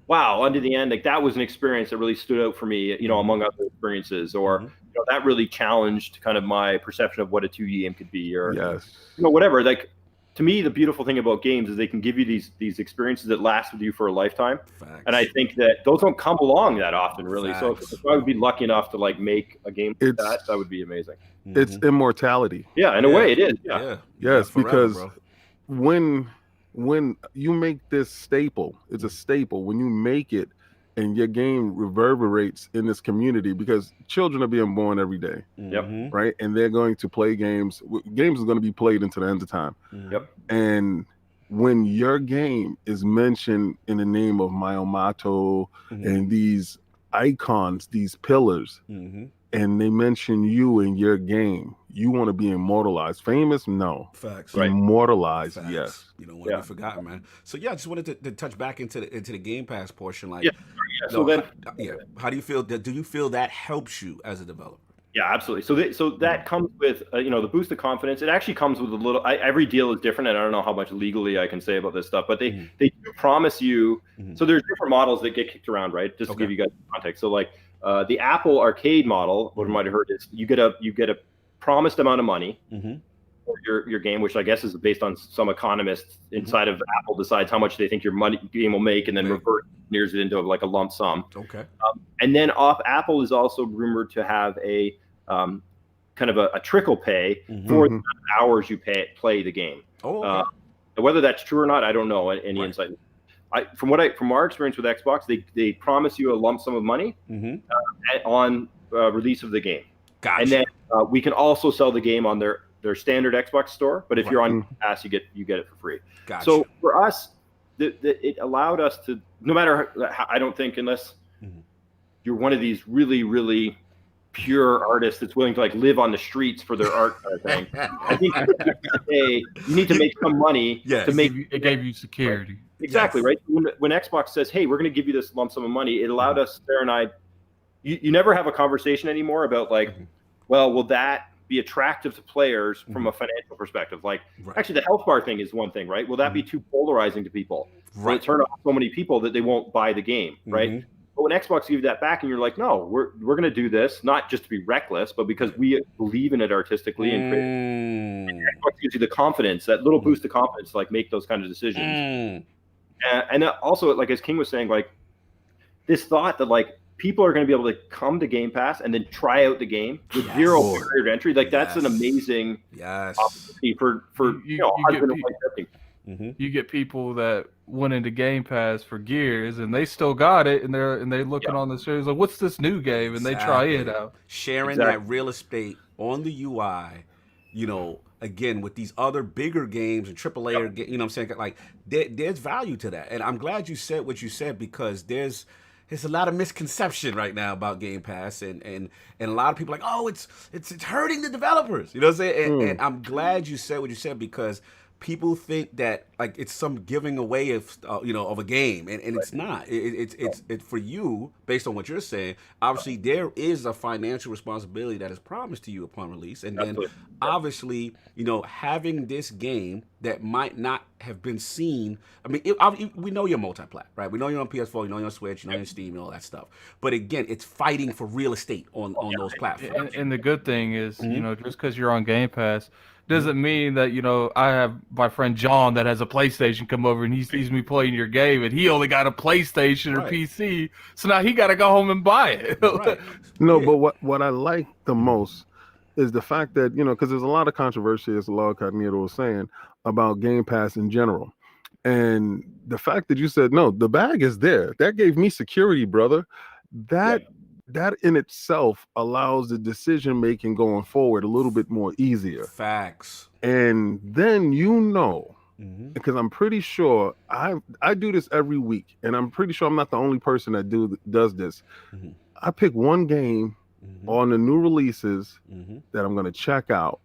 S3: wow, UntoTheEnd, like that was an experience that really stood out for me, you know, among other experiences, or you know, that really challenged kind of my perception of what a 2D game could be, or you know, whatever. Like to me, the beautiful thing about games is they can give you these experiences that last with you for a lifetime.
S1: Facts.
S3: And I think that those don't come along that often, really. Facts. So if I would be lucky enough to like make a game like that would be amazing.
S4: It's immortality.
S3: Yeah, in a way, it is. Yeah.
S4: Yes,
S1: forever,
S4: because
S1: bro.
S4: when you make this staple, it's a staple. When you make it and your game reverberates in this community, because children are being born every day. Right? And they're going to play games. Games are going to be played into the end of time. And when your game is mentioned in the name of Maomato and these icons, these pillars, and they mention you in your game, you want to be immortalized. Famous? No.
S1: Facts.
S3: Right.
S4: Immortalized,
S1: Facts.
S4: yes.
S1: You don't want to be forgotten, man. So yeah, I just wanted to touch back into the Game Pass portion. Like, how do you feel? Do you feel that helps you as a developer?
S3: Yeah, absolutely. So that comes with you know, the boost of confidence. It actually comes with a little. Every deal is different, and I don't know how much legally I can say about this stuff, but they do promise you. So there's different models that get kicked around, right? Just to give you guys context. So like the Apple Arcade model, what you might have heard is you get a promised amount of money for your game, which I guess is based on some economists inside of Apple decides how much they think your game will make, and then nears it into like a lump sum. And then Apple is also rumored to have a kind of a trickle pay for the hours you play the game. Whether that's true or not, I don't know any insight. From our experience with Xbox, they promise you a lump sum of money on release of the game.
S1: Gotcha.
S3: And then we can also sell the game on their standard Xbox store. But if you're on Pass, you get it for free.
S1: Gotcha.
S3: So for us, it allowed us to, no matter how, I don't think unless you're one of these really, really pure artists that's willing to like live on the streets for their art kind of thing. I think you need to make some money to make
S2: it gave you security.
S3: Exactly, right? When Xbox says, hey, we're going to give you this lump sum of money, it allowed us, Sarah and I, you never have a conversation anymore about like, well, will that be attractive to players from a financial perspective? Like, actually, the health bar thing is one thing, right? Will that be too polarizing to people? Will it turn off so many people that they won't buy the game, right? But when Xbox gives you that back and you're like, no, we're going to do this, not just to be reckless, but because we believe in it artistically and creatively. And Xbox gives you the confidence, that little boost of confidence to like make those kind of decisions. And also, like as King was saying, like this thought that like people are going to be able to come to Game Pass and then try out the game with zero barrier to entry. Like that's an amazing opportunity for husband and wife testing.
S2: You get people that went into Game Pass for years and they still got it, and they're looking on the series like, what's this new game? And they try it out.
S1: Sharing that real estate on the UI, you know, again with these other bigger games and AAA, or you know what I'm saying? Like there's value to that. And I'm glad you said what you said, because there's a lot of misconception right now about Game Pass, and a lot of people are like, oh, it's hurting the developers. You know what I'm saying? And I'm glad you said what you said, because people think that like it's some giving away of of a game, and it's not. It's for you based on what you're saying. Obviously, there is a financial responsibility that is promised to you upon release, and then
S3: Absolutely.
S1: obviously, having this game that might not have been seen. I mean, we know you're multi-plat, right? We know you're on PS4, you know you're on Switch, you know you're on Steam, and all that stuff. But again, it's fighting for real estate on those platforms.
S2: And the good thing is, just because you're on Game Pass doesn't mean that, I have my friend John that has a PlayStation come over and he sees me playing your game and he only got a PlayStation or
S1: Right.
S2: PC. So now he got to go home and buy it.
S1: Right.
S4: No,
S1: Yeah.
S4: but what I like the most is the fact that, because there's a lot of controversy, as LordCognito was saying, about Game Pass in general. And the fact that you said, no, the bag is there. That gave me security, brother. That in itself allows the decision making going forward a little bit more easier.
S1: Facts.
S4: And then because I'm pretty sure I do this every week, and I'm pretty sure I'm not the only person that does this. I pick one game on the new releases that I'm going to check out,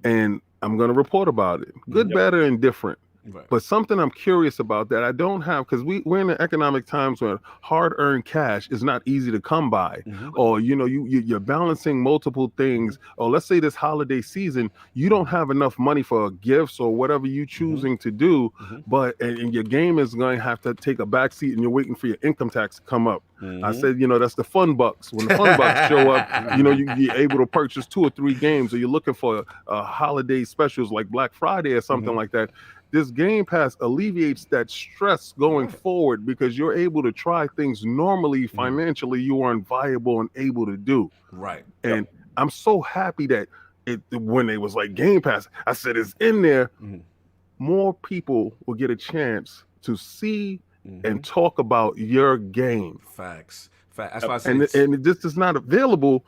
S4: and I'm going to report about it, good, bad, or indifferent.
S1: Right.
S4: But something I'm curious about that I don't have, because we're in the economic times where hard-earned cash is not easy to come by, or you're balancing multiple things. Or let's say this holiday season, you don't have enough money for gifts or whatever you choosing to do, but and your game is going to have to take a backseat, and you're waiting for your income tax to come up. I said, that's the fun bucks. When the fun bucks show up, you're able to purchase 2 or 3 games, or you're looking for holiday specials like Black Friday or something like that. This Game Pass alleviates that stress going forward, because you're able to try things normally financially you aren't viable and able to do.
S1: Right.
S4: And I'm so happy that when they was like Game Pass, I said it's in there. More people will get a chance to see and talk about your game.
S1: Facts. That's why I said
S4: and this is not available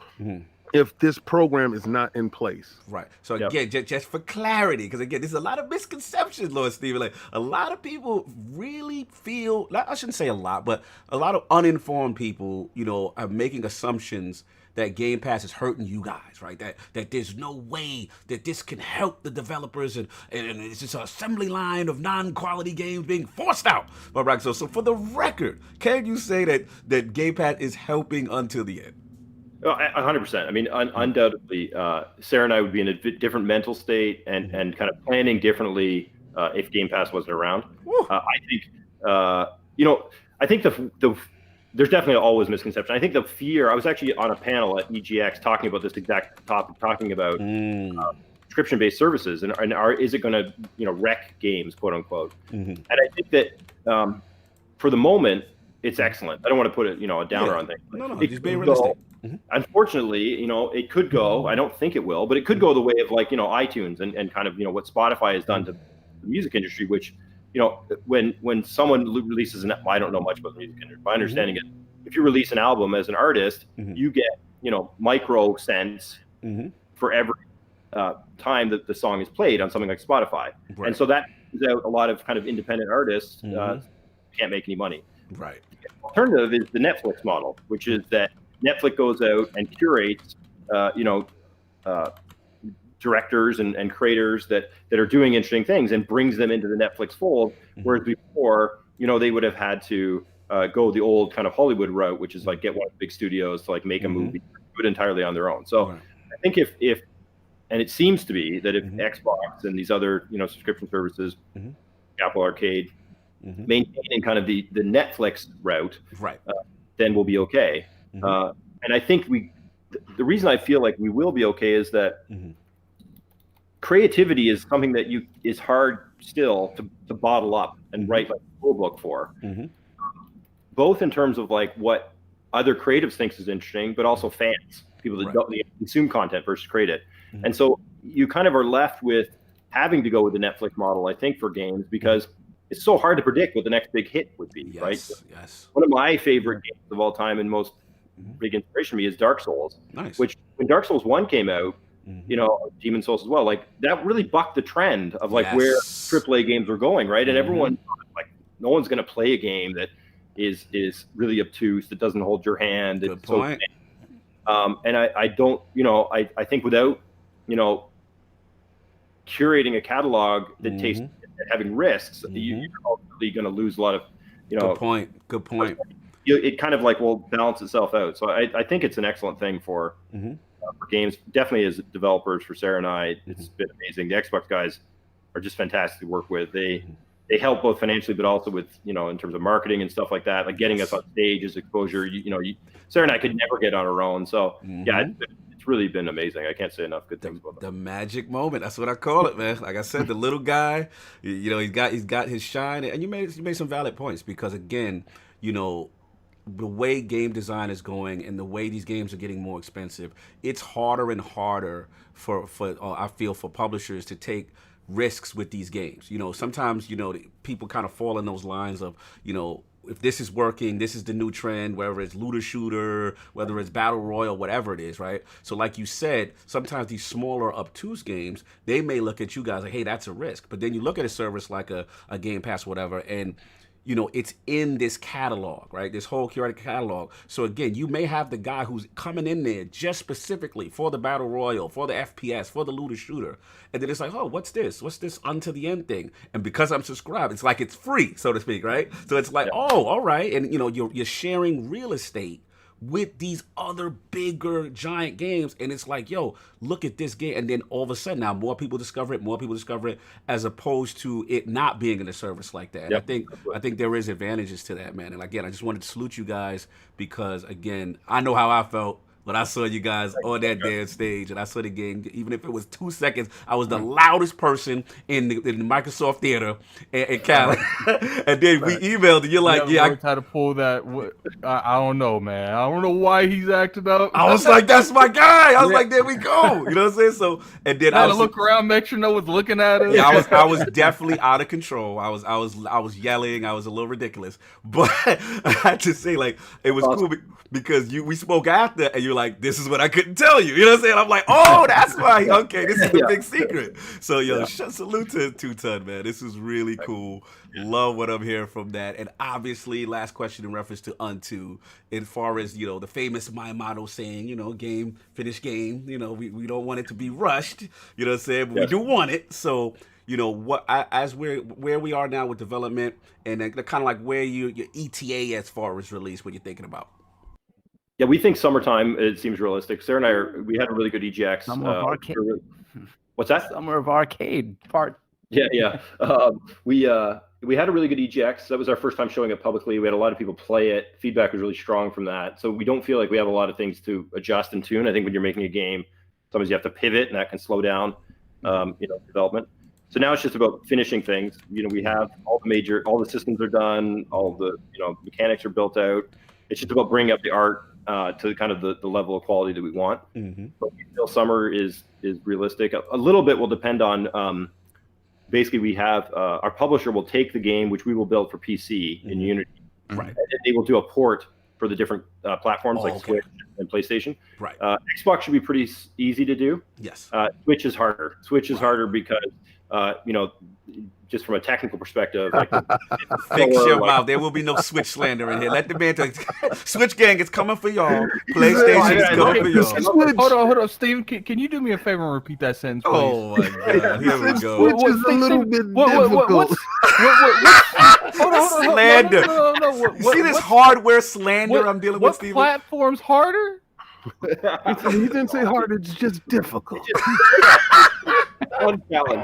S4: if this program is not in place.
S1: Right. So again, just for clarity, because again, there's a lot of misconceptions, Lord Stephen. Like a lot of people really feel, I shouldn't say a lot, but a lot of uninformed people, are making assumptions that Game Pass is hurting you guys, right? That there's no way that this can help the developers, and it's just an assembly line of non-quality games being forced out. But right, so for the record, can you say that Game Pass is helping Until the End?
S3: 100%. I mean, undoubtedly, Sarah and I would be in a different mental state and kind of planning differently if Game Pass wasn't around. I think, I think there's definitely always misconception. I think the fear. I was actually on a panel at EGX talking about this exact topic, talking about subscription-based services and is it going to wreck games, quote unquote. And I think that for the moment, it's excellent. I don't want to put a downer on things.
S1: No, just being realistic.
S3: Unfortunately, it could go. I don't think it will, but it could go the way of iTunes and kind of what Spotify has done to the music industry. Which when someone releases I don't know much about the music industry. My understanding is if you release an album as an artist, you get micro cents for every time that the song is played on something like Spotify, and so that is out a lot of kind of independent artists can't make any money.
S1: Right.
S3: The alternative is the Netflix model, which is that Netflix goes out and curates, directors and creators that are doing interesting things and brings them into the Netflix fold. Whereas before, they would have had to go the old kind of Hollywood route, which is like get one of the big studios to make a movie, do it entirely on their own. So I think if and it seems to be that if Xbox and these other subscription services, Apple Arcade, maintaining kind of the Netflix route, then we'll be okay. And I think the reason I feel like we will be okay is that creativity is something that is hard still to bottle up and write like a rule book for, both in terms of what other creatives thinks is interesting, but also fans, people that don't consume content versus create it. And so you kind of are left with having to go with the Netflix model, I think, for games, because it's so hard to predict what the next big hit would be, right?
S1: Yes.
S3: One of my favorite games of all time and most big inspiration to me is Dark Souls.
S1: Nice.
S3: Which when Dark Souls 1 came out, Demon Souls as well, that really bucked the trend of where AAA games were going, right? And everyone no one's going to play a game that is really obtuse, that doesn't hold your hand.
S1: Good point.
S3: And I don't, I think without, curating a catalog that takes having risks, you're ultimately going to lose a lot of,
S1: Good point.
S3: It kind of like will balance itself out. So I think it's an excellent thing for games. Definitely as developers for Sarah and I, it's been amazing. The Xbox guys are just fantastic to work with. They help both financially, but also with, in terms of marketing and stuff like that, like getting us on stage as exposure. Sarah and I could never get on our own. So yeah, it's really been amazing. I can't say enough good things about that.
S1: The magic moment. That's what I call it, man. Like I said, the little guy, he's got his shine, and you made some valid points because again, the way game design is going and the way these games are getting more expensive, it's harder and harder for I feel for publishers to take risks with these games. Sometimes people kind of fall in those lines of if this is working, this is the new trend, whether it's looter shooter, whether it's battle royale, whatever it is, right? So like you said, sometimes these smaller obtuse games, they may look at you guys like, hey, that's a risk. But then you look at a service like a Game Pass, whatever, and it's in this catalog, right? This whole curated catalog. So again, you may have the guy who's coming in there just specifically for the battle royale, for the FPS, for the looter shooter. And then it's like, oh, what's this? What's this UntoTheEnd thing? And because I'm subscribed, it's like it's free, so to speak, right? So it's like, oh, all right. And you're sharing real estate with these other bigger giant games, and it's like, yo, look at this game, and then all of a sudden now more people discover it as opposed to it not being in a service like that.
S3: Yep.
S1: I think there is advantages to that, man. And again, I just wanted to salute you guys because again, I know how I felt when I saw you guys on that damn stage and I saw the game. Even if it was 2 seconds, I was the loudest person in the Microsoft Theater in Cali. And then we emailed and you're like,
S2: I had to pull that. I don't know, man. I don't know why he's acting up.
S1: I was like, that's my guy. I was like, there we go. You know what I'm saying? So, and then
S2: I had to look around, make sure no one's looking at us.
S1: Yeah, I was definitely out of control. I was yelling. I was a little ridiculous, but I had to say, like, it was cool because we spoke after, and you're like, this is what I couldn't tell you. You know what I'm saying? I'm like, oh, that's why. Okay, this is the big secret. So, salute to Two-Ton, man. This is really cool. Love what I'm hearing from that. And obviously, last question in reference to Unto, as far as, the famous my motto saying, game, finish game. We don't want it to be rushed. You know what I'm saying? But we do want it. So, where we are now with development and then kind of like where your ETA as far as release, what you're thinking about.
S3: Yeah, we think summertime, it seems realistic. Sarah and I, we had a really good EGX.
S5: Summer of Arcade.
S3: What's that?
S5: Summer of Arcade part.
S3: Yeah. We had a really good EGX. That was our first time showing it publicly. We had a lot of people play it. Feedback was really strong from that. So we don't feel like we have a lot of things to adjust and tune. I think when you're making a game, sometimes you have to pivot, and that can slow down, development. So now it's just about finishing things. We have all the systems are done, all the mechanics are built out. It's just about bringing up the art to kind of the level of quality that we want. But we feel summer is realistic. A little bit will depend on basically we have our publisher will take the game, which we will build for PC in Unity,
S1: right?
S3: And they will do a port for the different platforms Switch and PlayStation.
S1: Right.
S3: Xbox should be pretty easy to do.
S1: Yes.
S3: Switch is harder. Switch is harder because just from a technical perspective,
S1: fix your mouth. There will be no Switch slander in here. Let the man talk. Switch gang is coming for y'all. PlayStation is coming for y'all.
S2: Hold on, Steve. Can you do me a favor and repeat that sentence, please?
S1: Oh my God! Here we go.
S4: Which is a little bit difficult.
S2: Hold on.
S1: Slander.
S2: No.
S1: You see this hardware slander I'm dealing with, Steven?
S2: What platform's harder?
S4: He didn't say hard. It's just difficult.
S3: One challenge.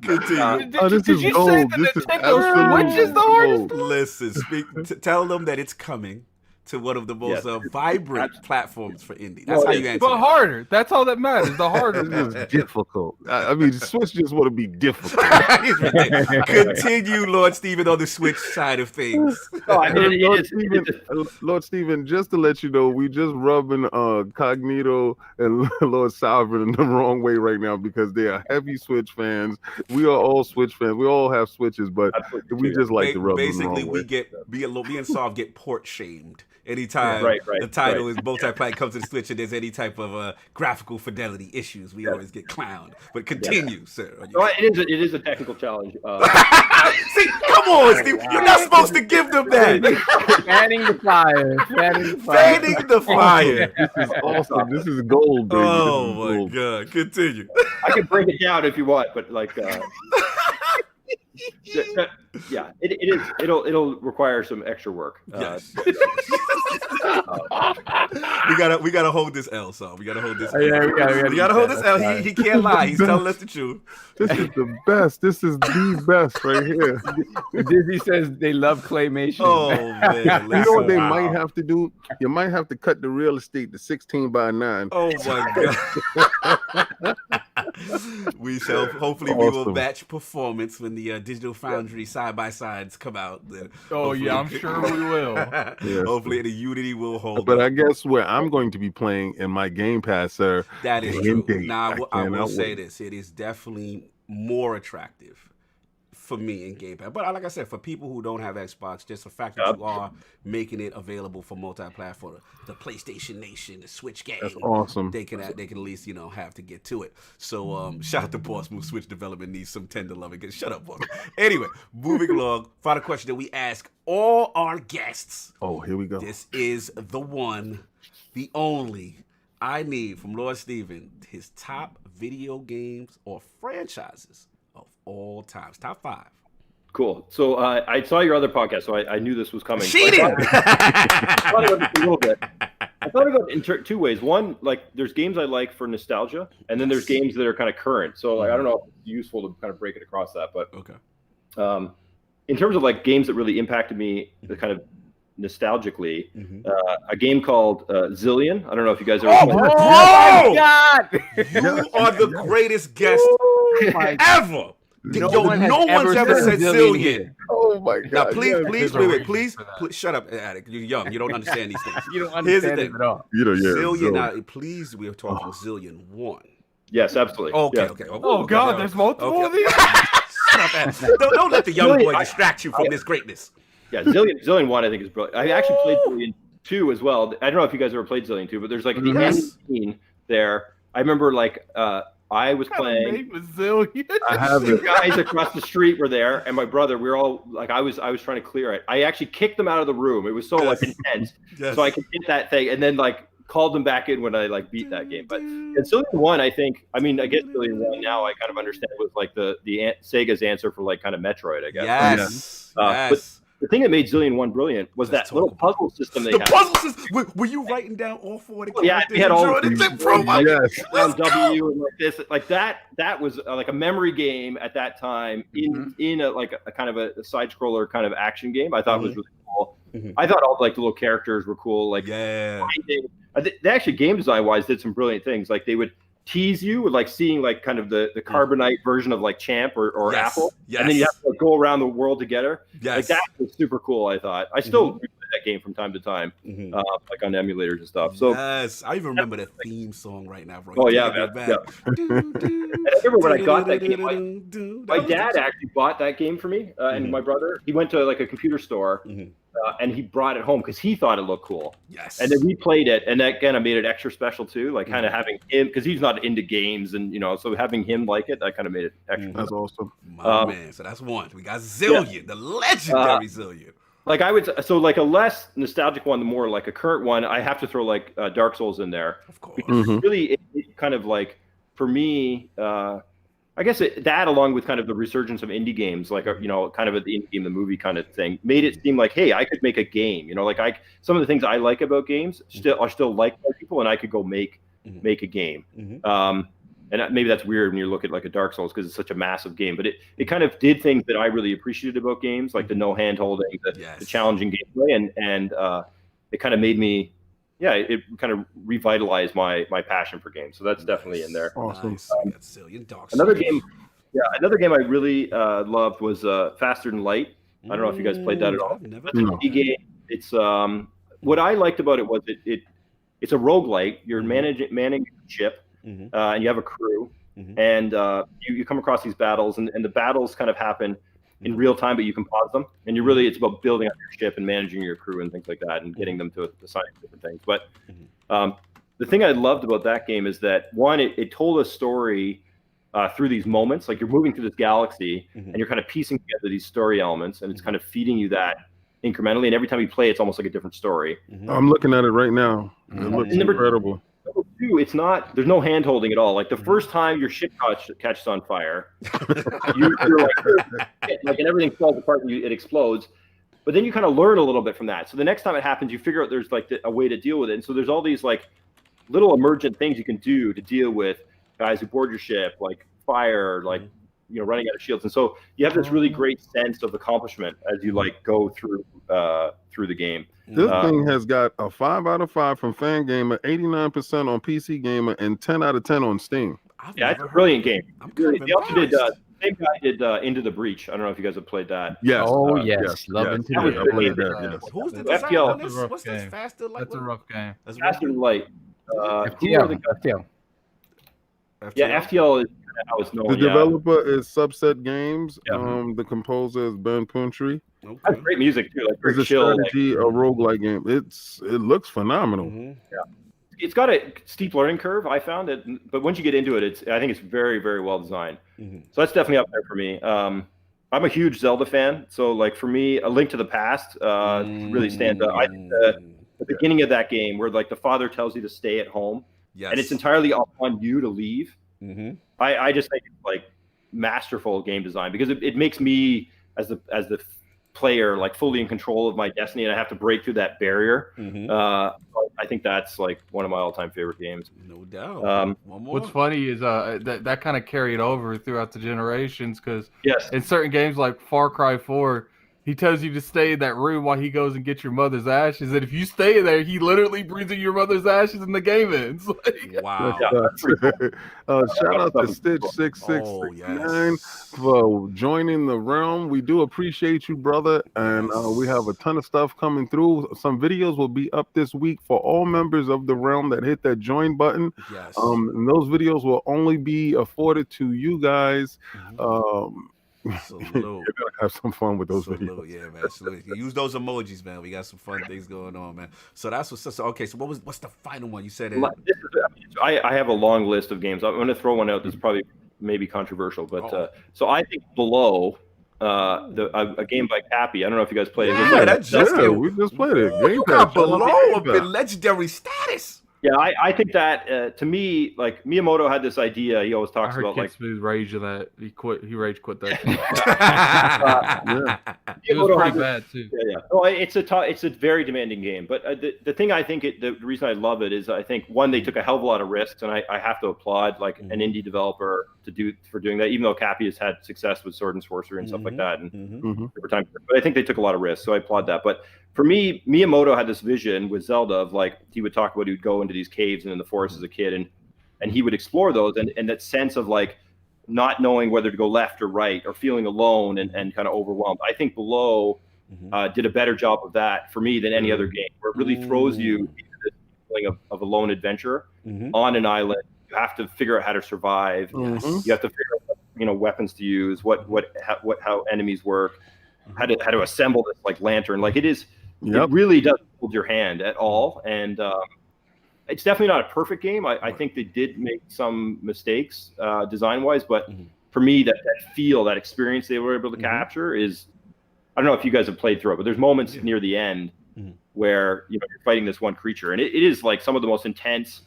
S1: Continue.
S4: This is gold. This is absolute
S2: Which is the hardest?
S4: gold.
S1: Listen, tell them that it's coming to one of the most vibrant platforms for indie. That's how you answer.
S2: But harder. That's all that matters. The harder.
S4: This is difficult. I mean, Switch just want to be difficult.
S1: Continue, Lord Stephen, on the Switch side of things.
S4: Lord Stephen, just to let you know, we just rubbing Cognito and Lord Sovereign the wrong way right now because they are heavy Switch fans. We are all Switch fans. We all have Switches, but we just like to rub them the wrong way.
S1: Basically, me and Sav get port shamed Anytime
S3: Right,
S1: the title is multi-plat comes to the Switch and there's any type of graphical fidelity issues, we always get clowned. But continue, sir.
S3: Well, it is a technical challenge.
S1: See, come on, Steve. You're not supposed to give them that.
S5: Fanning the fire.
S1: Fanning the fire.
S4: This is awesome. This is gold, baby.
S1: Oh my God. Continue.
S3: I can break it down if you want, but like, yeah, it is. It'll require some extra work.
S1: Yes. We gotta hold this L, so we gotta hold this. L.
S5: Yeah,
S1: we gotta hold this L. He can't lie. He's telling us the truth.
S4: This is the best. This is the best right here.
S5: Disney says they love claymation.
S1: Oh man.
S4: You know what they might have to do? You might have to cut the real estate to 16:9.
S1: Oh my God. We shall hopefully we will match performance when the Digital Foundry side by sides come out.
S2: Oh yeah, I'm sure we will.
S4: Yes.
S1: Hopefully the Unity will hold.
S4: But
S1: up.
S4: I guess where I'm going to be playing in my Game Pass, sir.
S1: That is
S4: Indeed.
S1: true. Now I will
S4: cannot
S1: say
S4: wait.
S1: this: it is definitely more attractive for me in Game Pass. But like I said, for people who don't have Xbox, just the fact that you are making it available for multi-platform, the PlayStation Nation, the Switch game,
S4: That's awesome.
S1: They can at least have to get to it. So shout out to Boss Move. Switch development needs some tender loving. Shut up, boss. Anyway, moving along. Final question that we ask all our guests.
S4: Oh, here we go.
S1: This is the one, the only. I need from Lord Stephen his top video games or franchises of all times. Top 5.
S3: Cool. So I saw your other podcast, so I knew this was coming.
S1: Cheating!
S3: I thought about this a little bit. I thought about it in two ways. One, like there's games I like for nostalgia, and then there's games that are kind of current. So like, I don't know if it's useful to kind of break it across that, but
S1: Okay.
S3: In terms of like games that really impacted me, kind of nostalgically, a game called Zillion. I don't know if you guys ever played it.
S1: Oh,
S5: God!
S1: you are the greatest guest ever. No one's ever said Zillion.
S4: Oh my
S1: Now,
S4: God.
S1: please, shut up, Attic. You're young. You don't understand these things.
S5: You don't
S1: Here's the
S5: understand
S1: thing.
S5: it at all.
S1: Zillion. Now, please, we are talking Zillion 1.
S3: Yes, absolutely.
S1: Okay,
S3: Yeah.
S1: okay.
S2: Oh God, there's multiple of these.
S1: Shut up, Attic. Don't let the young boy distract you from this greatness.
S3: Yeah, Zillion 1 I think is brilliant. I actually played Zillion 2 as well. I don't know if you guys ever played Zillion 2, but there's like the ending scene there. I remember like I was playing.
S2: Name was Zillion.
S4: I have
S3: The
S4: it.
S3: guys across the street were there, and my brother. We were all like, I was trying to clear it. I actually kicked them out of the room. It was so like intense, so I could get that thing, and then like called them back in when I like beat that game. But in Zillion 1, I think. I mean, I guess Zillion 1 now I kind of understand was like the Sega's answer for like kind of Metroid, I guess.
S1: Yes.
S3: But the thing that made Zillion 1 brilliant was
S1: Let's
S3: that little
S1: talk
S3: puzzle system they
S1: The
S3: had.
S1: puzzle system. Were you writing down all 4 of the
S3: Yeah,
S1: characters?
S3: we had all.
S1: and drawing it? Bro,
S4: Yes.
S3: On W and like this, like that was like a memory game at that time in a like a kind of a side scroller kind of action game. I thought it was really cool. I thought all like the little characters were cool. Like
S1: Yeah.
S3: they actually game design wise did some brilliant things. Like they would tease you with like seeing like kind of the carbonite version of like Champ or
S1: Yes.
S3: Apple,
S1: Yes.
S3: and then you have to like, go around the world together.
S1: Yes.
S3: Like that was super cool. I thought I still replay that game from time to time, like on emulators and stuff. So
S1: yes, I even remember the theme song right now, bro.
S3: Oh,
S1: You
S3: yeah,
S1: taking me
S3: man.
S1: back.
S3: I remember when I got that game, my dad actually bought that game for me, and my brother. He went to like a computer store, and he brought it home because he thought it looked cool.
S1: Yes.
S3: And then we played it, and that kind of made it extra special too. Like kind of having him, because he's not into games, and so having him like it, that kind of made it extra.
S4: That's awesome.
S1: My man. So that's one. We got Zillion, the legendary Zillion.
S3: Like I would, so like a less nostalgic one, the more like a current one. I have to throw like Dark Souls in there.
S1: Of course.
S3: Because really, it kind of like for me. I guess that, along with kind of the resurgence of indie games, like kind of the indie game, the movie kind of thing, made it seem like, hey, I could make a game. Like some of the things I like about games are still liked by people, and I could go make a game. And maybe that's weird when you look at like a Dark Souls because it's such a massive game, but it kind of did things that I really appreciated about games, like the no hand holding, the challenging gameplay, and it kind of made me. Yeah, it kind of revitalized my passion for games. So that's definitely in there.
S4: Awesome.
S1: Nice. Got Zillion, Dark
S3: Another
S1: Souls.
S3: game I really loved was Faster Than Light. I don't know if you guys played that at all.
S1: Never.
S4: No.
S3: Game. It's what I liked about it was it's a roguelike. You're manning a ship, and you have a crew, and you come across these battles, and the battles kind of happen in real time, but you can pause them. And it's about building up your ship and managing your crew and things like that, and getting them to assign different things. But the thing I loved about that game is that one, it told a story through these moments. Like, you're moving through this galaxy and you're kind of piecing together these story elements, and it's kind of feeding you that incrementally. And every time you play, it's almost like a different story.
S4: I'm looking at it right now. It looks incredible.
S3: Two, there's no hand holding at all. Like, the first time your ship catches on fire, you're like, and everything falls apart and it explodes. But then you kind of learn a little bit from that. So the next time it happens, you figure out there's like a way to deal with it. And so there's all these like little emergent things you can do to deal with guys who board your ship, like fire, like running out of shields. And so you have this really great sense of accomplishment as you like go through the game.
S4: This thing has got a 5 out of 5 from Fangamer, 89% on PC Gamer, and 10 out of 10 on Steam.
S3: It's a brilliant game. They also did same guy did Into the Breach. I don't know if you guys have played that.
S4: Yes.
S5: Yes. Love Into the Breach.
S1: Who's the designer
S3: FTL.
S1: on this? What's this? Faster Light?
S2: That's a rough game.
S3: Faster and Light.
S5: FTL.
S3: Yeah, FTL is how it's known.
S4: The developer is Subset Games. The composer is Ben Puntry.
S3: That's great music too. Like,
S4: it's a
S3: chill,
S4: strategy, a roguelike game. It looks phenomenal.
S3: Yeah. It's got a steep learning curve, I found it, but once you get into it, I think it's very, very well designed. So that's definitely up there for me. I'm a huge Zelda fan, so like for me, A Link to the Past really stands out. I think the beginning of that game, where like the father tells you to stay at home, and it's entirely on you to leave. I just think it's like masterful game design, because it makes me as the player like fully in control of my destiny, and I have to break through that barrier. I think that's like one of my all-time favorite games.
S1: No doubt. One more.
S2: What's funny is that kind of carried over throughout the generations, because
S3: yes,
S2: in certain games like Far Cry 4, he tells you to stay in that room while he goes and gets your mother's ashes, and if you stay there, he literally brings in your mother's ashes and the game ends.
S1: Wow.
S4: Shout out to Stitch6669 for joining the realm. We do appreciate you, brother, and we have a ton of stuff coming through. Some videos will be up this week for all members of the realm that hit that join button.
S1: Yes.
S4: And those videos will only be afforded to you guys.
S1: Salute.
S4: You're gonna have some fun with those videos.
S1: Yeah, man. Salute. Use those emojis, man. We got some fun things going on, man. So that's what's so okay. So what's the final one you said?
S3: I have a long list of games. I'm going to throw one out that's probably maybe controversial, but so I think Below, a game by Cappy. I don't know if you guys played it.
S4: We just played it.
S1: You got Below up in legendary status.
S3: Yeah, I think that to me, like Miyamoto had this idea. He always talks about like
S2: smooth rage of that. He rage quit that.
S3: It
S2: was pretty bad too.
S3: Yeah. Well, it's a very demanding game. But the thing I think the reason I love it is I think one, they took a hell of a lot of risks, and I have to applaud like an indie developer for doing that. Even though Cappy has had success with Sword and Sorcery and stuff like that, and over time, but I think they took a lot of risks, so I applaud that. But for me, Miyamoto had this vision with Zelda of like he would talk about he would go into these caves and in the forest as a kid, and he would explore those, and that sense of like not knowing whether to go left or right, or feeling alone and kind of overwhelmed. I think Below did a better job of that for me than any other game, where it really throws you into this feeling of a lone adventure on an island. You have to figure out how to survive. You have to figure out weapons to use, how enemies work, how to assemble this like lantern. Like it really doesn't hold your hand at all, and it's definitely not a perfect game. I think they did make some mistakes design wise, but for me, that feel, that experience they were able to capture is, I don't know if you guys have played through it, but there's moments near the end where you're fighting this one creature, and it is like some of the most intense,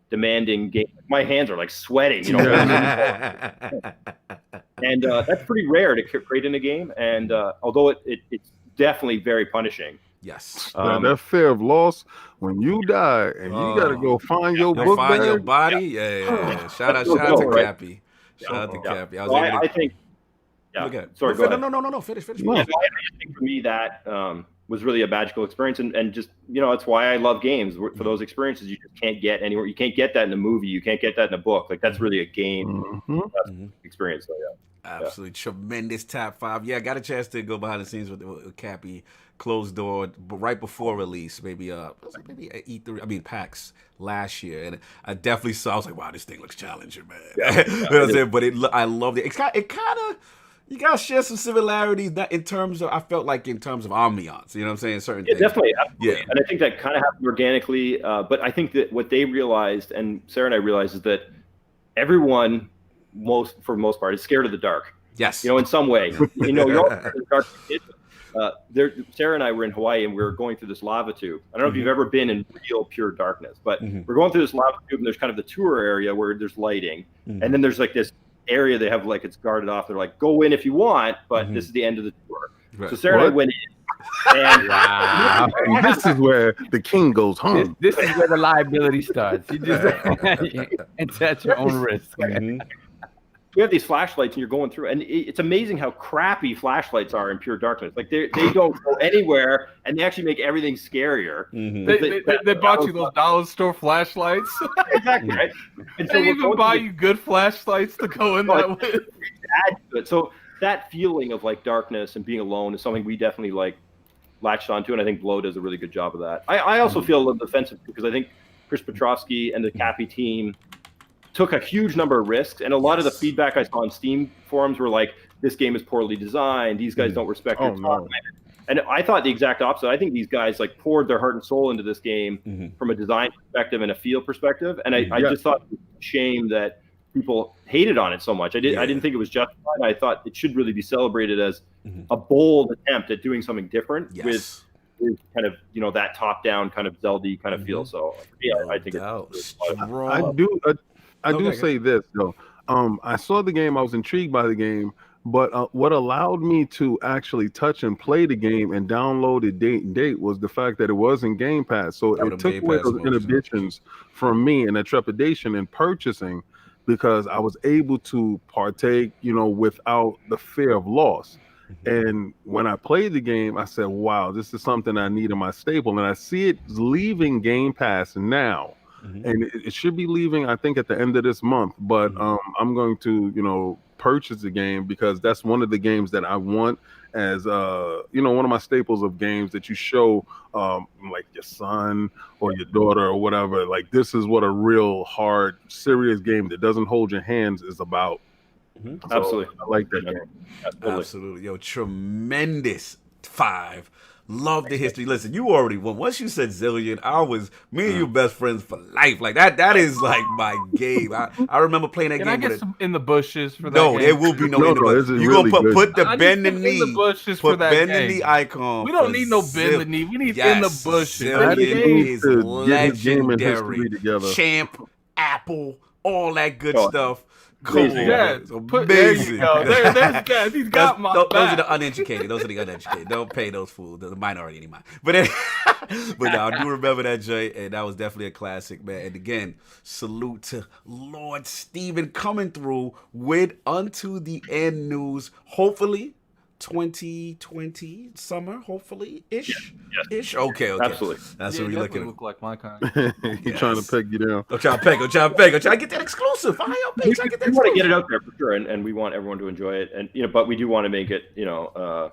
S3: demanding game. My hands are like sweating, and that's pretty rare to create in a game. And although it's definitely very punishing.
S1: Yes.
S4: That fear of loss when you die and you got to go find your book
S1: find
S4: bag.
S1: your body. Yeah. Shout out to Cappy. Shout out to Cappy.
S3: I think. Yeah.
S1: Okay.
S3: Sorry. Go ahead.
S1: No. Finish.
S3: No. I think for me that was really a magical experience, and just that's why I love games. For those experiences you just can't get anywhere. You can't get that in a movie. You can't get that in a book. Like that's really a game experience. So
S1: absolutely tremendous top 5. Yeah, I got a chance to go behind the scenes with Cappy, closed door, but right before release, maybe E3. I mean PAX last year, and I definitely saw. I was like, wow, this thing looks challenging, man. You know what I'm saying? But I loved it. It kind of. You gotta share some similarities, not in terms of, I felt like in terms of ambiance, you know what I'm saying? Certain
S3: Yeah,
S1: things.
S3: definitely. Absolutely.
S1: Yeah.
S3: And I think that kind of happened organically. But I think that what they realized, and Sarah and I realized, is that everyone, for the most part, is scared of the dark.
S1: Yes.
S3: You know, in some way. You know, you're all scared of the dark. Sarah and I were in Hawaii, and we were going through this lava tube. I don't know if you've ever been in real pure darkness, but we're going through this lava tube, and there's kind of the tour area where there's lighting, and then there's like this area they have like it's guarded off. They're like, go in if you want, but this is the end of the tour.
S1: Right.
S3: So Sarah and I went in, and
S4: And this is where the king goes home.
S5: This is where the liability starts. You just it's at your own risk.
S3: we have these flashlights, and you're going through, and it's amazing how crappy flashlights are in pure darkness. Like they don't go anywhere, and they actually make everything scarier.
S2: They bought you those dollar store flashlights.
S3: Exactly, right? And
S2: They even buy you good flashlights to go in that with.
S3: Add to it. So that feeling of like darkness and being alone is something we definitely like latched onto, and I think Blow does a really good job of that. I also feel a little defensive because I think Chris Petrovsky and the Cappy team took a huge number of risks, and a lot of the feedback I saw on Steam forums were like, this game is poorly designed, these guys don't respect your time. And I thought the exact opposite. I think these guys like poured their heart and soul into this game from a design perspective and a feel perspective, and I just thought it was a shame that people hated on it so much. I didn't think it was justified. I thought it should really be celebrated as a bold attempt at doing something different with kind of, you know, that top-down kind of Zelda kind of feel. So yeah, I think it's
S4: I do say this though. I saw the game. I was intrigued by the game, but what allowed me to actually touch and play the game and download it date was the fact that it was in Game Pass. So it took away those inhibitions from me and the trepidation in purchasing, because I was able to partake, you know, without the fear of loss. And when I played the game, I said, wow, this is something I need in my staple. And I see it leaving Game Pass now. And it should be leaving, I think, at the end of this month. But I'm going to, you know, purchase the game because that's one of the games that I want as, you know, one of my staples of games that you show like your son or your daughter or whatever. Like, this is what a real hard, serious game that doesn't hold your hands is about. So
S3: absolutely.
S4: I like that game.
S1: Absolutely. Yo, tremendous 5. Love the history. Listen, you already won. Once you said Zillion, me and you best friends for life. Like that is like my game. I remember playing that game.
S2: Can I get some in the bushes for that?
S1: No,
S2: game?
S1: there will be no in the bushes. You
S4: really
S1: gonna put the
S2: I
S1: bend the
S2: need some
S1: knee.
S2: in the bushes
S1: Put
S2: for that
S1: bend the
S2: game.
S1: knee icon.
S2: We don't need no bend the knee. We need in the bushes.
S1: Zillion is
S4: to get his game and
S1: legendary.
S4: history together.
S1: Champ, Apple, all that good stuff.
S3: Amazing.
S2: Yeah, there you go. There's guys. He's got my
S1: Those
S2: back.
S1: are the uneducated. Don't pay those fools. The minority any mind. But no, I do remember that, Jay, and that was definitely a classic, man. And again, salute to Lord Stephen coming through with Unto the End news. Hopefully, 2020 summer, hopefully ish. Okay.
S3: Absolutely.
S1: That's what we're looking at.
S2: Look like my kind.
S4: He's trying to peg you down.
S1: Go try to get that exclusive. Fire up,
S3: We
S1: get that
S3: want to get
S1: exclusive.
S3: it out there for sure, and we want everyone to enjoy it, and you know, but we do want to make it, you know,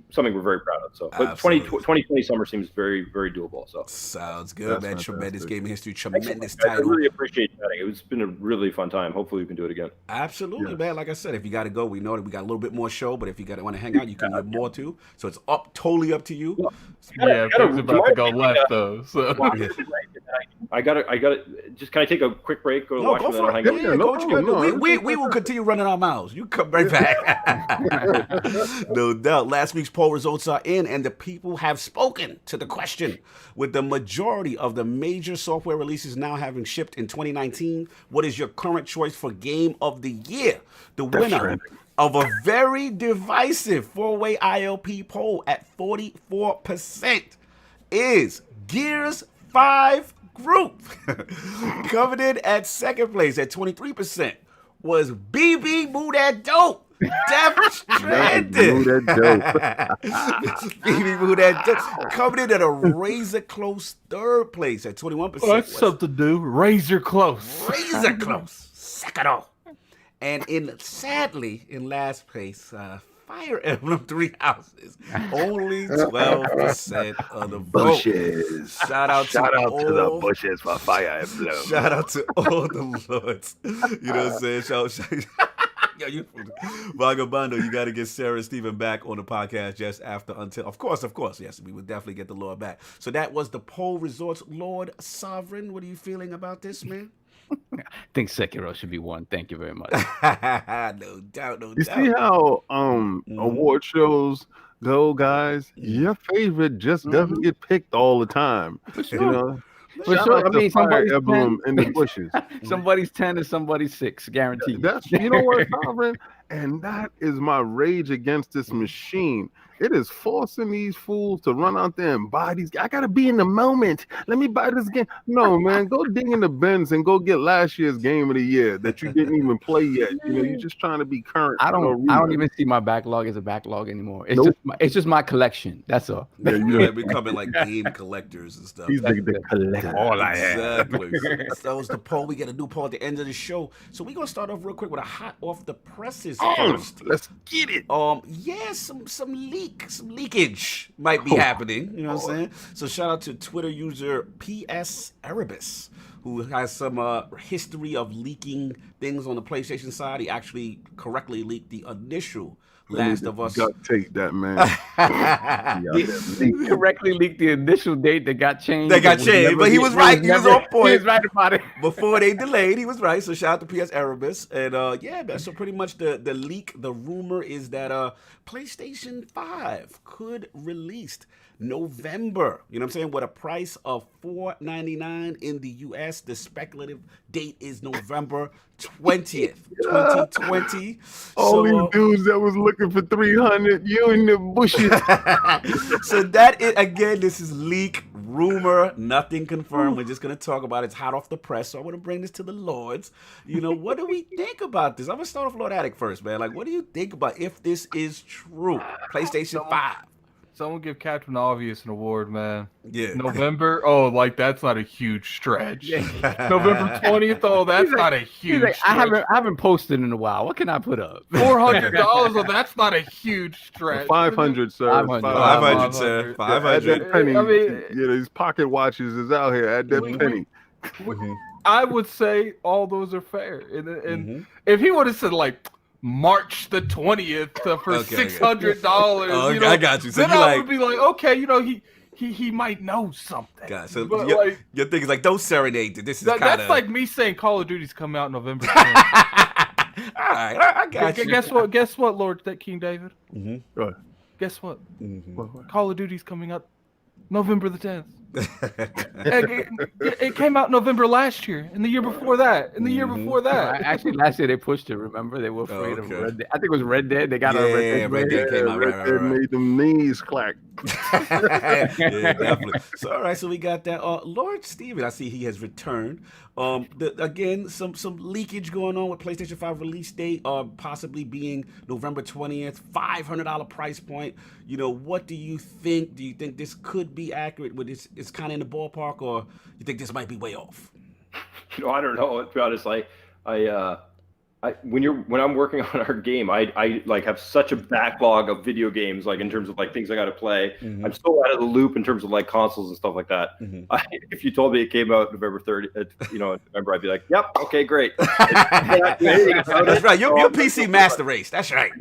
S3: something we're very proud of. So, but 2020 summer seems very, very doable. So
S1: Sounds good,
S4: That's
S1: man.
S4: fantastic.
S1: Tremendous game history, tremendous
S3: I
S1: title.
S3: really appreciate chatting. It's been a really fun time. Hopefully, we can do it again.
S1: Absolutely, man. Like I said, if you got to go, we know that we got a little bit more show, but if you want to hang out, you can get more too. So it's totally up to you.
S2: Yeah, things about to go left though. So.
S3: I gotta. Just can I take a quick break? Go to
S1: No,
S3: watch
S1: go
S3: and then
S1: for
S3: I'll
S1: it.
S3: hang out?
S1: Yeah, go what you gotta do. We will continue running our mouths. You come right back. No doubt. Last week's poll results are in, and the people have spoken to the question. With the majority of the major software releases now having shipped in 2019, what is your current choice for Game of the Year? The winner of a very divisive 4-way ILP poll at 44% is Gears 5 Group. Coming in at second place at 23% was BB Move That Dope. Death Stranding.
S4: Move that dope.
S1: BB Move That Dope. Coming in at a razor close third place at 21%.
S2: That's something to do. Razor close.
S1: Razor close. Second off. And sadly, in last place, Fire Emblem 3 Houses. Only 12% of the vote.
S4: Bushes.
S1: Shout out to
S4: the bushes for Fire Emblem.
S1: Shout out to all the lords. You know what I'm saying? Yo, Vagabondo, you got to get Sarah and Stephen back on the podcast just after until. Of course. Yes, we would definitely get the Lord back. So that was the poll results. Lord Sovereign, what are you feeling about this, man?
S5: I think Sekiro should be one. Thank you very much.
S1: No doubt.
S4: You see how award shows go, guys? Your favorite just doesn't get picked all the time.
S5: For sure.
S4: You know?
S5: For
S4: Shout
S5: sure.
S4: out
S5: I
S4: to
S5: mean,
S4: Fire
S5: somebody's
S4: Emblem
S5: 10.
S4: in the bushes.
S5: Somebody's 10 and somebody's 6, guaranteed.
S4: That's you know what, Sovereign? And that is my rage against this machine. It is forcing these fools to run out there and buy these. I gotta be in the moment. Let me buy this game. No, man, go dig in the bins and go get last year's game of the year that you didn't even play yet. You know, you're just trying to be current.
S5: I don't even see my backlog as a backlog anymore. It's just my collection. That's all.
S1: Yeah, you're becoming like game collectors and stuff.
S4: He's like the collector.
S1: All I have. Exactly. So was the poll. We get a new poll at the end of the show. So we're gonna start off real quick with a hot off the presses first.
S4: Let's get it.
S1: Yeah, some leakage might be happening. You know what I'm saying? So shout out to Twitter user PS Erebus, who has some history of leaking things on the PlayStation side. He actually correctly leaked the initial Last of Us.
S4: Gut take that, man.
S5: He correctly leaked the initial date that got changed.
S1: But he was right. He was on point.
S5: He was right about it.
S1: Before they delayed, he was right. So shout out to PS Erebus. And yeah, man, so pretty much the leak, the rumor is that PlayStation 5 could release November, you know what I'm saying, with a price of $499 in the US. The speculative date is November 20th, 2020.
S4: All these dudes that was looking for 300, you in the bushes.
S1: So that is, again, this is leak, rumor, nothing confirmed. We're just going to talk about it. It's hot off the press. So I want to bring this to the Lords. You know, what do we think about this? I'm going to start off Lord Attic first, man. Like, what do you think about if this is true? PlayStation 5.
S2: Someone give Captain Obvious an award, man.
S1: Yeah.
S2: November? Oh, like that's not a huge stretch. November 20th? Oh, that's not a huge
S5: like,
S2: stretch.
S5: I haven't posted in a while. What can I put up?
S2: $400? Oh, that's not a huge stretch.
S4: 500, sir.
S1: 500, sir. 500.
S4: Penny.
S2: I mean,
S4: these pocket watches is out here at that penny.
S2: I would say all those are fair. And if he would have said, like, March the 20th for $600.
S1: Oh, I got you. So
S2: then I would be like, okay, you know, he might know something.
S1: God, so
S2: but
S1: your thing is like, don't serenade. This is
S2: that's like me saying Call of Duty's coming out November 10th.
S1: All right, I got you.
S2: Guess what, Lord King David?
S4: Go ahead.
S2: Guess what? Call of Duty's coming out November the 10th. It came out November last year, and the year before that, and the year before that.
S5: Actually, last year they pushed it. Remember, they were afraid of Red Dead. I think it was Red Dead. They got on Red Dead.
S1: Red Dead came out.
S4: Red Dead made them knees clack.
S1: Yeah, definitely. So all right, so we got that. Lord Stephen, I see he has returned. Again, some leakage going on with PlayStation 5 release date, possibly being November 20th, $500 price point. You know, what do you think? Do you think this could be accurate? With it's kind of in the ballpark, or you think this might be way off?
S3: You know, I don't know. To be honest, when I'm working on our game, I like have such a backlog of video games, like in terms of like things I got to play. I'm so out of the loop in terms of like consoles and stuff like that. If you told me it came out November 30th, November, I'd be like, yep, okay, great.
S1: That's right. Your PC master race. That's right.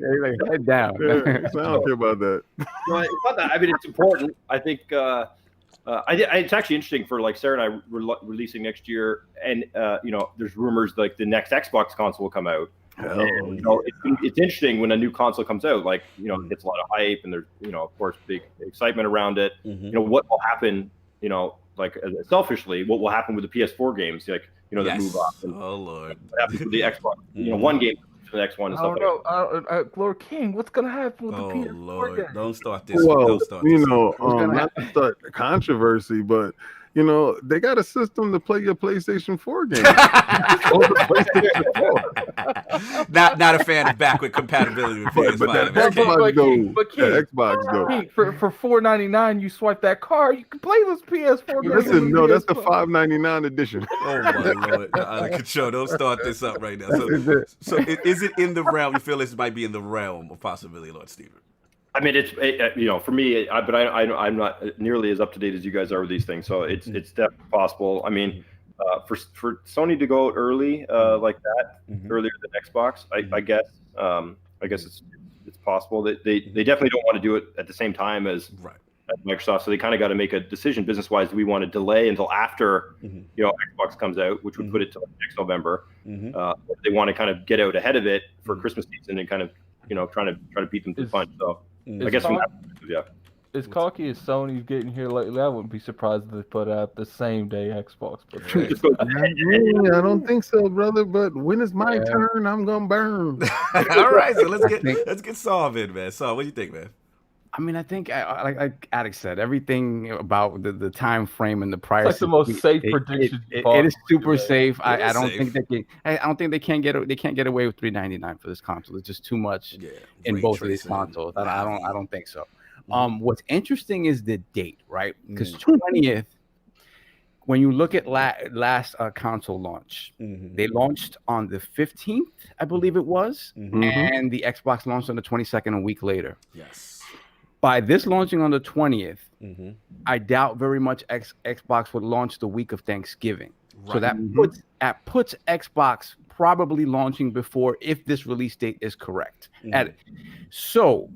S5: Head down.
S4: Yeah, so I don't care about that.
S3: No, it's not that. I mean, it's important. I think it's actually interesting for like Sarah and I releasing next year, and there's rumors like the next Xbox console will come out. And, it's interesting when a new console comes out, like it gets a lot of hype, and there's of course big excitement around it. What will happen? Like selfishly, what will happen with the PS4 games? Like that move up. And
S1: oh Lord,
S3: what happens with the Xbox? One game to the next one. And stuff like that.
S2: Lord King, what's gonna happen with the PS4
S1: Lord,
S2: game?
S1: don't start this.
S4: Well,
S1: don't start this.
S4: not to start a controversy, but they got a system to play your PlayStation 4 game.
S1: Not a fan of backward compatibility with PS5.
S4: But that Xbox go.
S2: For $499, you swipe that card, you can play this PS4 game.
S4: Listen, no, that's the $5.99 edition.
S1: Oh my Lord, out of control. Don't start this up right now. So is it in the realm? You feel this might be in the realm of possibility, Lord Stephen?
S3: I mean, it's for me, but I'm not nearly as up to date as you guys are with these things. So it's definitely possible. I mean, for Sony to go out early like that, earlier than Xbox, I guess I guess it's possible that they definitely don't want to do it at the same time as Microsoft. So they kind of got to make a decision business-wise. Do we want to delay until after Xbox comes out, which would put it to next November? Or they want to kind of get out ahead of it for Christmas season and kind of trying to beat them to the punch. So I guess
S2: as cocky as Sony's getting here lately, I wouldn't be surprised if they put out the same day Xbox.
S4: I don't think so, brother. But when it's my turn, I'm gonna burn.
S1: All right, so let's get Saul in, man. Saul, what do you think, man?
S5: I mean, I think, like Alex said, everything about the time frame and the price.
S2: It's like the most safe prediction.
S5: It is super safe. I don't think they can. I don't think they can't get away with $399 for this console. It's just too much in both of these consoles. I don't think so. What's interesting is the date, right? Because 20th, when you look at last console launch, they launched on the 15th, I believe it was, and the Xbox launched on the 22nd, a week later.
S1: Yes.
S5: By this launching on the 20th, I doubt very much Xbox would launch the week of Thanksgiving. Right. So that puts Xbox probably launching before, if this release date is correct. So.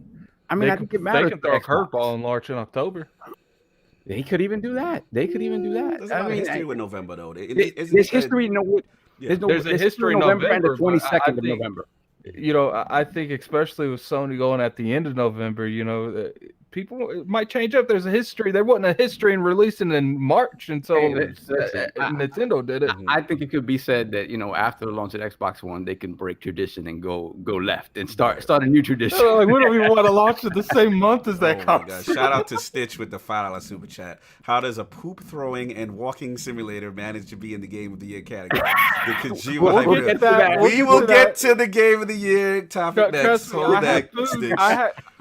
S5: I mean, I think it matters.
S2: They can throw a curveball and launch in October.
S5: They could even do that.
S1: There's a lot of history with November, though.
S5: There's history. There's a history in November and the 22nd of November.
S2: I think especially with Sony going at the end of November, people might change up. There's a history. There wasn't a history in releasing in March until Nintendo did it.
S5: I think it could be said that after the launch of Xbox One, they can break tradition and go left and start a new tradition.
S2: Like, we don't even want to launch it the same month as that console.
S1: Shout out to Stitch with the $5 super chat. How does a poop throwing and walking simulator manage to be in the Game of the Year category? Because we will get to the Game of the Year topic next.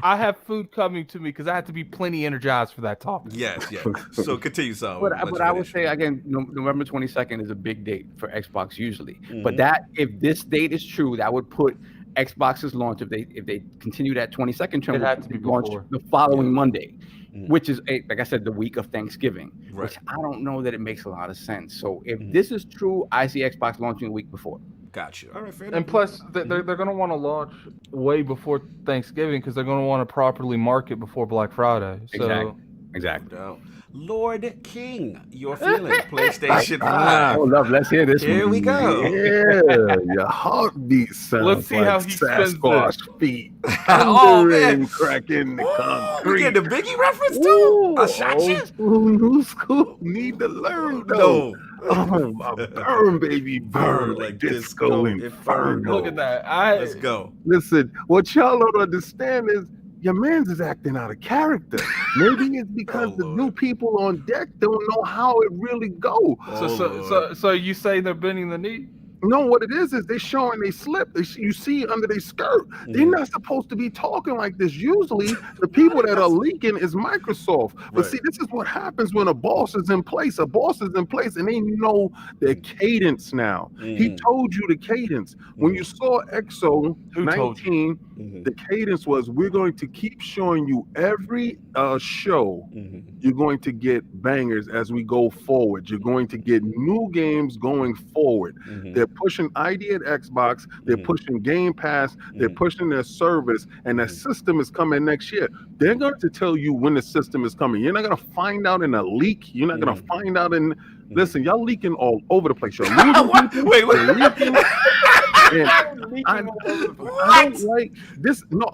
S2: I have food coming to me because I have to be plenty energized for that topic.
S1: Yes. So continue, so.
S5: But I would say again, November 22nd is a big date for Xbox usually. But if this date is true, that would put Xbox's launch, if they continue that 22nd trend,
S2: it had to be
S5: launched the following Monday, which is like I said, the week of Thanksgiving. Right. Which I don't know that it makes a lot of sense. So if this is true, I see Xbox launching a week before.
S1: Got you. All right, fair enough.
S2: And plus, they're going to want to launch way before Thanksgiving because they're going to want to properly market before Black Friday. So.
S5: Exactly.
S1: Lord King, your feeling, PlayStation 5.
S4: Oh, love, let's hear this.
S1: Here we go.
S4: Yeah, your heartbeat sounds.
S2: Let's see how he spends
S4: Sasquatch feet.
S1: Oh man,
S4: cracking the concrete.
S1: You get the Biggie reference too? I shot you.
S4: New school need to learn though. Oh, burn, baby, burn like disco inferno.
S2: Look at that.
S1: Let's go.
S4: Listen, what y'all don't understand is your man's is acting out of character. Maybe it's because the new people on deck don't know how it really go.
S2: So you say they're bending the knee?
S4: No, what it is they're showing they slip. You see under their skirt. They're not supposed to be talking like this. Usually, the people that are leaking is Microsoft. But see, this is what happens when a boss is in place. A boss is in place, and they know their cadence now. He told you the cadence. When you saw EXO 19, the cadence was, we're going to keep showing you every show. You're going to get bangers as we go forward. You're going to get new games going forward. They're pushing ID at Xbox, they're pushing Game Pass, they're pushing their service, and the system is coming next year. They're going to tell you when the system is coming. You're not going to find out in a leak. You're not going to find out in... Listen, y'all leaking all over the place. You're losing wait. Leaking. I don't like this. No,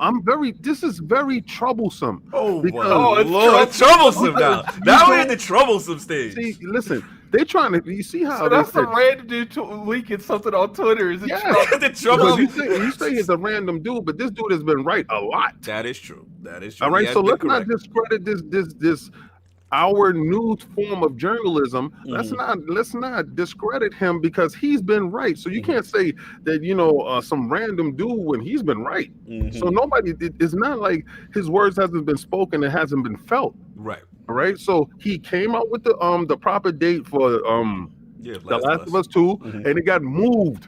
S4: this is very troublesome.
S1: It's troublesome now. Now we're in the troublesome stage.
S4: See, listen, they're trying to. You see how?
S2: So that's a random dude leaking something on Twitter. Is it
S1: the trouble?
S4: You say he's a random dude, but this dude has been right a lot.
S1: That is true.
S4: All right, so let's not discredit this. Our new form of journalism. Let's not discredit him because he's been right. So you can't say that some random dude when he's been right. So nobody. It's not like his words hasn't been spoken. It hasn't been felt.
S1: Right.
S4: All right. So he came out with the proper date for The Last of Us 2, and it got moved.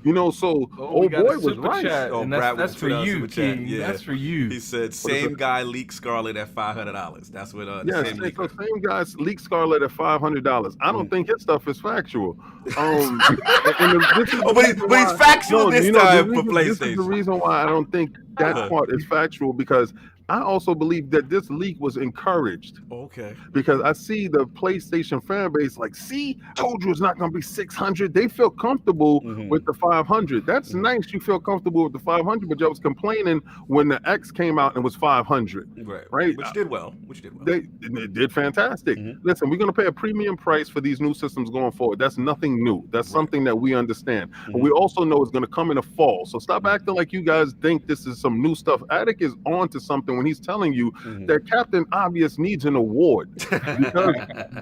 S4: You know, so
S2: we got
S4: boy
S2: a
S4: was
S2: super
S4: right.
S2: chat,
S1: Oh,
S2: and
S1: Brad
S2: that's
S1: with
S2: for
S1: $2
S2: you,
S1: super chat.
S2: King.
S1: Yeah.
S2: That's for you.
S1: He said, same guy leaked Scarlet at $500. That's what the
S4: Yeah,
S1: same
S4: so
S1: leaker.
S4: same guys leak Scarlet at $500. I don't think his stuff is factual.
S1: But he's factual this time for PlayStation.
S4: This is the reason why I don't think that part is factual, because I also believe that this leak was encouraged.
S1: Okay.
S4: Because I see the PlayStation fan base like, see, told you it's not going to be 600. They feel comfortable with the 500. That's nice. You feel comfortable with the 500, but y'all was complaining when the X came out and was 500. Right.
S1: Which did well.
S4: They did fantastic. Listen, we're going to pay a premium price for these new systems going forward. That's nothing new. That's something that we understand. And we also know it's going to come in the fall. So stop acting like you guys think this is some new stuff. Attic is on to something when he's telling you that Captain Obvious needs an award. Because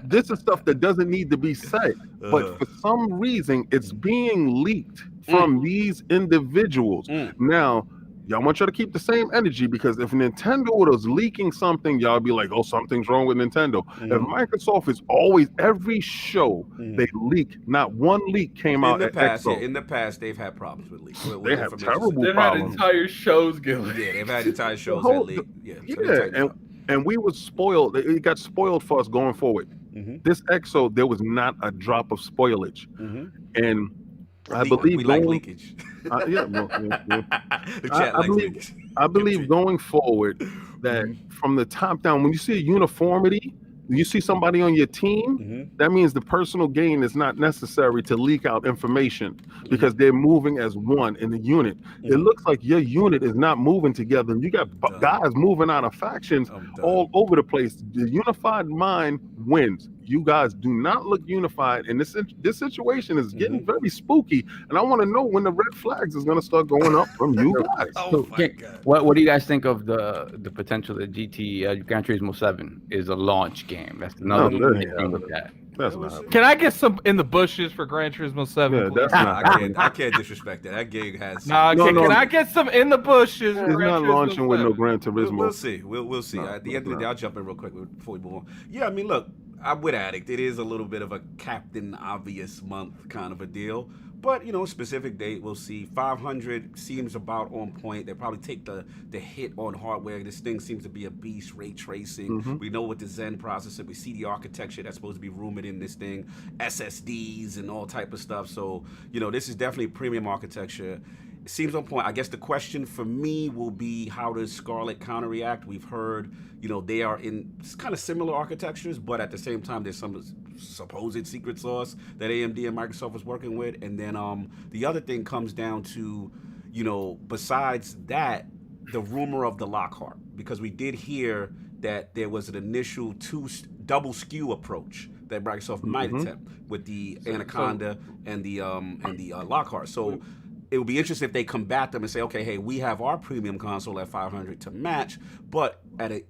S4: this is stuff that doesn't need to be said. But for some reason, it's being leaked from these individuals. Now, y'all want y'all to keep the same energy, because if Nintendo was leaking something, y'all be like, oh, something's wrong with Nintendo. If Microsoft is always, every show they leak, not one leak came out at Expo.
S1: In the past, they've had problems with leaks.
S4: They have terrible
S2: They've
S4: problems.
S2: had entire shows get leaked.
S1: Yeah, they've had entire shows that leaked.
S4: And we was spoiled. It got spoiled for us going forward. This Exo, there was not a drop of spoilage. And I believe
S1: we like leakage.
S4: I believe going forward that from the top down, when you see a uniformity, you see somebody on your team, that means the personal gain is not necessary to leak out information, because they're moving as one in the unit. It looks like your unit is not moving together. You got guys moving out of factions all over the place. The unified mind wins. You guys do not look unified, and this situation is getting very spooky. And I want to know when the red flags is going to start going up from you guys.
S5: What do you guys think of the potential that Gran Turismo 7 is a launch game? That's another thing with that.
S4: That's not.
S2: Can I get some in the bushes for Gran Turismo 7?
S4: Yeah, that's not.
S1: I can't disrespect that. That game has.
S2: Can I get some in the bushes?
S4: It's not launching with no Gran Turismo.
S1: We'll see. We'll see. At the end of the day, I'll jump in real quick before we move on. Yeah, I mean, look, I'm with Addict. It is a little bit of a Captain Obvious month kind of a deal. But, specific date, we'll see. 500 seems about on point. They probably take the hit on hardware. This thing seems to be a beast, ray tracing. We know with the Zen processor, we see the architecture that's supposed to be rumored in this thing, SSDs and all type of stuff. So, this is definitely premium architecture. It seems on point. I guess the question for me will be, how does Scarlet counter-react? We've heard, they are in kind of similar architectures, but at the same time, there's some supposed secret sauce that AMD and Microsoft was working with. And then the other thing comes down to, besides that, the rumor of the Lockhart, because we did hear that there was an initial double SKU approach that Microsoft might attempt with the Anaconda and the Lockhart. So it would be interesting if they combat them and say, okay, hey, we have our premium console at 500 to match, but at a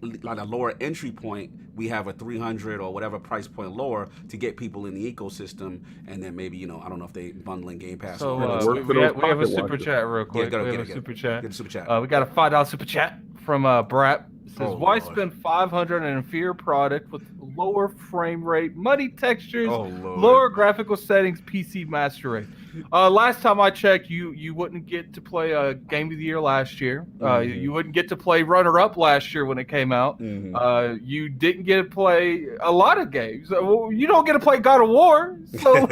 S1: lower entry point, we have a 300 or whatever price point lower to get people in the ecosystem, and then maybe, I don't know if they bundling Game Pass.
S2: So we have a super chat real quick.
S1: Yeah,
S2: we have a super chat.
S1: Get a super chat.
S2: We got a $5 super chat from Brap. It says, why spend 500 on an inferior product with lower frame rate, muddy textures, lower graphical settings, PC master race? Last time I checked, you wouldn't get to play a Game of the Year last year. You wouldn't get to play runner-up last year when it came out. You didn't get to play a lot of games. You don't get to play God of War. So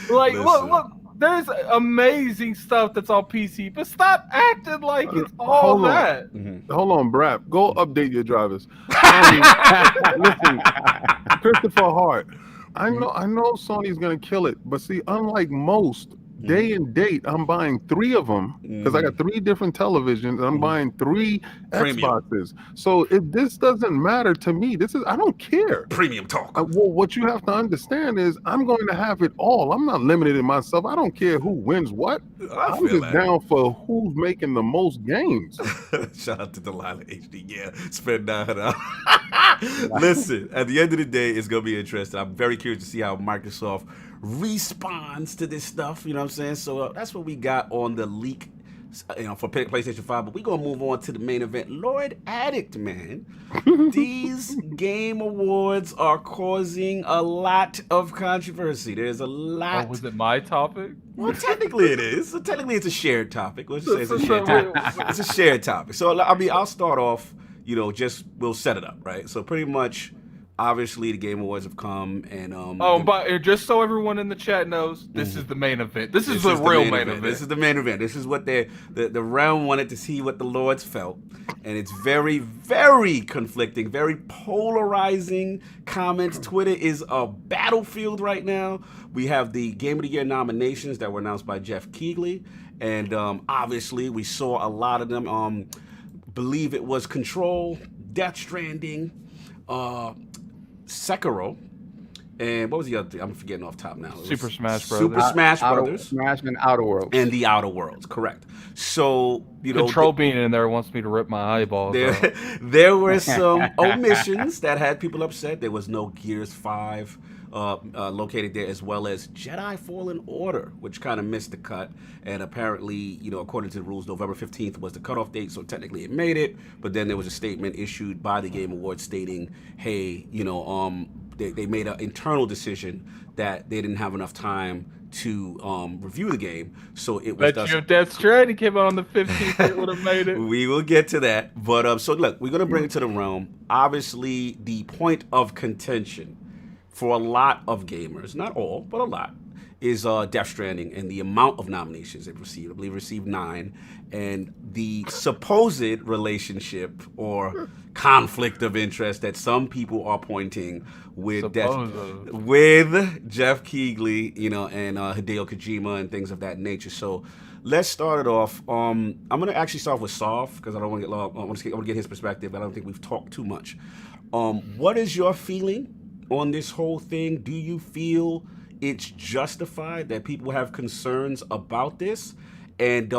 S2: look. There's amazing stuff that's on PC, but stop acting like it's all that.
S4: Hold on, Brap. Go update your drivers. Listen, Christopher Hart. I know Sony's gonna kill it, but see, unlike most, day and date, I'm buying 3 of them because I got 3 different televisions. And I'm buying 3 Xboxes. So if this doesn't matter to me, I don't care.
S1: Premium talk.
S4: Well, what you have to understand is I'm going to have it all. I'm not limited in myself. I don't care who wins what. I'm just down for who's making the most games.
S1: Shout out to Delilah HD. Yeah, spend $9. Listen, at the end of the day, it's gonna be interesting. I'm very curious to see how Microsoft responds to this stuff. You know what I'm saying? So that's what we got on the leak for PlayStation 5. But we're gonna move on to the main event. Lord Addict, man. These Game Awards are causing a lot of controversy. There's a lot.
S2: Oh, was it my topic?
S1: Well, technically it is. So technically it's a shared topic. Let's just say it's a shared topic. It's a shared topic. So I mean, I'll start off. We'll set it up, right? So pretty much, obviously, the Game Awards have come, and
S2: but just so everyone in the chat knows, this is the main event. This is the real main event.
S1: This is the main event. This is what the realm wanted to see what the Lords felt, and it's very, very conflicting, very polarizing comments. Twitter is a battlefield right now. We have the Game of the Year nominations that were announced by Jeff Keighley, and obviously we saw a lot of them. Believe it was Control, Death Stranding, Sekiro, and what was the other thing? I'm forgetting off top now.
S2: Super Smash Brothers.
S1: Super Smash Brothers.
S5: Smash and Outer Worlds.
S1: And the Outer Worlds, correct. So,
S2: Control being in there wants me to rip my eyeballs out.
S1: There were some omissions that had people upset. There was no Gears 5 located there, as well as Jedi Fallen Order, which kind of missed the cut. And apparently, according to the rules, November 15th was the cutoff date, so technically it made it. But then there was a statement issued by the Game Awards stating, hey, they made an internal decision that they didn't have enough time to review the game, so it was.
S2: Bet you if Death Stranding came out on the 15th, it would have made it.
S1: We will get to that, but so look, we're gonna bring it to the realm. Obviously, the point of contention for a lot of gamers, not all, but a lot, is Death Stranding and the amount of nominations it received. I believe it received 9, and the supposed relationship or conflict of interest that some people are pointing with Jeff Keighley, and Hideo Kojima and things of that nature. So let's start it off. I'm gonna actually start with Sov because I don't want to get long. I want to get his perspective. I don't think we've talked too much. What is your feeling on this whole thing? Do you feel it's justified that people have concerns about this? And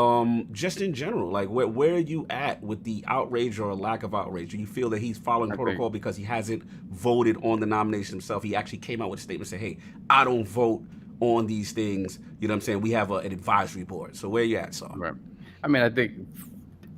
S1: just in general, like where are you at with the outrage or lack of outrage? Do you feel that he's following protocol because he hasn't voted on the nomination himself? He actually came out with a statement saying, hey, I don't vote on these things. You know what I'm saying? We have an advisory board. So where are you at, Saul?
S5: Right. I mean, I think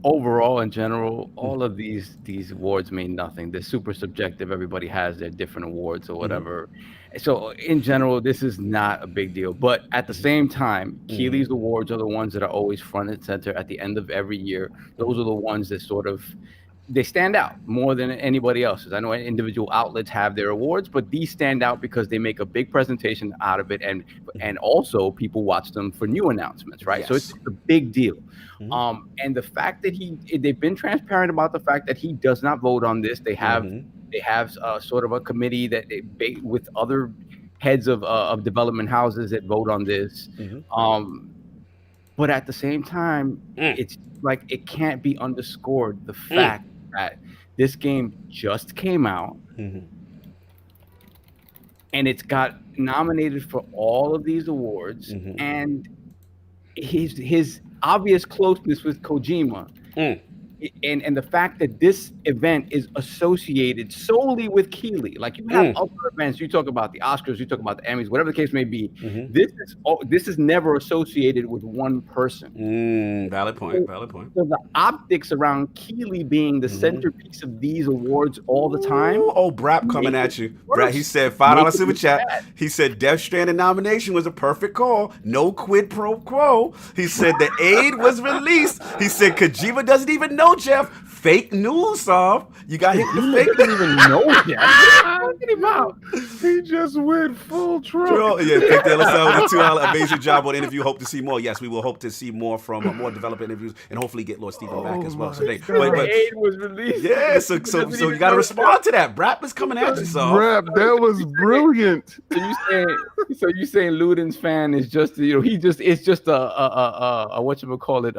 S5: overall, in general, all of these awards mean nothing. They're super subjective. Everybody has their different awards or whatever. So in general, this is not a big deal. But at the same time, Keighley's awards are the ones that are always front and center at the end of every year. Those are the ones that they stand out more than anybody else's. I know individual outlets have their awards, but these stand out because they make a big presentation out of it, and also people watch them for new announcements, right? Yes. So it's a big deal. And the fact that they've been transparent about the fact that he does not vote on this. They have sort of a committee that with other heads of development houses that vote on this. But at the same time, it's like it can't be underscored the fact that this game just came out and it's got nominated for all of these awards, and his obvious closeness with Kojima and the fact that this event is associated solely with Keighley. Like you have other events, you talk about the Oscars, you talk about the Emmys, whatever the case may be. This is never associated with one person.
S1: Valid point.
S5: So the optics around Keighley being the centerpiece of these awards all the time.
S1: Brap coming at you. Brap, he said $5 super chat. He said Death Stranding nomination was a perfect call. No quid pro quo. He said the aid was released. He said Kojima doesn't even know Jeff. Fake news, Sav. You got hit the fake.
S5: Didn't even know Jeff. What are you talking about?
S4: He just went full Trump.
S1: Yeah, pick the LSL with a $2 amazing job on the interview. Hope to see more. Yes, we will hope to see more from more developer interviews and hopefully get Lord Stephen back as well. So
S5: aid was released.
S1: Yeah, so you got to respond to that. Brap is coming at you, Sav.
S4: Brap, that was brilliant.
S5: So you saying Luden's fan is just it's just a whatchamacallit,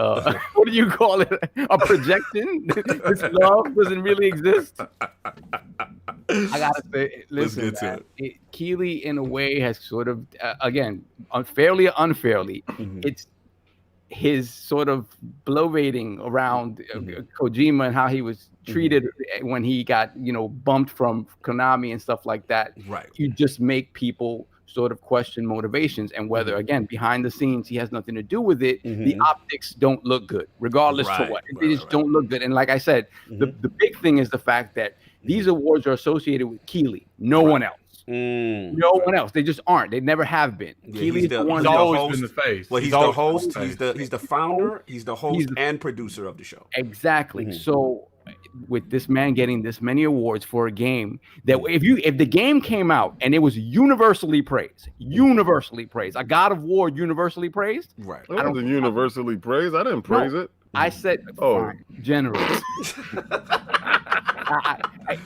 S5: what do you call it? A projection? This love doesn't really exist. I gotta say, listen, Keighley in a way has sort of again, unfairly or unfairly, it's his sort of blow rating around Kojima and how he was treated when he got bumped from Konami and stuff like that.
S1: Right.
S5: You just make people sort of question motivations and whether, again, behind the scenes, he has nothing to do with it. The optics don't look good, regardless to what. They just don't look good. And like I said, the big thing is the fact that these awards are associated with Keeley, no one else. No one else. They just aren't. They never have been.
S1: Yeah,
S5: Keeley's the one.
S2: He's always been the face.
S1: Well, he's the host. He's the founder. He's the host and producer of the show.
S5: Exactly. So, with this man getting this many awards for a game that if the game came out and it was universally praised, a God of War universally praised,
S1: right?
S4: It wasn't universally praised. I didn't praise it.
S5: I said, fine, generally.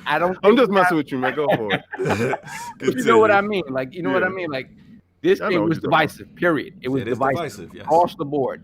S5: I don't.
S4: I'm just messing with you, man. Go for it.
S5: You know what I mean? Like, you know what I mean? Like, this game was divisive. Period. It was divisive across the board.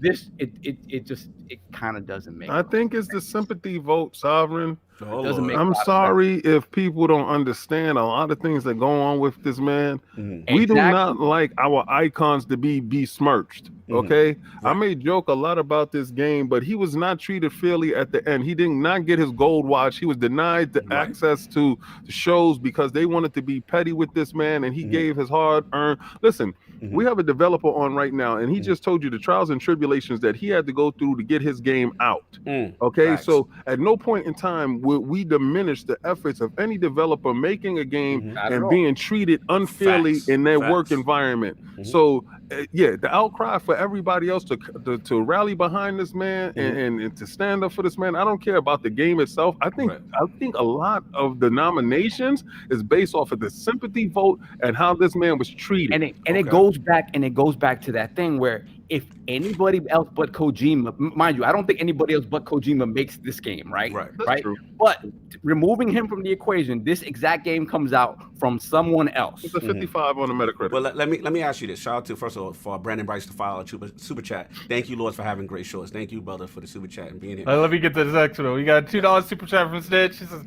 S5: This it kind of doesn't make.
S4: I think it's the sympathy vote, Sovereign.
S1: Oh,
S5: doesn't make
S4: I'm sorry if people don't understand a lot of things that go on with this man. We do not like our icons to be besmirched. Okay, I may joke a lot about this game, but he was not treated fairly at the end. He did not get his gold watch. He was denied the access to the shows because they wanted to be petty with this man, and he gave his hard-earned. Listen, we have a developer on right now, and he just told you the trials and tribulations that he had to go through to get his game out. Okay, so at no point in time will we diminish the efforts of any developer making a game and being treated unfairly in their work environment. So the outcry for everybody else to rally behind this man and to stand up for this man. I don't care about the game itself. I think a lot of the nominations is based off of the sympathy vote and how this man was treated.
S5: And it goes back to that thing where if anybody else but Kojima, mind you, I don't think anybody else but Kojima makes this game, right?
S4: That's true.
S5: But removing him from the equation, this exact game comes out from someone else.
S4: It's a 55 on the Metacritic.
S1: Well, let me ask you this. Shout out to, first of all, for Brandon Bryce to file a super chat. Thank you, Lords, for having great shows. Thank you, brother, for the super chat and being here.
S2: Let me get to this next one. We got a $2 super chat from Stitch. She says,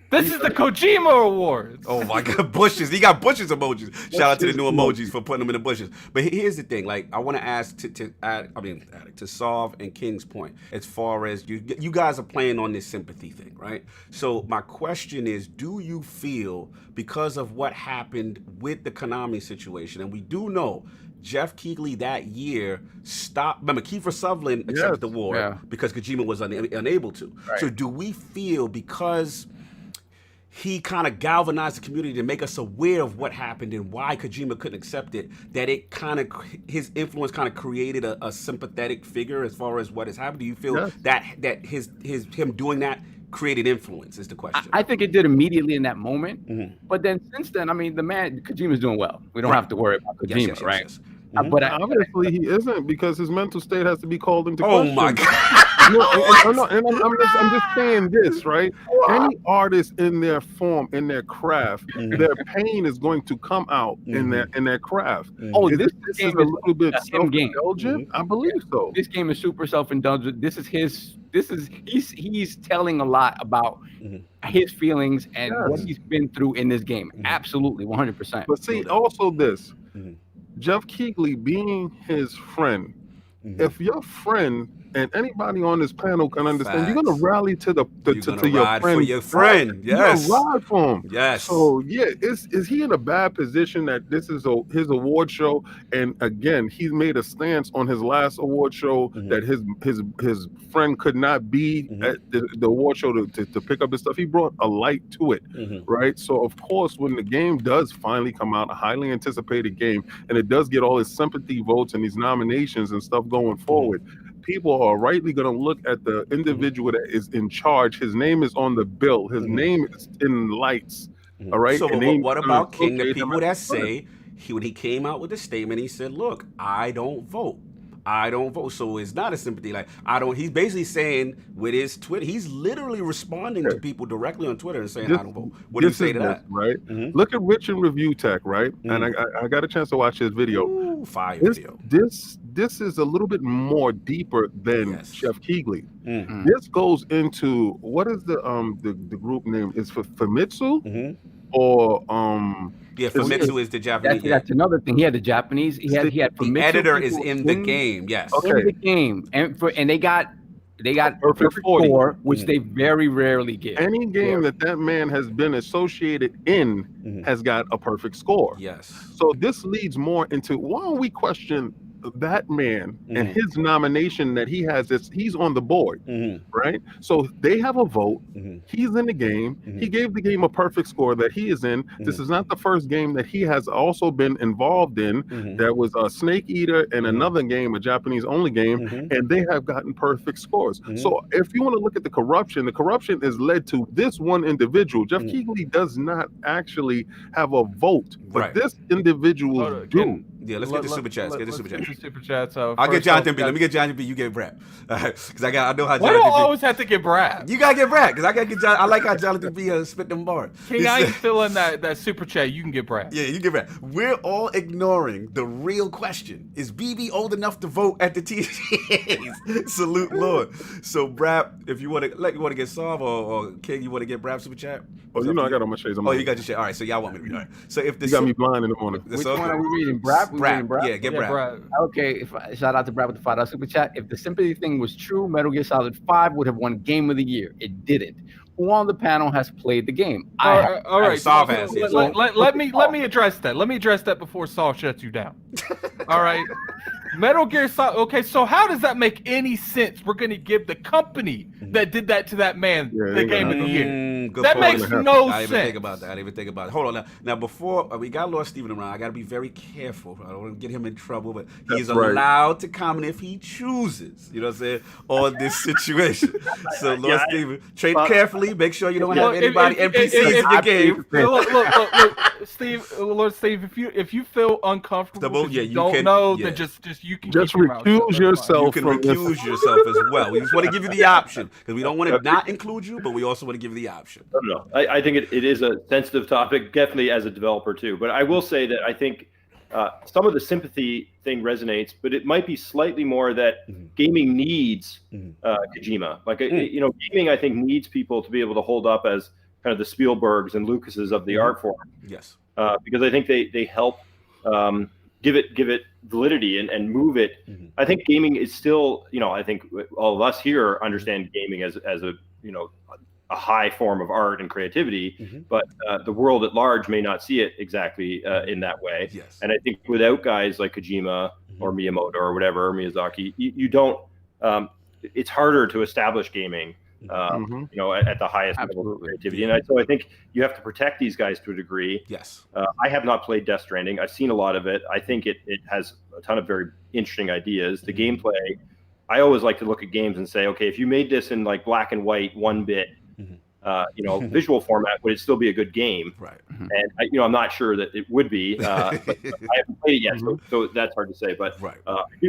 S2: "This is the Kojima Awards."
S1: Oh my God, bushes! He got bushes emojis. Shout out to the new emojis for putting them in the bushes. But here's the thing: like, I want to ask to Solve and King's point, as far as you guys are playing on this sympathy thing, right? So my question is, do you feel because of what happened with the Konami situation, and we do know Jeff Keighley that year stopped. Remember, Kiefer Sutherland accepted the award because Kojima was unable to. Right. So do we feel because he kind of galvanized the community to make us aware of what happened and why Kojima couldn't accept it, that it kind of, his influence kind of created a sympathetic figure as far as what has happened? Do you feel that him doing that created influence is the question?
S5: I think it did immediately in that moment. But then since then, I mean, the man, Kojima's doing well. We don't have to worry about Kojima, right? Yes.
S4: But obviously he isn't, because his mental state has to be called into question.
S1: Oh my God.
S4: I'm just saying this, right? Any artist in their form, in their craft, their pain is going to come out in their craft.
S5: Oh, this
S4: is a little bit self-indulgent. I believe so.
S5: This game is super self-indulgent. He's telling a lot about his feelings and what he's been through in this game. Absolutely, 100%.
S4: But see, also this, Jeff Keighley being his friend, if your friend, and anybody on this panel can understand, you're gonna rally to your friend.
S1: For your friend, yes.
S4: You're gonna ride for him,
S1: yes.
S4: So is he in a bad position that this is his award show? And again, he made a stance on his last award show that his friend could not be at the award show to pick up his stuff. He brought a light to it, right? So of course, when the game does finally come out, a highly anticipated game, and it does get all his sympathy votes and these nominations and stuff going forward, people are rightly going to look at the individual that is in charge. His name is on the bill. His name is in lights. All right.
S1: So what about King? The people that say when he came out with a statement, he said, "Look, I don't vote. I don't vote." So it's not a sympathy. Like, I don't. He's basically saying with his Twitter, he's literally responding to people directly on Twitter and saying, "I don't vote." What do you say to that?
S4: Right. Look at Rich and Review Tech. Right. And I got a chance to watch his video.
S1: Ooh, fire video.
S4: This is a little bit more deeper than Jeff Keighley. This goes into, what is the group name? Is for Famitsu or
S1: Famitsu is the Japanese.
S5: That's another thing. He had the Japanese. He had Famitsu.
S1: The editor is in the game. Yes.
S5: In the game, and they got They got
S4: Perfect 40.
S5: score, which they very rarely get.
S4: Any game that man has been associated in has got a perfect score.
S1: Yes.
S4: So this leads more into why don't we question that man and his nomination that he has, he's on the board, right? So they have a vote. He's in the game. He gave the game a perfect score that he is in. This is not the first game that he has also been involved in. There was a Snake Eater and another game, a Japanese only game, and they have gotten perfect scores. So if you want to look at the corruption has led to this one individual. Jeff Keighley does not actually have a vote, but this individual do.
S1: Yeah, let's get the super chats. Get the super chats.
S2: Super chats. So
S1: I'll get Jonathan B. Let me get Jonathan B. You get Brad. Because I know how
S2: Why do
S1: Jonathan
S2: I
S1: B.
S2: always have to get Brad?
S1: You gotta get Brad because I gotta get I like how Jonathan B. Spit them bars.
S2: King, I ain't feeling that super chat. You can get Brad.
S1: Yeah, you get Brad. We're all ignoring the real question: is BB old enough to vote at the TGAs? Salute, Lord. So, Brad, if you want to get Solve or King, you want to get Brad super chat?
S4: Oh, I got on my shades.
S1: Oh, you got your shit. All right, so y'all want me to read. All right. So if the
S4: you got me blind in the morning.
S5: Which one are we reading? Brad?
S1: Brad. Yeah, get Brad.
S5: Okay, shout out to Brad with the $5 super chat. If the sympathy thing was true, Metal Gear Solid 5 would have won Game of the Year. It didn't. Who on the panel has played the game?
S2: All right.
S1: Solve has.
S2: Let me address that. Let me address that before Saul shuts you down. All right. Metal Gear Solid. Okay, so how does that make any sense? We're gonna give the company that did that to that man the Game of the Year. That makes no sense.
S1: I didn't even think about it. Hold on now. Before we got Lord Stephen around, I got to be very careful. I don't want to get him in trouble, but he's allowed to comment if he chooses. You know what I'm saying? On this situation. So Lord Stephen, trade carefully. Make sure you don't have anybody NPCs in your game.
S2: Look, Lord Steve, if you feel uncomfortable, you don't know, then just you can
S4: just recuse yourself.
S1: You can recuse yourself as well. We just want to give you the option because we don't want to not include you, but we also want to give you the option.
S3: No. I think it is a sensitive topic, definitely as a developer too. But I will say that I think some of the sympathy thing resonates, but it might be slightly more that gaming needs Kojima. Gaming I think needs people to be able to hold up as kind of the Spielbergs and Lucases of the art form.
S1: Yes.
S3: Because I think they help give it validity and move it. I think gaming is still, I think all of us here understand gaming as a a high form of art and creativity, but the world at large may not see it exactly in that way.
S1: Yes.
S3: And I think without guys like Kojima or Miyamoto or whatever, or Miyazaki, you don't. It's harder to establish gaming, at the highest level of creativity. And so I think you have to protect these guys to a degree.
S1: Yes.
S3: I have not played Death Stranding. I've seen a lot of it. I think it has a ton of very interesting ideas. The gameplay, I always like to look at games and say, okay, if you made this in like black and white, 1-bit, visual format, would it still be a good game?
S1: Right.
S3: And I'm not sure that it would be. But I haven't played it yet, so that's hard to say. But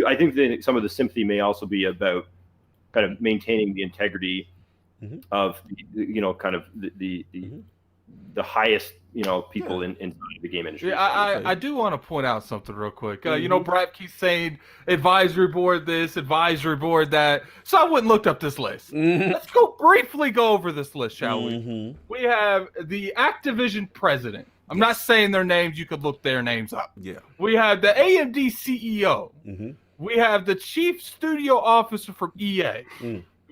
S3: I think that some of the sympathy may also be about kind of maintaining the integrity of the highest people inside the game industry.
S2: Yeah, I do want to point out something real quick. Brad keeps saying advisory board this, advisory board that. So I went and looked up this list. Let's briefly go over this list, shall we? We have the Activision president. I'm not saying their names. You could look their names up. Yeah. We have the AMD CEO. We have the chief studio officer from EA.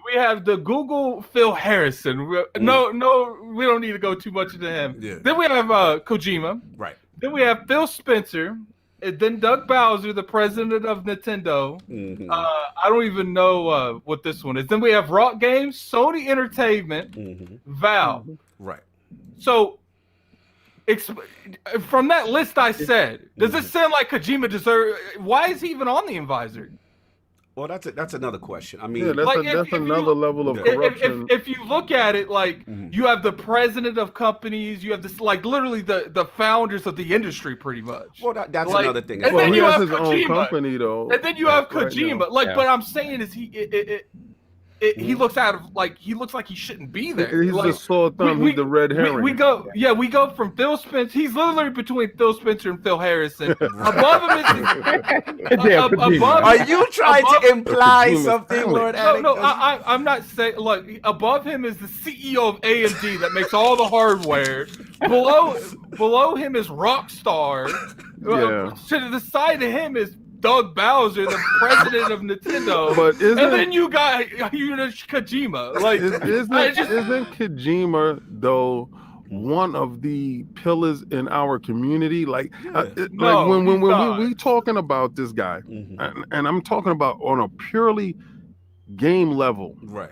S2: We have the Google Phil Harrison. No, we don't need to go too much into him. Yeah. Then we have Kojima. Right. Then we have Phil Spencer. And then Doug Bowser, the president of Nintendo. I don't even know what this one is. Then we have Rock Games, Sony Entertainment, Valve. Right. So from that list I said, does it sound like Kojima deserves? Why is he even on the advisory?
S1: Well, that's another question. I mean,
S4: that's another level of corruption.
S2: If you look at it, you have the president of companies, you have this, literally the founders of the industry, pretty much.
S1: Well, that's another thing.
S2: And then
S4: he
S2: you
S4: has
S2: have
S4: his own company, though.
S2: And then you have Kojima. But I'm saying is he looks he looks like he shouldn't be there.
S4: He's the sore thumb. He's the red herring.
S2: We go from Phil Spencer. He's literally between Phil Spencer and Phil Harrison. Above him is
S1: Are you trying to imply something, Lord?
S2: No, I'm not saying. Look, above him is the CEO of AMD that makes all the hardware. Below him is Rockstar. To the side of him is Doug Bowser, the president of Nintendo,
S4: But
S2: and then you got Kojima. Like,
S4: isn't Kojima though one of the pillars in our community? Like,
S2: No,
S4: when we talking about this guy, and I'm talking about on a purely game level,
S1: right?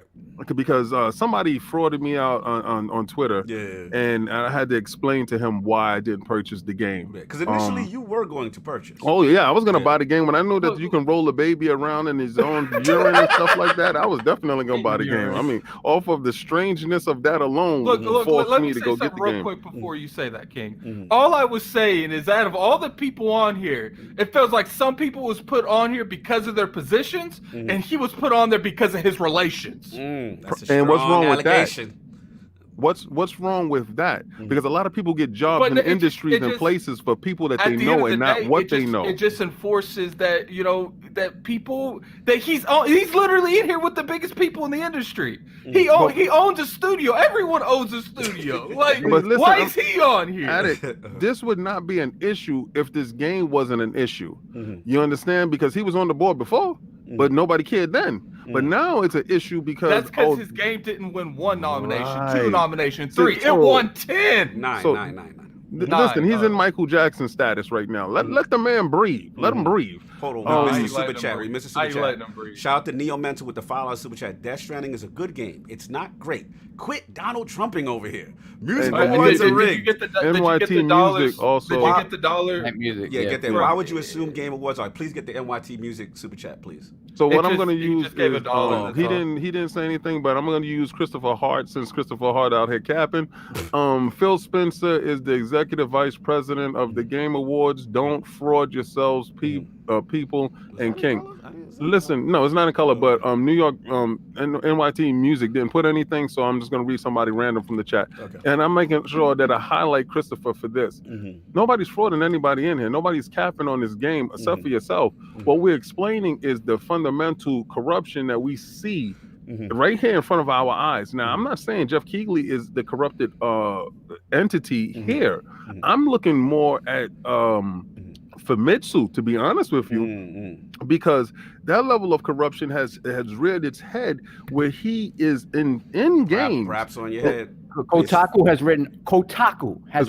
S4: Because somebody frauded me out on Twitter, and I had to explain to him why I didn't purchase the game.
S1: Because initially you were going to purchase.
S4: Oh yeah, I was gonna buy the game when I knew that you can roll a baby around in his own urine and stuff like that. I was definitely gonna buy the game. I mean, off of the strangeness of that alone, forced me to go get the game.
S2: Real quick before you say that, King. All I was saying is, out of all the people on here, it feels like some people was put on here because of their positions, and he was put on there because of his relations.
S1: That's a
S4: and what's wrong
S1: allegation.
S4: with that? What's wrong with that? Because a lot of people get jobs in industries and places for people that they know and not what they know.
S2: It just enforces that, you know, that people that he's literally in here with the biggest people in the industry. He owns a studio. Everyone owns a studio. Like, listen, why is he on here?
S4: This would not be an issue if this game wasn't an issue. You understand? Because he was on the board before, but nobody cared then. But now it's an issue because
S2: that's because his game didn't win 1 nomination, 2 nominations, 3. It won 10.
S1: Nine.
S4: Listen, he's in Michael Jackson status right now. Let the man breathe. Let him breathe.
S1: Hold on, we missed the super chat. Shout out to Neo Mental with the $5 super chat. Death Stranding is a good game. It's not great. Quit Donald Trumping over here. Music awards are rigged.
S4: NYT Music also.
S2: Did you get the dollar?
S5: That music.
S1: Yeah, get that. Why would you assume Game Awards are? Please get the NYT Music super chat, please.
S4: So what I'm going to use is,
S2: $1.
S4: he didn't say anything, but I'm going to use Christopher Hart since Christopher Hart out here capping. Phil Spencer is the executive vice president of the Game Awards. Don't fraud yourselves, people and King. Listen, no, it's not in color, but New York NYT Music didn't put anything, so I'm just going to read somebody random from the chat. And I'm making sure that I highlight Christopher for this. Nobody's frauding anybody in here. Nobody's capping on this game except for yourself. What we're explaining is the fundamental corruption that we see right here in front of our eyes. Now, I'm not saying Jeff Keighley is the corrupted entity here. I'm looking more at Famitsu, to be honest with you, because that level of corruption has reared its head where he is in game.
S1: Raps on your head.
S5: Kotaku has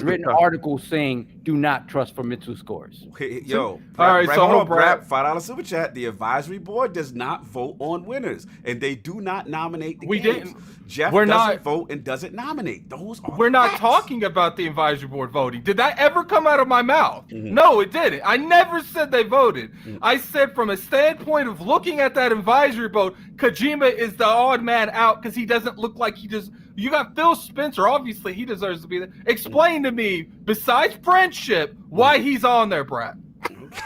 S5: written articles saying do not trust Famitsu scores.
S1: Yo,
S2: all right, so hold on,
S1: $5 super chat. The advisory board does not vote on winners, and they do not nominate the games.
S2: Didn't.
S1: Jeff doesn't vote and doesn't nominate. Those are
S2: We're not
S1: facts.
S2: talking about the advisory board voting. Did that ever come out of my mouth? No, it didn't. I never said they voted. I said from a standpoint of looking at that advisory board, Kojima is the odd man out because he doesn't look like he just. You got Phil Spencer. Obviously, he deserves to be there. Explain to me, besides friendship, why he's on there, Brad.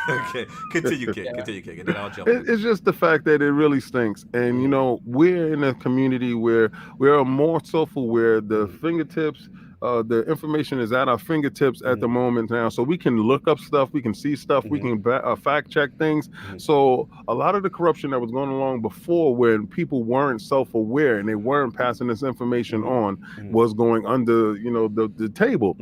S1: Okay, continue, King, and then I'll jump in.
S4: It's just the fact that it really stinks. And, you know, we're in a community where we're more self-aware. The fingertips, the information is at our fingertips at the moment now. So we can look up stuff, we can see stuff, we can fact check things. So a lot of the corruption that was going along before, when people weren't self-aware and they weren't passing this information on, was going under, you know, the table.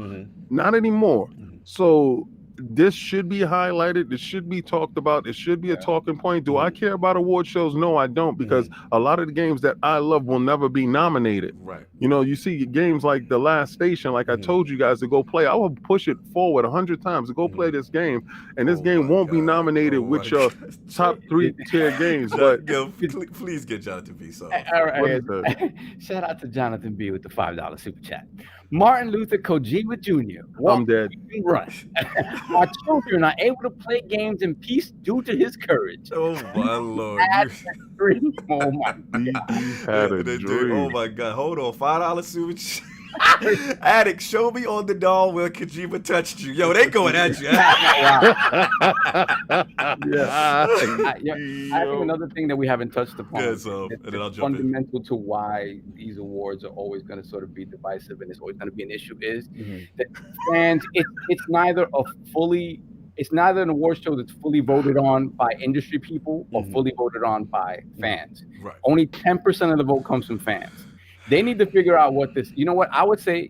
S4: Not anymore. So this should be highlighted. This should be talked about. It should be a talking point. Do I care about award shows? No, I don't, because a lot of the games that I love will never be nominated.
S1: Right.
S4: You know, you see games like The Last Station, like I told you guys to go play. I will push it forward 100 times to go play this game, and this game won't be nominated with your top 3 tier games. But
S1: please get Jonathan B. So.
S5: All right. Shout out to Jonathan B with the $5 super chat. Martin Luther Kojima Jr.
S4: I'm dead.
S5: Run. Our children are able to play games in peace due to his courage.
S1: Oh my Lord!
S5: Oh my God!
S1: Oh my God! Hold on, $5 super chat. Addict, show me on the doll where Kojima touched you. Yo, they going at you.
S5: I think another thing that we haven't touched upon is fundamental to why these awards are always going to sort of be divisive and it's always going to be an issue is that fans, it's neither an award show that's fully voted on by industry people or fully voted on by fans.
S1: Right.
S5: Only 10% of the vote comes from fans. They need to figure out what this, you know what, I would say,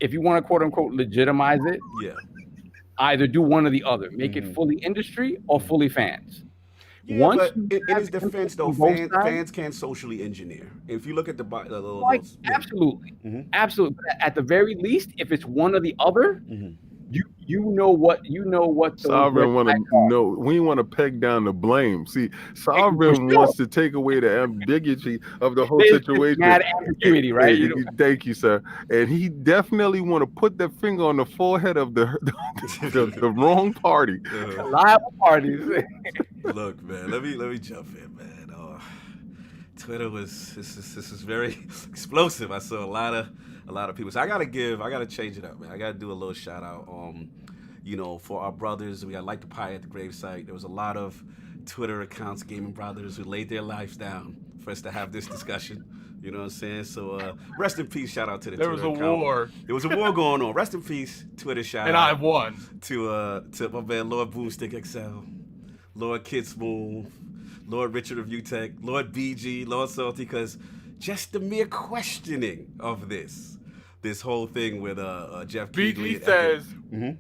S5: if you want to quote unquote legitimize it, Either do one or the other. Make it fully industry or fully fans.
S1: Yeah,
S5: Once
S1: but
S5: you
S1: in
S5: have
S1: his defense, though,
S5: on both sides-
S1: fans can socially engineer. If you look at the little,
S5: Like,
S1: yeah.
S5: absolutely,
S1: Mhm.
S5: absolutely. But at the very least, if it's one or the other,
S1: Mhm.
S5: you know what those
S4: Sovereign
S5: red
S4: want to
S5: flags are.
S4: know. We want to peg down the blame. See,
S5: For
S4: Sovereign
S5: sure.
S4: wants to take away the ambiguity of the whole
S5: There's this
S4: situation.
S5: mad ambiguity, right?
S4: Hey, thank you, sir. And he definitely want to put the finger on the forehead of the wrong party.
S5: Liable parties.
S1: Look, man, let me jump in, man. Twitter was this is very explosive. I saw a lot of people. So I gotta change it up, man. I gotta do a little shout out. For our brothers, we got Like the Pie at the gravesite. There was a lot of Twitter accounts, gaming brothers, who laid their lives down for us to have this discussion. You know what I'm saying? So rest in peace. Shout out to the
S2: There
S1: Twitter
S2: was a
S1: account.
S2: war.
S1: There was a war going on. Rest in peace. Twitter shout
S2: And
S1: out.
S2: I won.
S1: To my man Lord Boomstick XL, Lord Kid Smooth, Lord Richard of UTech, Lord BG, Lord Salty, because just the mere questioning of this whole thing with Jeff Keighley.
S2: BG says,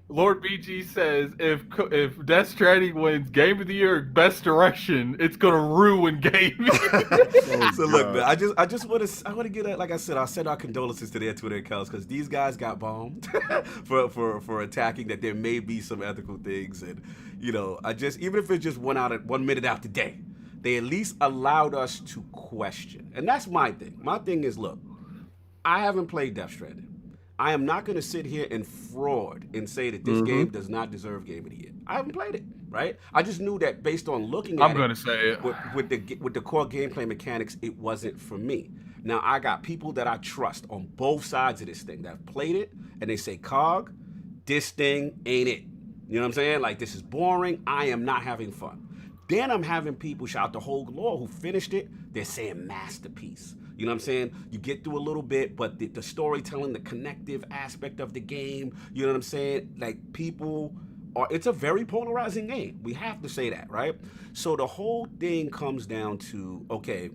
S2: Lord BG says, if Death Stranding wins Game of the Year, Best Direction, it's gonna ruin gaming.
S1: So look, man, I just want to get like I said, I'll send our condolences to their Twitter accounts because these guys got bombed for attacking. That there may be some ethical things, and even if it's just 1 minute out the day, they at least allowed us to question, and that's my thing. My thing is, look, I haven't played Death Stranding. I am not going to sit here and fraud and say that this game does not deserve Game of the Year. I haven't played it, right? I just knew that based on looking at
S2: I'm going to say it.
S1: with the core gameplay mechanics, it wasn't for me. Now, I got people that I trust on both sides of this thing that have played it, and they say, Cog, this thing ain't it. You know what I'm saying? Like, this is boring. I am not having fun. Then I'm having people, shout out to Hogue Law, who finished it. They're saying masterpiece. You know what I'm saying? You get through a little bit, but the storytelling, the connective aspect of the game, you know what I'm saying? Like, it's a very polarizing game. We have to say that, right? So the whole thing comes down to, okay,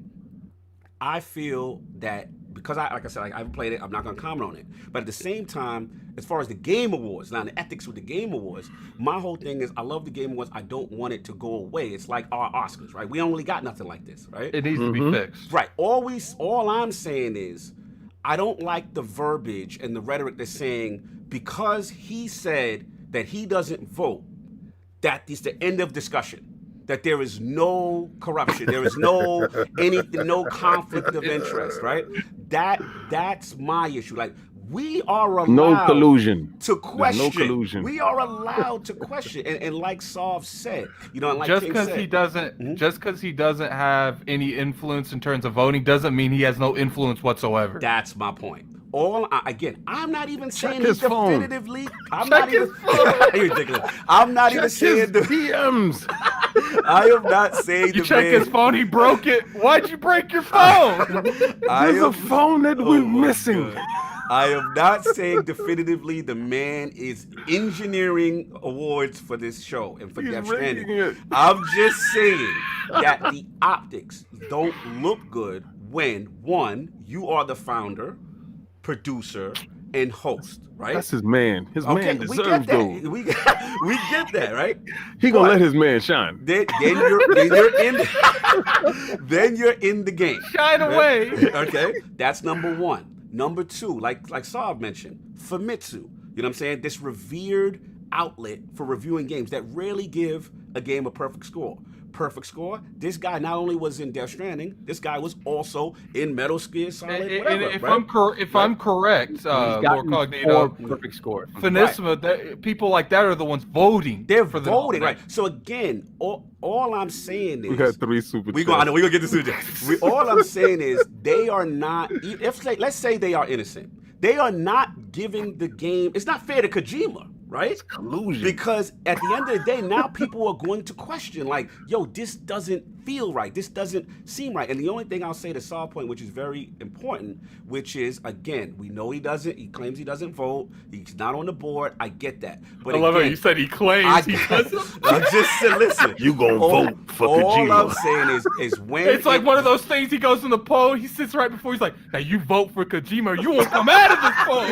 S1: I feel that because I haven't played it, I'm not going to comment on it. But at the same time, as far as the Game Awards, now the ethics with the Game Awards, my whole thing is I love the Game Awards. I don't want it to go away. It's like our Oscars, right? We only got nothing like this, right?
S2: It needs to be fixed.
S1: Right. All I'm saying is I don't like the verbiage and the rhetoric that's saying because he said that he doesn't vote, that is the end of discussion. That there is no corruption, there is no anything, no conflict of interest, right? That's my issue. Like, we are allowed
S4: No collusion.
S1: to question.
S4: No collusion.
S1: We are allowed to question, and like Sov said, and like
S2: just
S1: King
S2: because
S1: said,
S2: just because he doesn't have any influence in terms of voting doesn't mean he has no influence whatsoever.
S1: That's my point. I'm not even saying
S4: his phone.
S1: definitively. I'm not even. You're ridiculous. I'm not even saying the
S4: DMs.
S1: I am not saying
S2: You
S1: the
S2: check
S1: man.
S2: his phone, he broke it. Why'd you break your phone?
S4: There's a phone that we're missing.
S1: God. I am not saying definitively the man is engineering awards for this show and for
S4: He's
S1: Death
S4: rigging
S1: Stranding.
S4: it.
S1: I'm just saying that the optics don't look good when, one, you are the founder, producer, and host, right?
S4: That's his man. His man
S1: we get
S4: deserves
S1: that.
S4: those.
S1: We get that, right?
S4: He gonna
S1: But
S4: let his man shine.
S1: then you're in the game.
S2: Shine away.
S1: Okay, that's number one. Number two, like Saab mentioned, Famitsu. You know what I'm saying? This revered outlet for reviewing games that rarely give a game a perfect score. Perfect score. This guy not only was in Death Stranding, this guy was also in Metal Gear Solid.
S2: And
S1: Whatever,
S2: if
S1: right?
S2: I'm correct, LordCognito,
S5: perfect score.
S2: Finissima, people like that are the ones voting.
S1: They're
S2: for the
S1: voting, right?
S2: nomination.
S1: So again, all I'm saying is
S4: We got 3 super
S1: I
S4: chats.
S1: know we're gonna get this. All I'm saying is they are not. Let's say they are innocent. They are not giving the game. It's not fair to Kojima, right? It's
S4: collusion.
S1: Because at the end of the day, now people are going to question, like, yo, this doesn't feel right. This doesn't seem right. And the only thing I'll say to Saul's point, which is very important, which is, again, we know he claims he doesn't vote. He's not on the board. I get that. But
S2: I love how
S1: again,
S2: you said he claims he doesn't.
S1: I just said, listen.
S4: You gonna vote for
S1: All
S4: Kojima.
S1: I'm saying is when
S2: It's like one of those things. He goes in the poll. He sits right before. He's like, "Now you vote for Kojima, or you won't come out of this poll."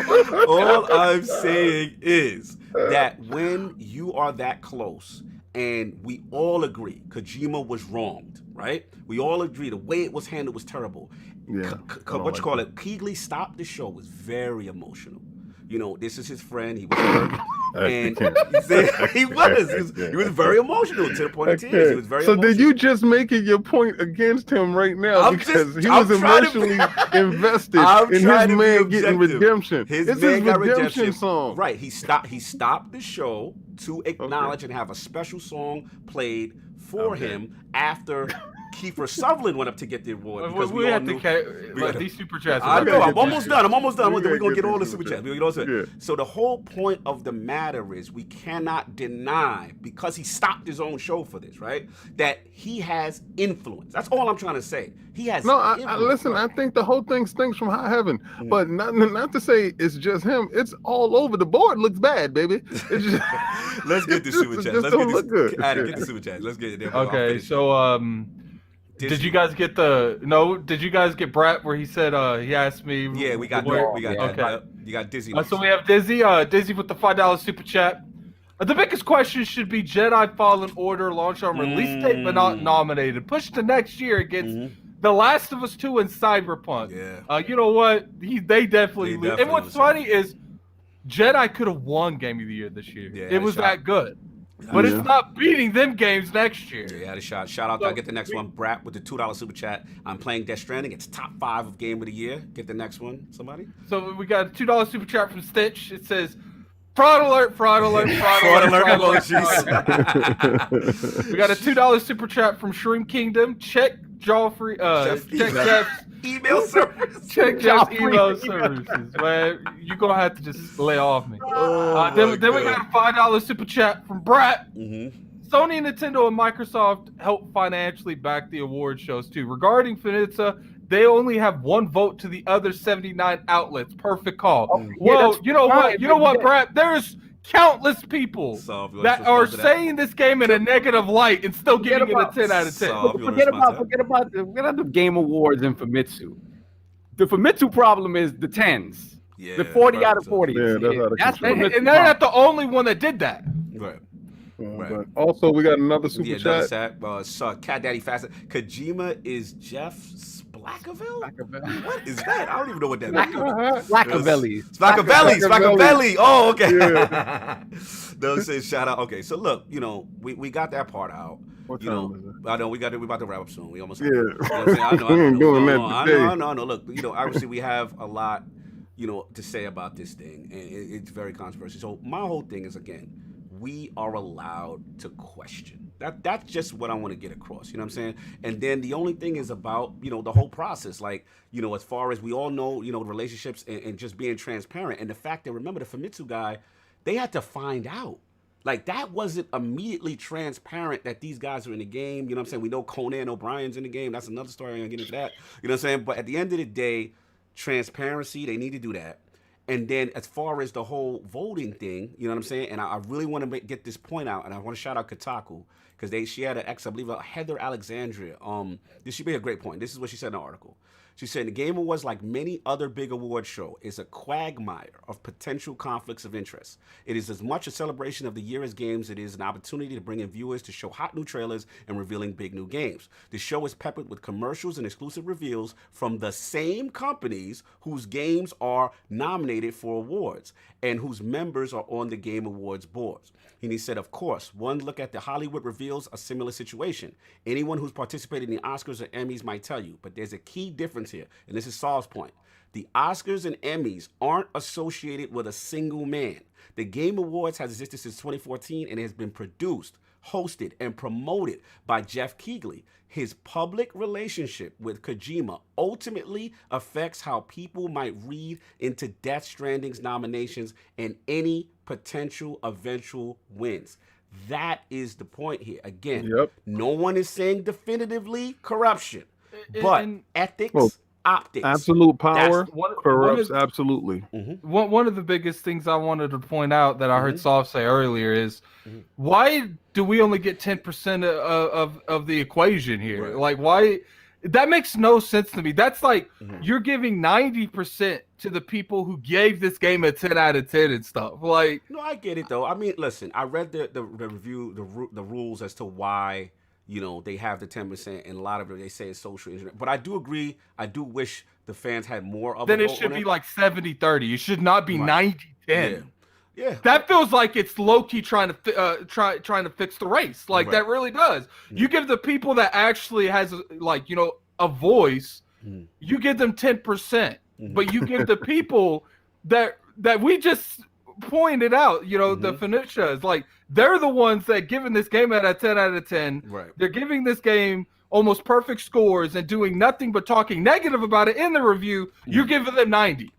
S1: All I'm saying is that when you are that close, and we all agree Kojima was wronged, right? We all agree the way it was handled was terrible.
S4: Yeah.
S1: What you call it? Keighley stopped the show was very emotional. You know, this is his friend. He was hurt. And he was very emotional to the point of tears. He was very emotional.
S4: did you just making your point against him right now because he was emotionally invested in his man getting redemption? It's his redemption song.
S1: Right. He stopped the show to acknowledge and have a special song played for him after Kiefer Sutherland went up to get the award. Because we all knew
S2: these super chats.
S1: I know. I'm almost done. We're going to get all the super chats. So the whole point of the matter is we cannot deny, because he stopped his own show for this, right, that he has influence. That's all I'm trying to say. He has influence.
S4: Listen, I think the whole thing stinks from high heaven. But not to say it's just him. It's all over. The board looks bad, baby. It's just,
S1: let's get the super chats. Let's get the super chats. Let's get it there.
S2: Okay, so did you guys get Did you guys get Brat where he said he asked me?
S1: Yeah, we got
S2: that.
S1: Okay. You got Dizzy.
S2: So we have Dizzy. Dizzy with the $5 super chat. The biggest question should be Jedi Fallen Order launch on release date, but not nominated. Push to next year against The Last of Us 2 and Cyberpunk.
S1: Yeah.
S2: You know what? They definitely lose. And what's funny is Jedi could have won Game of the Year this year. Yeah, it was that good. But it's not beating them games next year.
S1: Yeah, had a shot. Shout out. I get the next one. Brat with the $2 super chat. I'm playing Death Stranding. It's top 5 of Game of the Year. Get the next one. Somebody.
S2: So we got a $2 super chat from Stitch. It says, fraud alert, fraud alert, fraud alert. We got a $2 super chat from Shroom Kingdom. Check Joffrey. Check Jeff's
S1: email service.
S2: Check Jeff's email services. Man, you're gonna have to just lay off me. Then we got a $5 super chat from Brat. Sony, Nintendo, and Microsoft help financially back the award shows too. Regarding Famitsu, they only have one vote to the other 79 outlets. Perfect call. Well, you know what? You know what, Brat? There's countless people that are saying this game in a negative light and still giving it a 10 out of 10.
S5: Forget about the Game Awards and Famitsu. The Famitsu problem is the 10s.
S1: Yeah,
S5: the 40 out of 40.
S4: Yeah,
S5: that's
S2: and they're not the only one that did that.
S1: Right.
S4: But also, we got another super chat.
S1: Cat Daddy Facet. Kojima is Jeff Splackerville? What is that? I don't even know what that means. Splackervelli. Oh, okay. Yeah. Those say shout out. Okay, so look, we got that part out.
S4: What time is it?
S1: I know we're about to wrap up soon. We almost.
S4: Yeah.
S1: I know.
S4: We ain't doing that today.
S1: I know. Look, obviously we have a lot, to say about this thing, and it's very controversial. So my whole thing is, again, we are allowed to question. That's just what I want to get across. You know what I'm saying? And then the only thing is about, the whole process. Like, as far as we all know, relationships and just being transparent. And the fact that, remember, the Famitsu guy, they had to find out. Like, that wasn't immediately transparent that these guys are in the game. You know what I'm saying? We know Conan O'Brien's in the game. That's another story. I'm going to get into that. You know what I'm saying? But at the end of the day, transparency, they need to do that. And then as far as the whole voting thing, you know what I'm saying? And I really want to get this point out, and I want to shout out Kotaku, because she had an I believe, Heather Alexandria. She made a great point. This is what she said in the article. She said, the Game Awards, like many other big award show, is a quagmire of potential conflicts of interest. It is as much a celebration of the year as games. It is an opportunity to bring in viewers to show hot new trailers and revealing big new games. The show is peppered with commercials and exclusive reveals from the same companies whose games are nominated for awards and whose members are on the Game Awards boards. And he said, of course, one look at the Hollywood reveals a similar situation. Anyone who's participated in the Oscars or Emmys might tell you, but there's a key difference here, and this is Saul's point. The Oscars and Emmys aren't associated with a single man. The Game Awards has existed since 2014 and has been produced, hosted, and promoted by Jeff Keighley. His public relationship with Kojima ultimately affects how people might read into Death Stranding's nominations and any potential eventual wins. That is the point here. Again,
S4: Yep.
S1: no one is saying definitively corruption, but
S2: And-
S1: ethics,
S4: Well,
S1: optics.
S4: Absolute power
S1: That's
S2: one
S4: corrupts
S2: of-
S4: absolutely.
S2: One of the biggest things I wanted to point out that I heard Soft say earlier is why do we only get 10% of the equation here?
S1: Right.
S2: Like, why? That makes no sense to me. That's like you're giving 90% to the people who gave this game a 10 out of 10 and stuff. Like,
S1: No, I get it though. I mean, listen, I read the review, the rules as to why they have the 10%, and a lot of it they say is social engineering. But I do agree. I do wish the fans had more of.
S2: then
S1: a
S2: it
S1: vote
S2: should
S1: on
S2: be like 70-30. It should not be
S1: Right.
S2: 90-10.
S1: Yeah.
S2: That feels like it's low-key trying to fix the race. Like,
S1: Right.
S2: that really does. You give the people that actually has a voice, you give them 10%. But you give the people that we just pointed out, the Phoenicians, like, they're the ones that giving this game at a 10 out of 10.
S1: Right.
S2: They're giving this game almost perfect scores and doing nothing but talking negative about it in the review. You're giving them 90.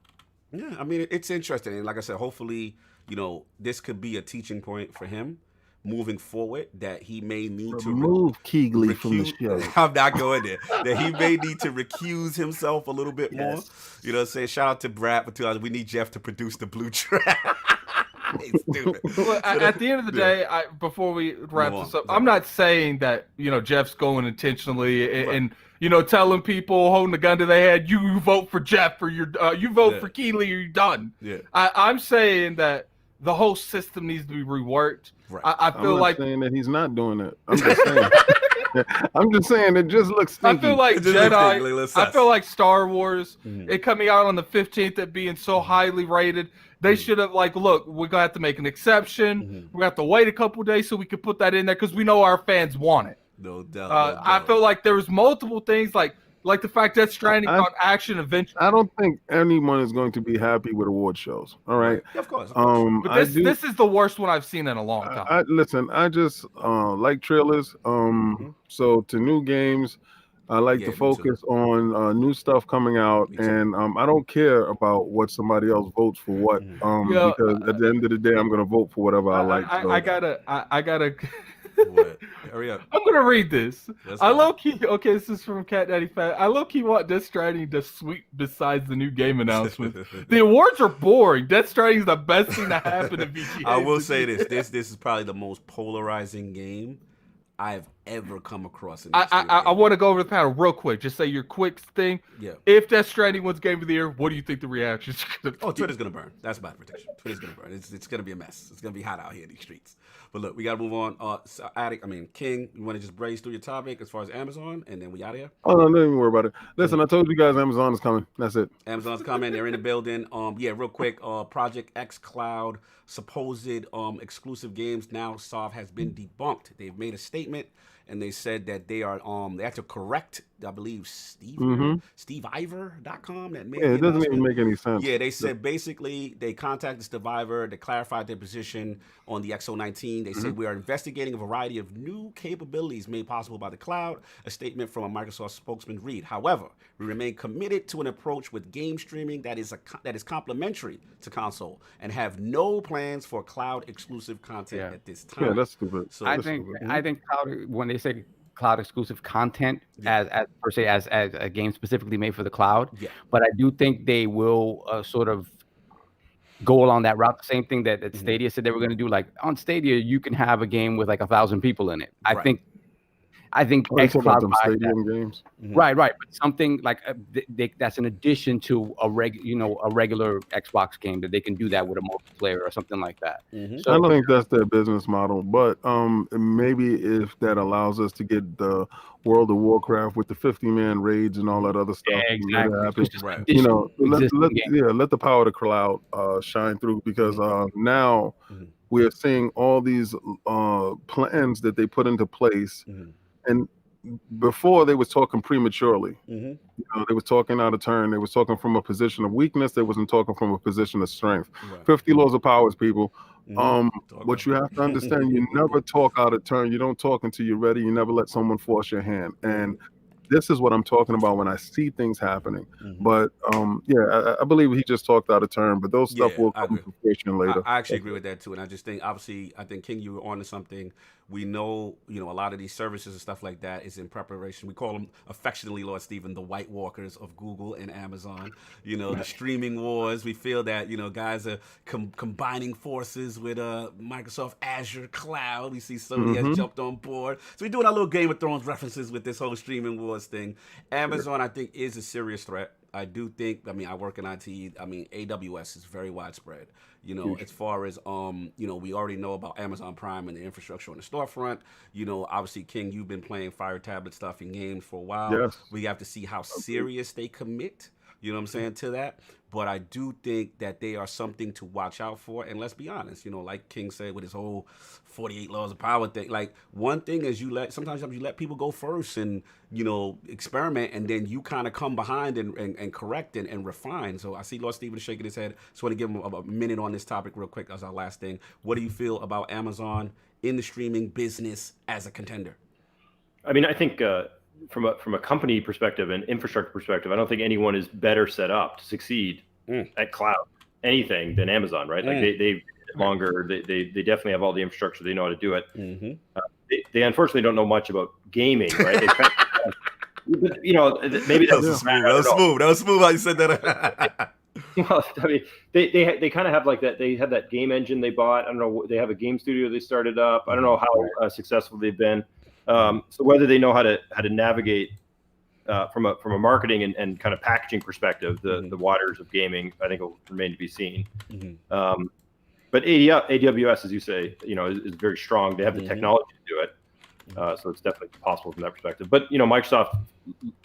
S1: Yeah, I mean, it's interesting. And like I said, hopefully, this could be a teaching point for him moving forward, that he may need to
S4: remove Keegley from the show.
S1: I'm not going there. That he may need to recuse himself a little bit more. You know what I'm saying? Shout out to Brad for 2000. We need Jeff to produce the blue track. He's stupid.
S2: Well, at the end of the day, before we wrap this up, I'm not saying that Jeff's going intentionally and telling people holding the gun to their head, you vote for Jeff or you vote for Keeley or you're done.
S1: Yeah.
S2: I'm saying that the whole system needs to be reworked.
S1: Right.
S2: I feel
S4: I'm
S2: like
S4: not saying that he's not doing it. I'm just saying. I'm just saying it just looks stinky.
S2: I feel like
S1: It just looks
S2: Jedi.
S1: stinky, looks
S2: I
S1: sus.
S2: feel like Star Wars. It coming out on the 15th, it being so highly rated. They should have look, we're gonna have to make an exception. We're gonna have to wait a couple days so we can put that in there because we know our fans want it.
S1: No doubt.
S2: I feel like there was multiple things like the fact that Stranding on Action eventually.
S4: I don't think anyone is going to be happy with award shows. All right.
S1: Yeah, of course.
S2: But this is the worst one I've seen in a long time.
S4: Listen, I just like trailers. So to new games, I like to focus on new stuff coming out, and I don't care about what somebody else votes for what. Because at the end of the day, I'm gonna vote for whatever I like.
S2: I gotta.
S1: What? Hurry up.
S2: I'm gonna read this.
S1: Let's
S2: I
S1: go.
S2: low key. Okay, this is from Cat Daddy Fat. I low key want Death Stranding to sweep besides the new game announcement. The awards are boring. Death Stranding is the best thing to happen to VGA.
S1: I will say this is probably the most polarizing game I've ever come across. In
S2: I want to go over the panel real quick. Just say your quick thing.
S1: Yeah.
S2: If Death Stranding wins Game of the Year, what do you think the reactions are gonna be?
S1: Oh, Twitter's gonna burn. That's my prediction. Twitter's gonna burn. It's gonna be a mess. It's gonna be hot out here in these streets. But look, we gotta move on. King, you want to just brace through your topic as far as Amazon, and then we out of here.
S4: Oh no, don't even worry about it. Listen, I told you guys Amazon is coming. That's it.
S1: Amazon's coming. They're in the building. Real quick. Project X Cloud supposed exclusive games now has been debunked. They've made a statement and they said that they are they have to correct, I believe, SteveIver.com. That made
S4: it doesn't even make any sense.
S1: Yeah, they said basically they contacted SteveIver to clarify their position on the XO19. They said we are investigating a variety of new capabilities made possible by the cloud. A statement from a Microsoft spokesman read, however, we remain committed to an approach with game streaming that is complementary to console and have no plans for cloud exclusive content at this time.
S4: Yeah, that's stupid.
S1: So
S5: I think cloud, when they say cloud exclusive content as per se as a game specifically made for the cloud, but I do think they will sort of go along that route. The same thing that Stadia said they were going to do. Like on Stadia, you can have a game with like 1,000 people in it. I think xCloud
S4: stadium games.
S5: Right. But something like that's an addition to a regular Xbox game that they can do that with a multiplayer or something like that.
S4: So I don't think that's their business model, but maybe if that allows us to get the World of Warcraft with the 50-man raids and all that other stuff,
S5: exactly.
S1: Right.
S4: Let the power of the cloud shine through, because now we are seeing all these plans that they put into place. And before they was talking prematurely, they was talking out of turn. They was talking from a position of weakness. They wasn't talking from a position of strength. 50 laws of powers, people. What you have to understand, you never talk out of turn. You don't talk until you're ready. You never let someone force your hand. And this is what I'm talking about when I see things happening.
S1: Mm-hmm.
S4: But I believe he just talked out of turn. But those stuff will come to fruition later.
S1: I actually agree with that too, and I just think, obviously, I think King, you were onto something. We know, a lot of these services and stuff like that is in preparation. We call them affectionately, Lord Stephen, the White Walkers of Google and Amazon. The streaming wars. We feel that guys are combining forces with Microsoft Azure Cloud. We see Sony has jumped on board, so we're doing our little Game of Thrones references with this whole streaming wars thing. Amazon, I think, is a serious threat. I do think, I work in IT. AWS is very widespread. As far as, we already know about Amazon Prime and the infrastructure on the storefront. Obviously, King, you've been playing Fire Tablet stuff in games for a while.
S4: Yes.
S1: We have to see how serious they commit, to that. But I do think that they are something to watch out for. And let's be honest, like King said with his whole 48 laws of power thing, like one thing is sometimes you let people go first and, experiment, and then you kind of come behind and correct and refine. So I see Lord Stephen shaking his head. So I want to give him a minute on this topic real quick as our last thing. What do you feel about Amazon in the streaming business as a contender?
S3: I think from a company perspective and infrastructure perspective, I don't think anyone is better set up to succeed at cloud anything than Amazon, right? Like they longer, they definitely have all the infrastructure. They know how to do it. Mm-hmm. They unfortunately don't know much about gaming, right? Maybe that was smooth.
S1: That was smooth how you said that.
S3: Well, they kind of have like that. They have that game engine they bought. I don't know. They have a game studio they started up. I don't know how successful they've been. So whether they know how to navigate from a marketing and kind of packaging perspective, the waters of gaming, I think will remain to be seen. Mm-hmm. But AWS, as you say, is very strong. They have the technology to do it. So it's definitely possible from that perspective. But, Microsoft,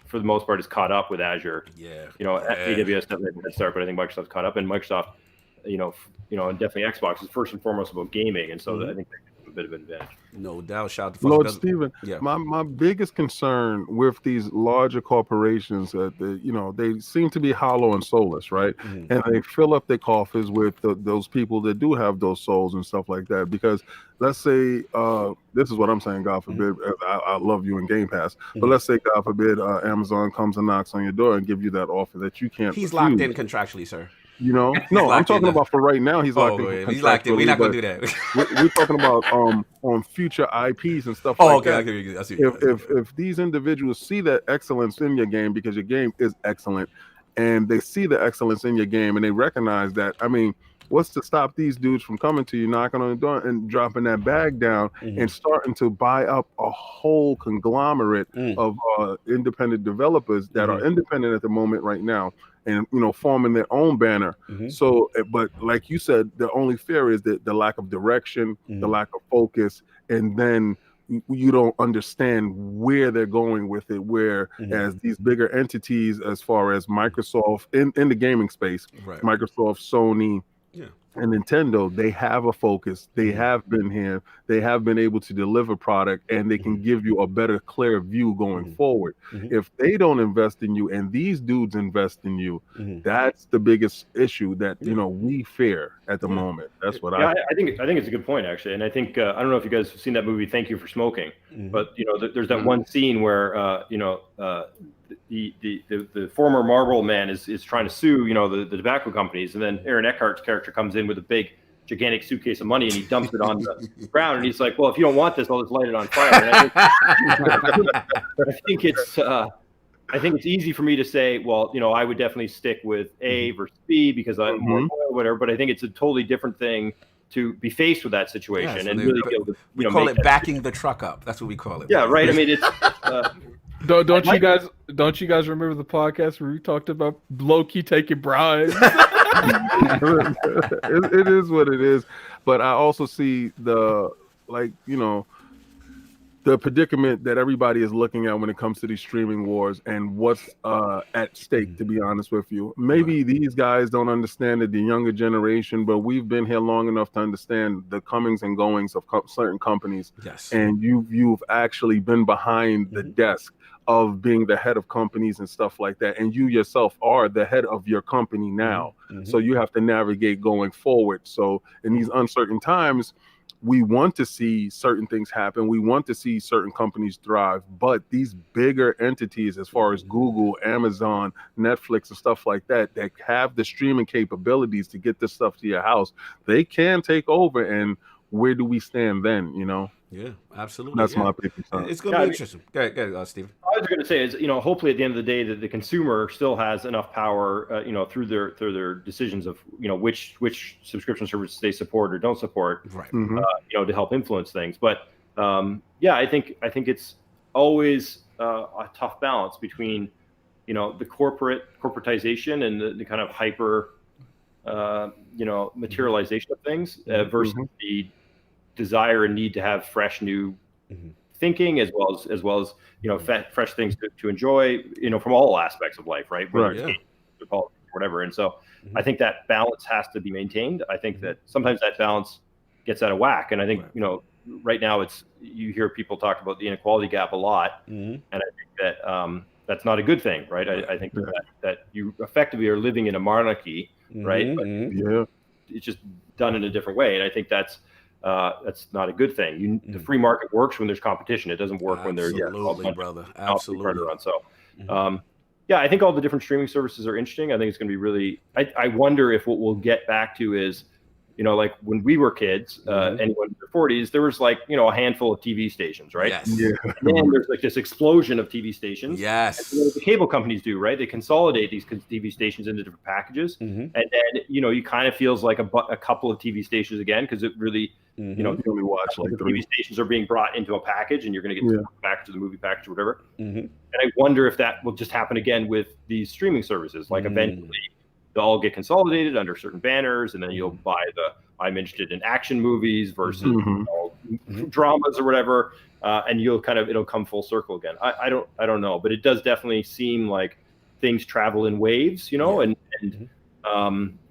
S3: for the most part, is caught up with Azure.
S1: Yeah.
S3: AWS definitely had a head start, but I think Microsoft's caught up. And Microsoft, and definitely Xbox is first and foremost about gaming. And so I think they have a bit of an advantage.
S1: No doubt. Shout out to
S4: Lord Stephen. Yeah. My biggest concern with these larger corporations, they seem to be hollow and soulless, right? Mm-hmm. And they fill up their coffers with those people that do have those souls and stuff like that. Because let's say, this is what I'm saying, God forbid, I love you in Game Pass, but let's say, God forbid, Amazon comes and knocks on your door and give you that offer that you can't
S1: He's
S4: refuse.
S1: locked in contractually, sir.
S4: No, I'm talking about for right now. He's locked in.
S1: He's locked in. We're not going to do that.
S4: We're talking about on future IPs and stuff like that.
S1: Okay. I see.
S4: If these individuals see that excellence in your game, because your game is excellent, and they see the excellence in your game, and they recognize that, what's to stop these dudes from coming to you, knocking on the door, and dropping that bag down and starting to buy up a whole conglomerate of independent developers that are independent at the moment right now, and forming their own banner. So, but like you said, the only fear is that the lack of direction, the lack of focus, and then you don't understand where they're going with it. Whereas these bigger entities, as far as Microsoft in the gaming space, Microsoft, Sony, and Nintendo, they have a focus. They have been here. They have been able to deliver product, and they can give you a better, clear view going forward. If they don't invest in you and these dudes invest in you, that's the biggest issue that we fear at the moment. That's what I
S3: think it's a good point, actually. And I think I don't know if you guys have seen that movie Thank You for Smoking, but there's that one scene where the former Marlboro man is trying to sue the tobacco companies, and then Aaron Eckhart's character comes in with a big gigantic suitcase of money and he dumps it on the ground, and he's like, well, if you don't want this, I'll just light it on fire. And I think it's easy for me to say, well, I would definitely stick with A versus B because I'm more whatever, but I think it's a totally different thing to be faced with that situation and really be able to,
S1: we call it backing the truck up. That's what we call it.
S3: Yeah, right. It's
S2: don't you guys remember the podcast where we talked about low-key taking bribes?
S4: It is what it is, but I also see the predicament that everybody is looking at when it comes to these streaming wars and what's at stake, to be honest with you. Maybe these guys don't understand it, the younger generation, but we've been here long enough to understand the comings and goings of certain companies.
S1: Yes.
S4: And you've actually been behind the desk of being the head of companies and stuff like that. And you yourself are the head of your company now. So you have to navigate going forward. So in these uncertain times, we want to see certain things happen. We want to see certain companies thrive, but these bigger entities, as far as Google, Amazon, Netflix, and stuff like that, that have the streaming capabilities to get this stuff to your house, they can take over. And where do we stand then? You know?
S1: Yeah, absolutely.
S4: That's my opinion.
S1: It's going to be interesting. Go ahead, Stephen.
S3: I was going to say is, hopefully at the end of the day that the consumer still has enough power, through their decisions of, which subscription services they support or don't support,
S1: right?
S3: To help influence things. But I think it's always a tough balance between, the corporatization and the kind of hyper, materialization of things versus the desire and need to have fresh new thinking as well as fresh things to enjoy from all aspects of life, right? Whether it's games or politics or whatever. And so I think that balance has to be maintained. I think that sometimes that balance gets out of whack, and I think right now you hear people talk about the inequality gap a lot, and I think that that's not a good thing, right? I think that you effectively are living in a monarchy, right? But it's just done in a different way, and I think that's not a good thing. The free market works when there's competition. It doesn't work when there's
S1: brother. Absolutely.
S3: Around. So, I think all the different streaming services are interesting. I think it's going to be really. I wonder if what we'll get back to is, like when we were kids, anyone in their 40s, there was like a handful of TV stations, right?
S1: Yes.
S4: Yeah.
S3: And then there's like this explosion of TV stations.
S1: Yes.
S3: And the cable companies do, right? They consolidate these TV stations into different packages, and then you kind of feels like a couple of TV stations again because it really.
S4: You only watch like
S3: the
S4: 3
S3: TV stations are being brought into a package, and you're going to get the package or the movie package or whatever. And I wonder if that will just happen again with these streaming services. Like eventually, they'll all get consolidated under certain banners, and then you'll buy I'm interested in action movies versus dramas or whatever, and it'll come full circle again. I don't know, but it does definitely seem like things travel in waves, and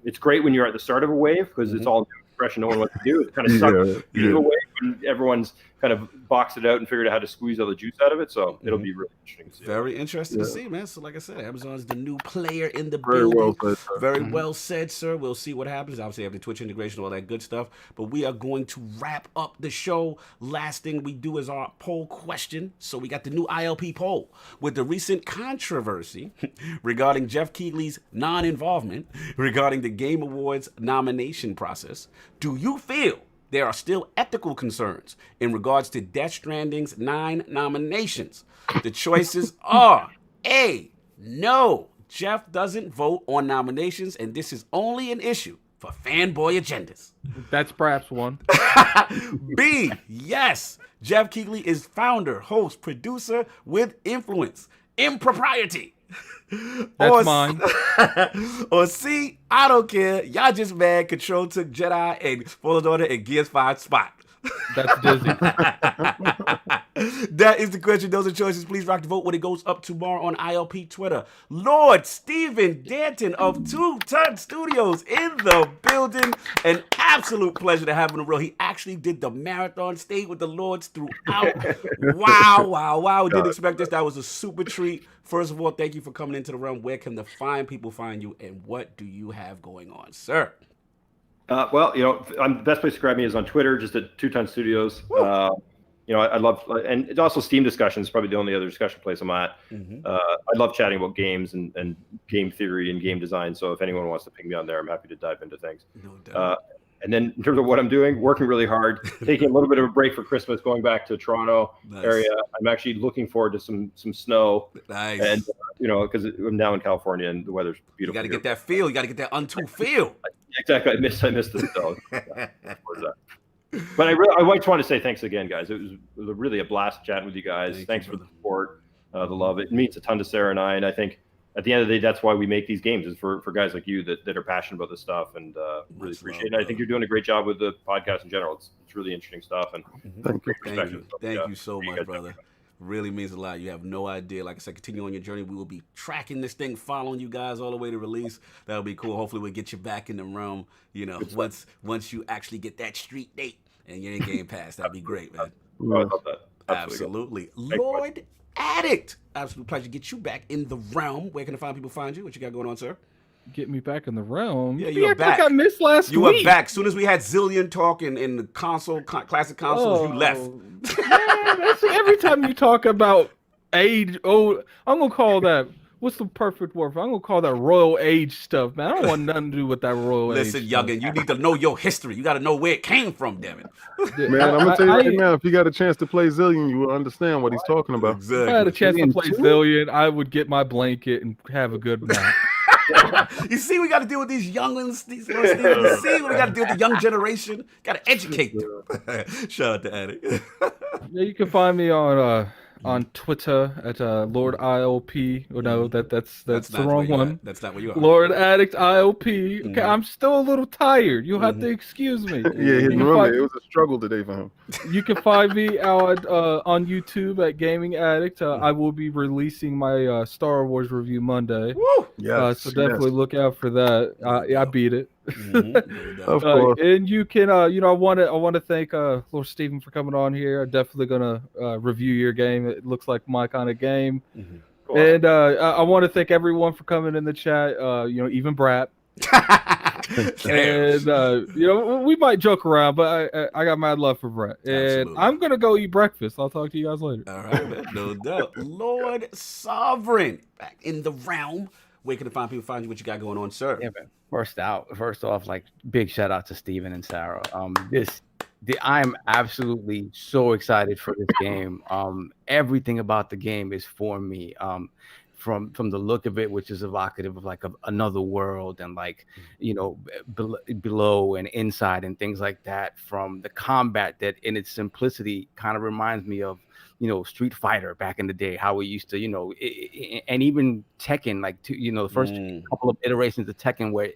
S3: it's great when you're at the start of a wave because it's all fresh and no one what to do. It's kind of sucks away when everyone's kind of boxed it out and figured out how to squeeze all the juice out of it. So it'll be really interesting to see.
S1: Very interesting to see, man. So like I said, Amazon's the new player in the
S4: Very
S1: building.
S4: well said, sir.
S1: Very well said, sir. We'll see what happens. Obviously, have the Twitch integration, all that good stuff. But we are going to wrap up the show. Last thing we do is our poll question. So we got the new ILP poll with the recent controversy regarding Jeff Keighley's non-involvement regarding the Game Awards nomination process. Do you feel there are still ethical concerns in regards to Death Stranding's 9 nominations? The choices are A, no, Jeff doesn't vote on nominations, and this is only an issue for fanboy agendas.
S2: That's perhaps one.
S1: B, yes, Jeff Keighley is founder, host, producer with influence, impropriety.
S2: That's mine.
S1: Or C, I don't care. Y'all just mad Control took Jedi and Fallen Order and Gears 5 spot.
S2: That's Disney.
S1: That is the question. Those are choices. Please rock the vote when it goes up tomorrow on ILP Twitter. Lord Stephen Danton of UntoTheEnd Studios in the building. An absolute pleasure to have him in the room. He actually did the marathon, stayed with the Lords throughout. Wow. Didn't expect this. That was a super treat. First of all, thank you for coming into the realm. Where can the fine people find you, and what do you have going on, sir?
S3: The best place to grab me is on Twitter, just at UntoTheEnd Studios. I love, and it's also Steam discussions, probably the only other discussion place I'm at. I love chatting about games and game theory and game design. So if anyone wants to ping me on there, I'm happy to dive into things.
S1: No doubt.
S3: And then in terms of what I'm doing, working really hard, taking a little bit of a break for Christmas, going back to Toronto area. I'm actually looking forward to some snow.
S1: Nice.
S3: And, because I'm now in California and the weather's beautiful.
S1: You got to get that feel. You got to get that Unto feel.
S3: Exactly. I missed the snow. But I just want to say thanks again, guys. It was really a blast chatting with you guys. Thanks for the support, the love. It means a ton to Sarah and I. And I think at the end of the day, that's why we make these games, is for guys like you that are passionate about this stuff, and really appreciate it. And I think you're doing a great job with the podcast in general. It's really interesting stuff. And
S4: Thank you.
S1: Thank you so much, brother. Really means a lot. You have no idea. Like I said, continue on your journey. We will be tracking this thing, following you guys all the way to release. That'll be cool. Hopefully we'll get you back in the realm, once you actually get that street date and you're in Game Pass. That'd be great, man.
S3: I love that.
S1: Absolutely. Lord Addict. Absolute pleasure to get you back in the realm. Where can the fine people find you? What you got going on, sir?
S2: get me back in the realm.
S1: Yeah,
S2: You
S1: you're
S2: act like
S1: back.
S2: I missed last
S1: You
S2: week.
S1: were back. As soon as we had Zillion talk and the classic consoles, you left.
S2: Man, that's every time you talk about age. Oh, I'm gonna call that. What's the perfect word? I'm gonna call that royal age stuff, man. I don't want nothing to do with that royal
S1: Listen,
S2: age.
S1: youngin, you need to know your history. You got to know where it came from, damn it.
S4: Man, I'm gonna tell you right now, if you got a chance to play Zillion, you will understand what he's talking about.
S1: Exactly.
S2: If I had a chance to
S5: Zillion
S2: play
S5: too?
S2: Zillion, I would get my blanket and have a good nap.
S1: You see, we got to deal with these youngins. You see, we got to deal with the young generation. Got to educate them. Shout out to Addict.
S2: Yeah, you can find me on Twitter at Lord IOP. Oh, no, that's the
S1: not
S2: wrong
S1: where you
S2: one.
S1: at. That's not where you are.
S2: Lord Addict IOP. Okay, I'm still a little tired. You'll have to excuse me.
S4: Yeah,
S2: You can
S4: remember,
S2: find-
S4: it was a struggle today for him.
S2: You can find me out on YouTube at Gaming Addict. I will be releasing my Star Wars review Monday.
S1: Woo!
S4: Yes,
S2: So definitely look out for that. I beat it.
S4: Of course.
S2: And you can, I want to thank Lord Stephen for coming on here. I'm definitely gonna review your game. It looks like my kind of game. And I want to thank everyone for coming in the chat. Even Brat. And we might joke around, but I got mad love for Brett. And
S1: Absolutely.
S2: I'm gonna go eat breakfast. I'll talk to you guys later.
S1: All right, man. No doubt. Lord Sovereign, back in the realm. Where can the find people find you? What you got going on, sir?
S5: Yeah, man. First off, like big shout out to Steven and Sarah. I'm absolutely so excited for this game. Everything about the game is for me. From the look of it, which is evocative of like another world and like below and inside and things like that. From the combat that in its simplicity kind of reminds me of Street Fighter back in the day, how we used to and even Tekken, like the first couple of iterations of Tekken where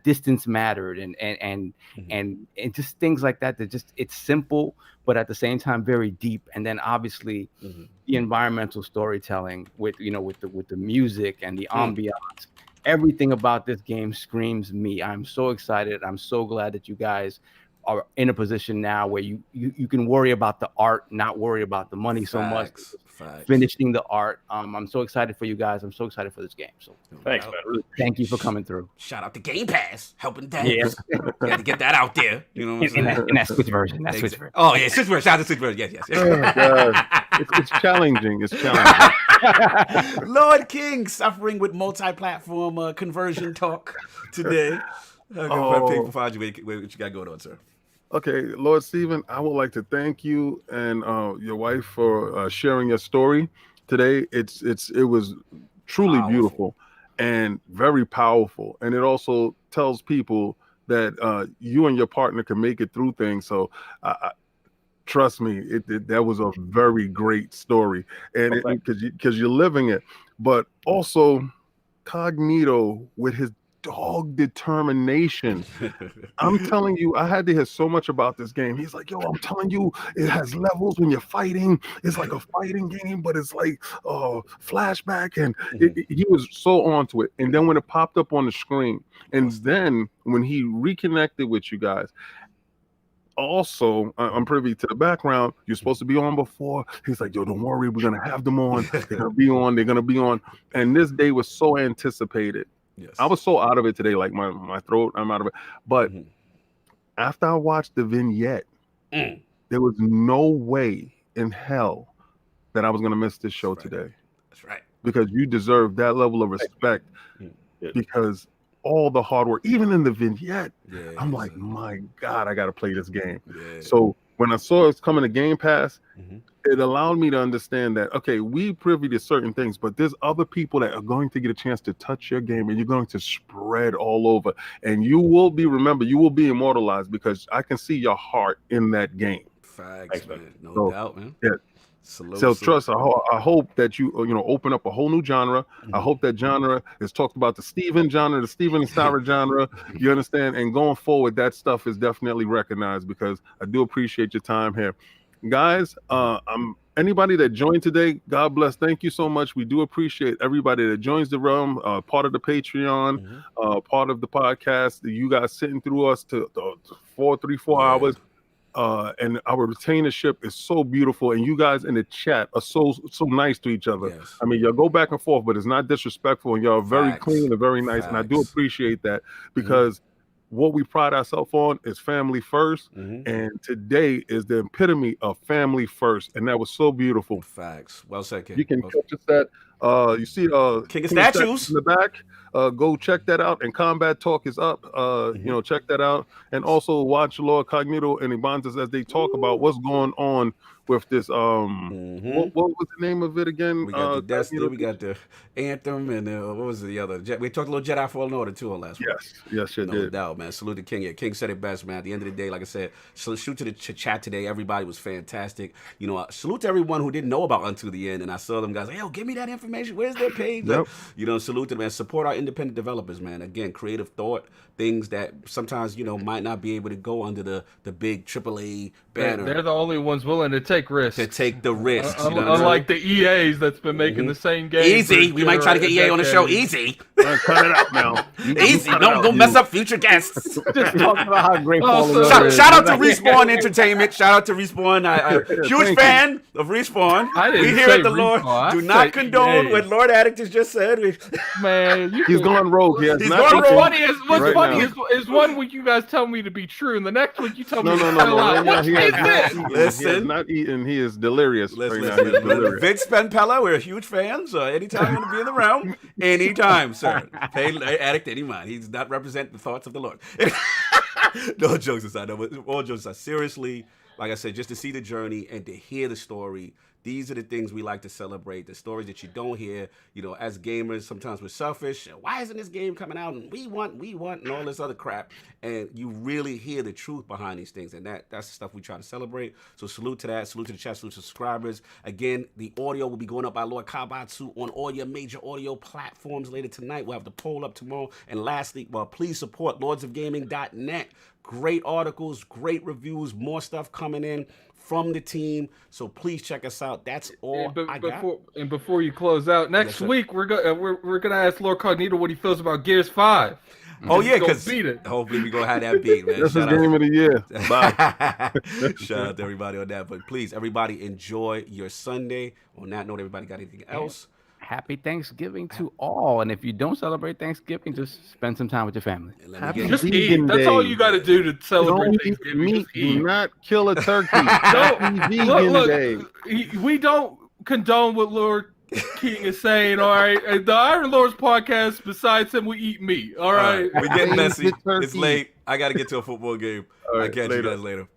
S5: distance mattered and just things like that just it's simple but at the same time very deep. And then obviously the environmental storytelling with the music and the ambiance. Everything about this game screams me. I'm so excited. I'm so glad that you guys are in a position now where you can worry about the art, not worry about the money so much.
S1: Facts.
S5: Finishing the art. I'm so excited for you guys. I'm so excited for this game. So
S3: Thanks, man. Really
S5: thank you for coming through.
S1: Shout out to Game Pass, helping that.
S5: Yeah.
S1: We had to get that out there. You know what I'm saying?
S5: In that Switch version.
S1: Oh yeah, Switch version. Shout out to Switch version. Yes.
S4: Oh, God. It's challenging. It's challenging.
S1: Lord King suffering with multi-platform conversion talk today. People find you. What you got going on, sir?
S4: Okay, Lord Stephen, I would like to thank you and your wife for sharing your story today. It was truly beautiful and very powerful, and it also tells people that you and your partner can make it through things. So, trust me, that was a very great story, and because you're living it, but also Cognito with his dog determination. I'm telling you, I had to hear so much about this game. He's like, yo, I'm telling you, it has levels when you're fighting. It's like a fighting game, but it's like flashback. And he was so onto it. And then when it popped up on the screen, and then when he reconnected with you guys, also, I'm privy to the background. You're supposed to be on before. He's like, yo, don't worry. We're going to have them on. They're going to be on. And this day was so anticipated. Yes. I was so out of it today, like my throat, I'm out of it. But after I watched the vignette, there was no way in hell that I was going to miss this show today.
S1: That's right.
S4: Because you deserve that level of respect because all the hard work, even in the vignette, I'm like, my God, I got to play this game. Yeah. So when I saw it's coming to Game Pass, it allowed me to understand that, okay, we privy to certain things, but there's other people that are going to get a chance to touch your game and you're going to spread all over. And you will be remembered, you will be immortalized because I can see your heart in that game.
S1: Facts, man. No doubt, man.
S4: Yeah. So trust, I hope that you open up a whole new genre. I hope that genre is talked about, the Stephen genre, the Stephen and Sarah genre. You understand? And going forward, that stuff is definitely recognized because I do appreciate your time here. Guys, anybody that joined today, God bless. Thank you so much. We do appreciate everybody that joins the realm, part of the Patreon, part of the podcast. You guys sitting through us to 4 hours. and our retainership is so beautiful, and you guys in the chat are so nice to each other.
S1: Yes.
S4: I mean, y'all go back and forth, but it's not disrespectful, and y'all are very
S1: Facts.
S4: clean and very nice, and I do
S1: Facts.
S4: appreciate that, because what we pride ourselves on is family first, and today is the epitome of family first, and that was so beautiful.
S1: Facts. Well said, King.
S4: You can
S1: Well-
S4: catch us at you see
S1: King of Statues
S4: in the back. Go check that out. And Combat Talk is up. You know, check that out. And also watch LordCognito and Ibanez as they talk about what's going on with this. What was the name of it again?
S1: We got the Destiny, we got the Anthem, and what was the other? We talked a little Jedi Fallen Order too on last week.
S4: Yes, you
S1: No
S4: did.
S1: doubt, man. Salute to King. Yeah, King said it best, man. At the end of the day, like I said, salute to the chat today. Everybody was fantastic. You know, salute to everyone who didn't know about Unto the End, and I saw them guys like, yo, give me that information. Where's their page? Like, you know, salute to them, man. Support our independent developers, man. Again, creative thought, things that sometimes, you know, might not be able to go under the big AAA banner.
S2: They're the only ones willing to take risks.
S1: To take the risks. You know what I'm
S2: Unlike the EAs that's been making the same game.
S1: Easy. We might try to get EA on the show. Easy.
S4: Cut it out now.
S1: Easy. Don't mess up future guests.
S5: Just talking about how great Fallen
S2: Also,
S5: Order is.
S1: Shout out to Respawn Entertainment. Shout out to Respawn. Huge fan of Respawn.
S2: I didn't
S1: We here
S2: say
S1: at the Lord
S2: Respawn. I
S1: do not
S2: said
S1: condone
S2: EA.
S1: what Lord Addict has just said.
S2: Man,
S4: He's gone rogue. He has
S1: He's
S4: not
S1: gone
S4: taken-
S1: rogue.
S2: What's
S4: Right
S2: funny
S4: now.
S2: is one week you guys tell me to be true, and the next week you tell me
S4: No.
S2: to tell a lie.
S4: Right now,
S2: Which
S4: he
S2: is
S4: has not
S2: this?
S4: eaten. He
S1: Listen.
S4: has not eaten. He is delirious.
S1: Listen,
S4: right now. He is delirious.
S1: Vince Penpella, we're huge fans. Anytime you want to be in the realm, anytime, sir. Pay Addict any mind. He does not represent the thoughts of the Lord. No jokes aside, no, but all jokes aside. Seriously, like I said, just to see the journey and to hear the story. These are the things we like to celebrate, the stories that you don't hear. You know, as gamers, sometimes we're selfish. Why isn't this game coming out? And we want, and all this other crap. And you really hear the truth behind these things. And that's the stuff we try to celebrate. So salute to that. Salute to the chat. Salute to subscribers. Again, the audio will be going up by Lord Kabatsu on all your major audio platforms later tonight. We'll have the poll up tomorrow. And lastly, please support lordsofgaming.net. Great articles, great reviews, more stuff coming in from the team. So please check us out. That's all I got.
S2: Before you close out, next week we're gonna ask LordCognito what he feels about Gears 5.
S1: Oh yeah, because
S2: beat it.
S1: Hopefully we gonna have that beat, man.
S4: That's his game of the year. Bye.
S1: Shout out to everybody on that. But please, everybody, enjoy your Sunday. On that note, everybody got anything else?
S5: Happy Thanksgiving to all. And if you don't celebrate Thanksgiving, just spend some time with your family.
S1: And let
S4: Happy
S1: me get
S2: Just
S4: Vegan
S2: eat. That's all
S4: Day.
S2: you got to do to celebrate
S4: Don't eat
S2: Thanksgiving.
S4: meat.
S2: Just eat.
S4: Do not kill a turkey. Happy Vegan Day.
S2: We don't condone what Lord King is saying, all right? And the Iron Lords podcast, besides him, we eat meat, all right?
S1: We're getting messy.
S4: Turkey.
S1: It's late. I got to get to a football game.
S4: All
S1: I'll
S4: right,
S1: catch
S4: later.
S1: you guys later.